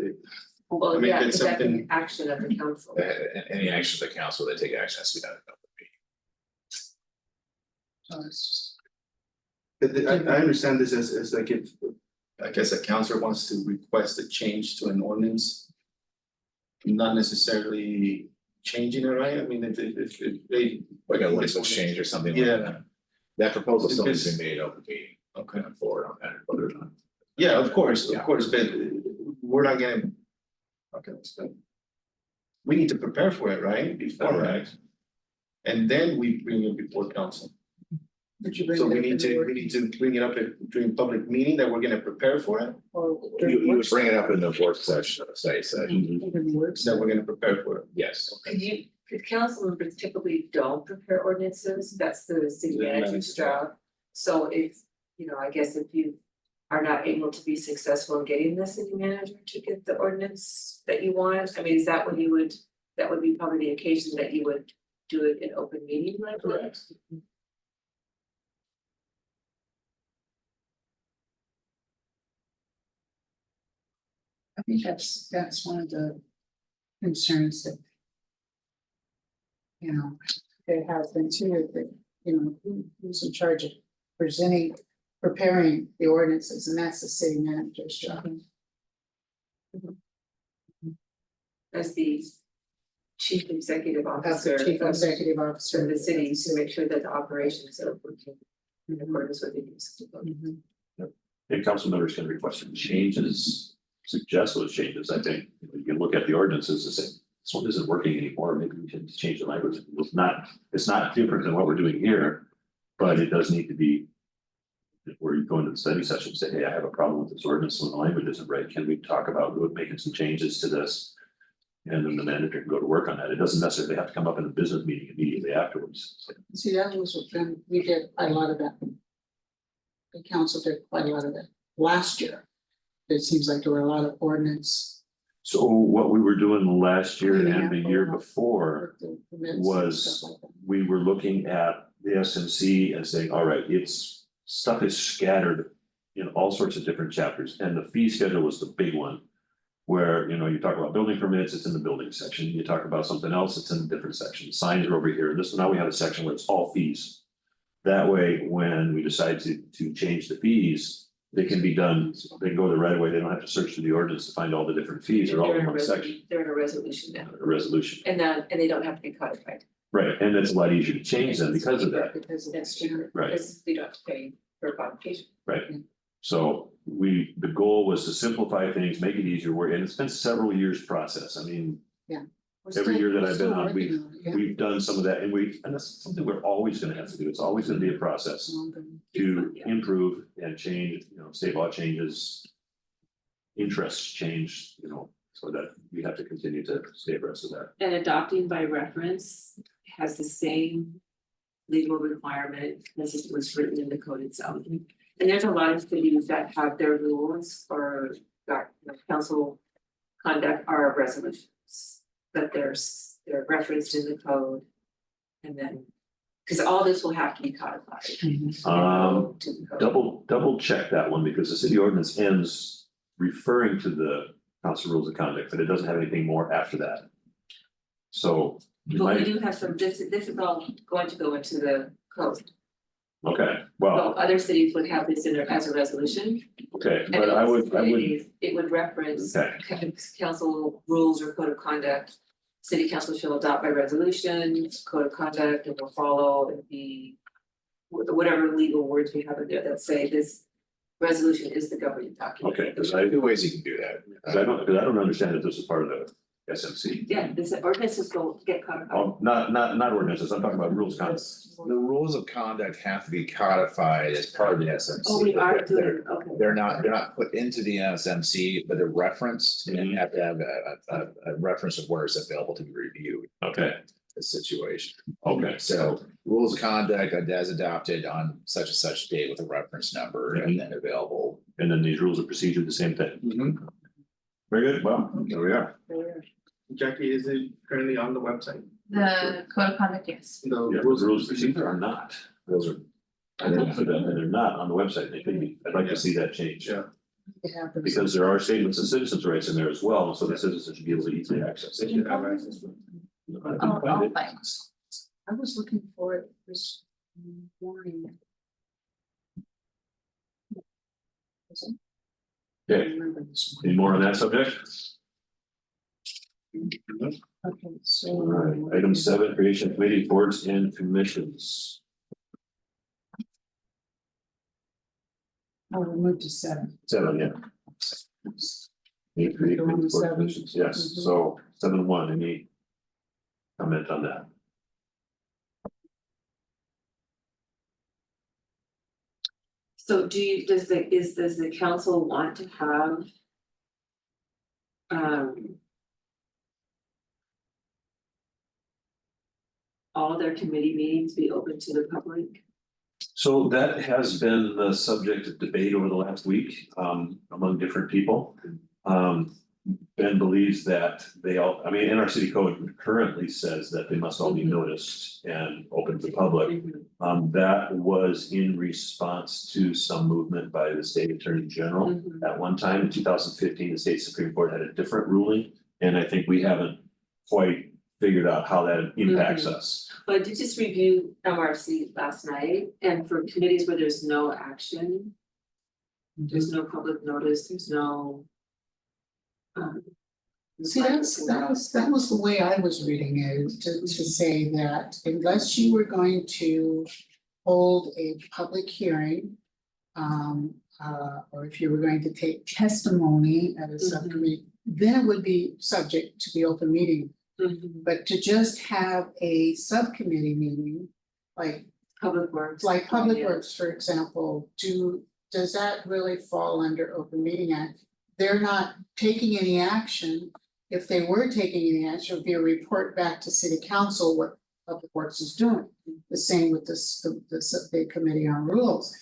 I Well, mean, yeah, it's because that's an something- action of the council. any action of the council, they take action has to be done. I understand this as like if, I guess a council wants to request a change to an ordinance. Not necessarily changing it, right? I mean, if they. Like a license change or something like Yeah. that. That proposal still needs to Because- be made open meeting. Okay. Forward on that, whether or not. Yeah, of course, Yeah. but we're not gonna. Okay, so. We need to prepare for it, right, beforehand. And then we bring it before council. Did you bring So it we up need in the to, work- we need to bring it up during public meeting that we're gonna prepare for it, or You during would work bring it up in the work session, study session, even work that we're gonna prepare for it. yes. Because council members typically don't prepare ordinances, that's the city Yeah, manager's job. So if, I guess if you are not able to be successful in getting the city manager to get the ordinance that you want, I mean, is that when you would, that would be probably the occasion that you would do it in open meeting like that? Correct. I think that's one of the concerns that. There has been too, that, who's in charge of preparing the ordinances, and that's the city manager's job. As the chief executive That's the officer chief of executive officer of the city to make sure that the operations are working in accordance with the use. Mhm. And council members can request some changes, suggest those changes, I think, you can look at the ordinances and say, this one isn't working anymore, maybe we should change the language. It's not different than what we're doing here, but it does need to be. Where you go into the study session, and say, hey, I have a problem with this ordinance, so the language isn't right, can we talk about making some changes to this? And then the manager can go to work on that, it doesn't necessarily have to come up in a business meeting immediately afterwards. So, See, that was what we did quite a lot of that. The council did quite a lot of that last year. It seems like there were a lot of ordinance. So what we were doing last year Yeah, and the year well, before, with the permits and was- stuff like that. we were looking at the SMC and saying, all right, stuff is scattered in all sorts of different chapters, and the fee schedule was the big one. Where, you talk about building permits, it's in the building section, you talk about something else, it's in a different section, signs are over here, now we have a section where it's all fees. That way, when we decide to change the fees, they can be done, they can go the right way, they don't have to search through the ordinance to find all the different fees, they're all in one section, They're in a resolution now, a resolution. and they don't have to be codified. Right, and it's a lot easier to change them because of that, Because of That's that, cheaper, Right. because we don't have to pay for codification. right? So the goal was to simplify things, make it easier, and it's been several years process, I mean, We're every still- year that we're I've still been on, working on it, yeah. we've done some of that, and that's something we're always gonna have to do, it's always gonna be a process. To Yeah. improve and change, state law changes. Interests change, so that we have to continue to stay abreast of that. And adopting by reference has the same legal requirement as it was written in the code itself. And there's a lot of cities that have their rules or council conduct are resolutions. That they're referenced in the code. And then, because all this will have to be codified. Um, To the code. double check that one, because the city ordinance ends referring to the council rules of conduct, but it doesn't have anything more after that. So. you But we might- do have some, this is all going to go into the code. Okay, So well, other cities would have this in there as a resolution. okay, And but I would, it would reference Okay. council rules or code of conduct. City council shall adopt by resolution, code of conduct, and will follow and be. Whatever legal words we have in there that say this resolution is the governing document. okay, because Two ways you can do that. I don't understand that this is part of the SMC. Yeah, this ordinances will get codified. Oh, not ordinances, I'm talking about rules of conduct. The rules of conduct have to be codified as part of the SMC. Oh, we are but doing, okay. They're not put into the SMC, but they're referenced and Mhm. have to have a reference of where it's available to be reviewed, Okay, the situation. okay, So rules of conduct as adopted on such and such date with a reference number and then available. and then these rules of procedure, the same thing. Very good, well, there we are. Jackie, is it currently on the website? The code of conduct, yes. The Yeah, rules rules of of procedure procedure are not. Those are And they're not on the website, they could be, I'd like to see that change. Yeah. It happens. Because there are statements of citizens' rights in there as well, so the citizens should be able to easily access They it. should have access to it. I I'll couldn't find it. find. I was looking for it this morning. I Okay, remember this any morning. more on that subject? Okay, so. All right, item 7, creation committee, boards and commissions. Oh, we moved to 7. 7, yeah. Need create Go on to committees, boards, 7. commissions, yes, Mhm. so 7.1, any comment on that? So does the council want to have? All their committee meetings be open to the public? So that has been the subject of debate over the last week, among different people. Ben believes that they all, I mean, in our city code currently says that they must all be noticed and open to the public. That was in response to some movement by the state attorney general. Mhm. At one time in 2015, the state Supreme Court had a different ruling, and I think we haven't quite figured out how that impacts us. But I did just review MRC last night, and for committees where there's no action. There's no public notice, there's no. See, that was the way I was reading it, to say that unless you were going to hold a public hearing. Or if you were going to take testimony at a subcommittee, then it would be subject to the open meeting. But to just have a subcommittee meeting, like Public works. Public Yeah. Works, for example, does that really fall under Open Meeting Act? They're not taking any action. If they were taking any action, it would be a report back to city council what Public Works is doing. The same with the committee on rules.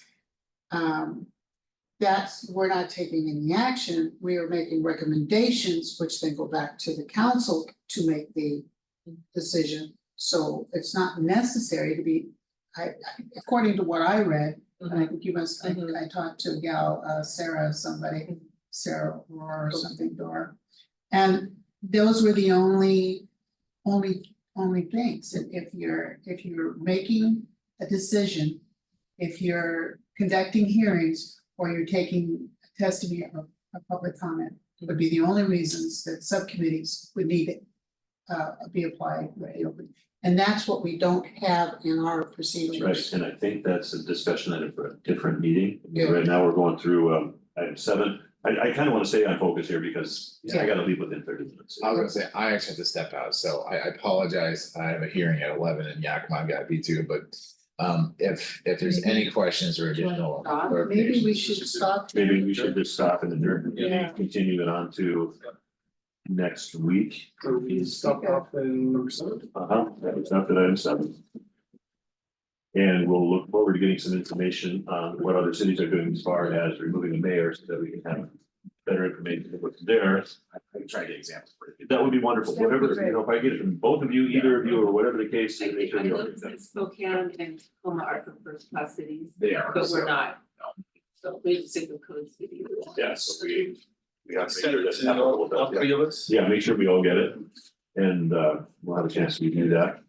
We're not taking any action, we are making recommendations, which then go back to the council to make the decision. So it's not necessary to be, according to what I read, and I think you must, I talked to a gal, Sarah Roar or something, Dora. And those were the only things, if you're making a decision, if you're conducting hearings, or you're taking testimony of a public comment, would be the only reasons that subcommittees would need to be applied, right? And that's what we don't have in our procedures. Right, and I think that's a discussion item for a different meeting. Yeah. Right now, we're going through item 7. I kind of want to stay on focus here because I gotta leave within 30 minutes. I was gonna say, I actually have to step out, so I apologize, I have a hearing at 11 and Yakima got me too, but. If there's any questions or additional. Maybe we clarifications, should stop. Maybe we should just stop and adjourn, Yeah. and continue it on to next week. So we stop off in number 7. That was not that item 7. And we'll look forward to getting some information on what other cities are doing as far as removing the mayor so that we can have better information of what's there. I can try to get examples for you. That would be wonderful, That would be whatever, great. if I get it from both of you, either of you, or whatever the case. I make think sure I you know all that get that. Spokane and Tacoma are the first class cities, They are. but so- we're not. So we just stick with code city. Yeah, so we have to make Send sure it that's to applicable to all us. 3 of us. Yeah, make sure we all get it, and we'll have a chance to do that.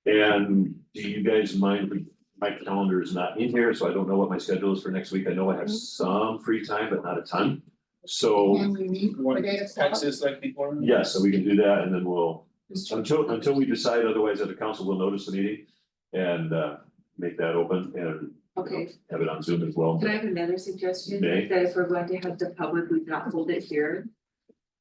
And do you guys mind, my calendar is not in here, so I don't know what my schedule is for next week. I know I have some free time, but not a ton. So, And we meet Want at 8 o'clock. Texas like before? yeah, so we can do that, and then we'll, until we decide otherwise, as a council, we'll notice the meeting and make that open and Okay, have it on Zoom as well. can I have another suggestion, May. that if we're going to have the public, we not hold it here?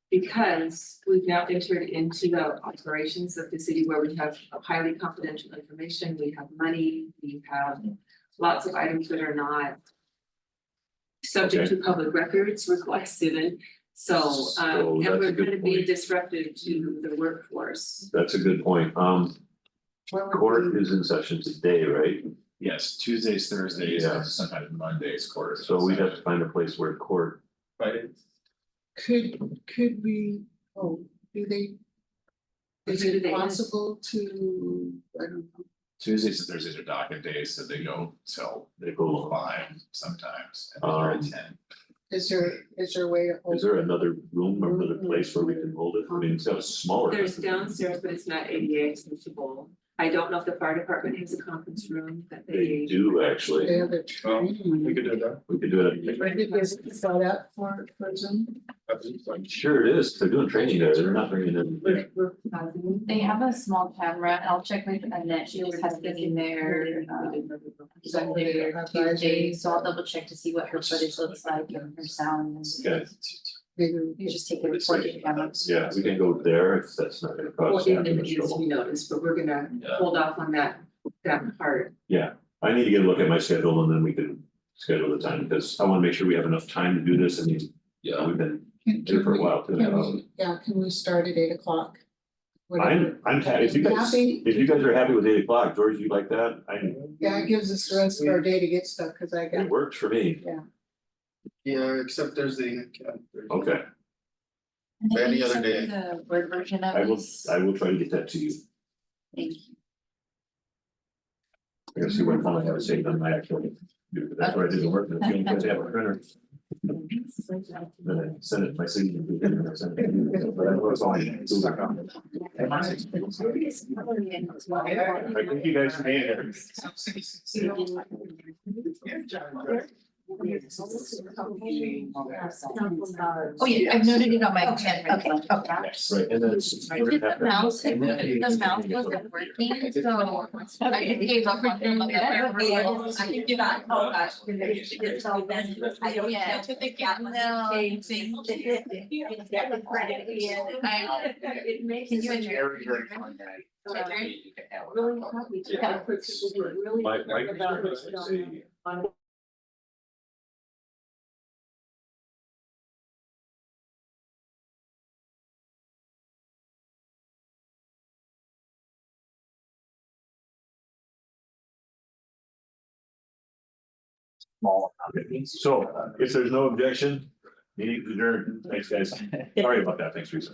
Because we've now entered into the operations of the city where we have highly confidential information, we have money, we have lots of items that are not subject to public records requested, and so, So and that's a we're good gonna be point. disruptive to the workforce. That's a good point. What would Court be- is in session today, right? Yes, Tuesdays, Thursdays, Yeah. and sometimes Mondays, quarters. So we'd have to find a place where court, Right. Could we, do they? Is Do it they- possible to, I don't know, Tuesdays and Thursdays are docket days, so they go till They go, 5 sometimes, and then they're at 10. Is there a way to? is there another room or another place where we can hold it? I mean, it's got a smaller. There's downstairs, but it's not ADA accessible. I don't know if the fire department has a conference room that They they. do actually. They have a We training. could do that. We could do it. Is it set up for Zoom? I'm sure it is. They're doing training there. They're not bringing in. They have a small camera, I'll check with Annette, she always has been in there, Sunday or Tuesday, so I'll double check to see what her footage looks like and her sound. And Okay, Maybe you just take a recording camera. yeah, we can go there if that's not gonna Well, cause. in that the much needs to trouble. be noticed, but we're gonna Yeah. hold off on that part. Yeah, I need to get a look at my schedule and then we can schedule the time because I wanna make sure we have enough time to do this. I mean, Yeah, we've been Can here for a we- while too. can we start at 8 o'clock? Whatever. I'm happy. If you guys, Happy? if you guys are happy with 8 o'clock, George, you like that? Yeah, it gives us the rest of our day to get stuff, cause I It got, works for me. Yeah, except Thursday. Okay, And then Any can you other send me day. The word version I of will, this, I will try to get that to you. thank you. I gotta see what phone I have saved on my actual. That's where I did the work. If you don't have a printer. Then I send it to my signature. And I send it. But I know it's all I need. I thank you guys for being here. Oh, yeah, I've noted it on my pen. Okay, okay. Right, and then it's. Just the mouse, the mouse wasn't working, so I just gave up on them. I can do that. Oh, gosh. I don't know. To the cat. No. Can you adjourn? Really happy to have people who are really. My about concern is I say- on Small. So if there's no objection, meeting adjourned. Thanks, guys. Sorry about that. Thanks, Teresa.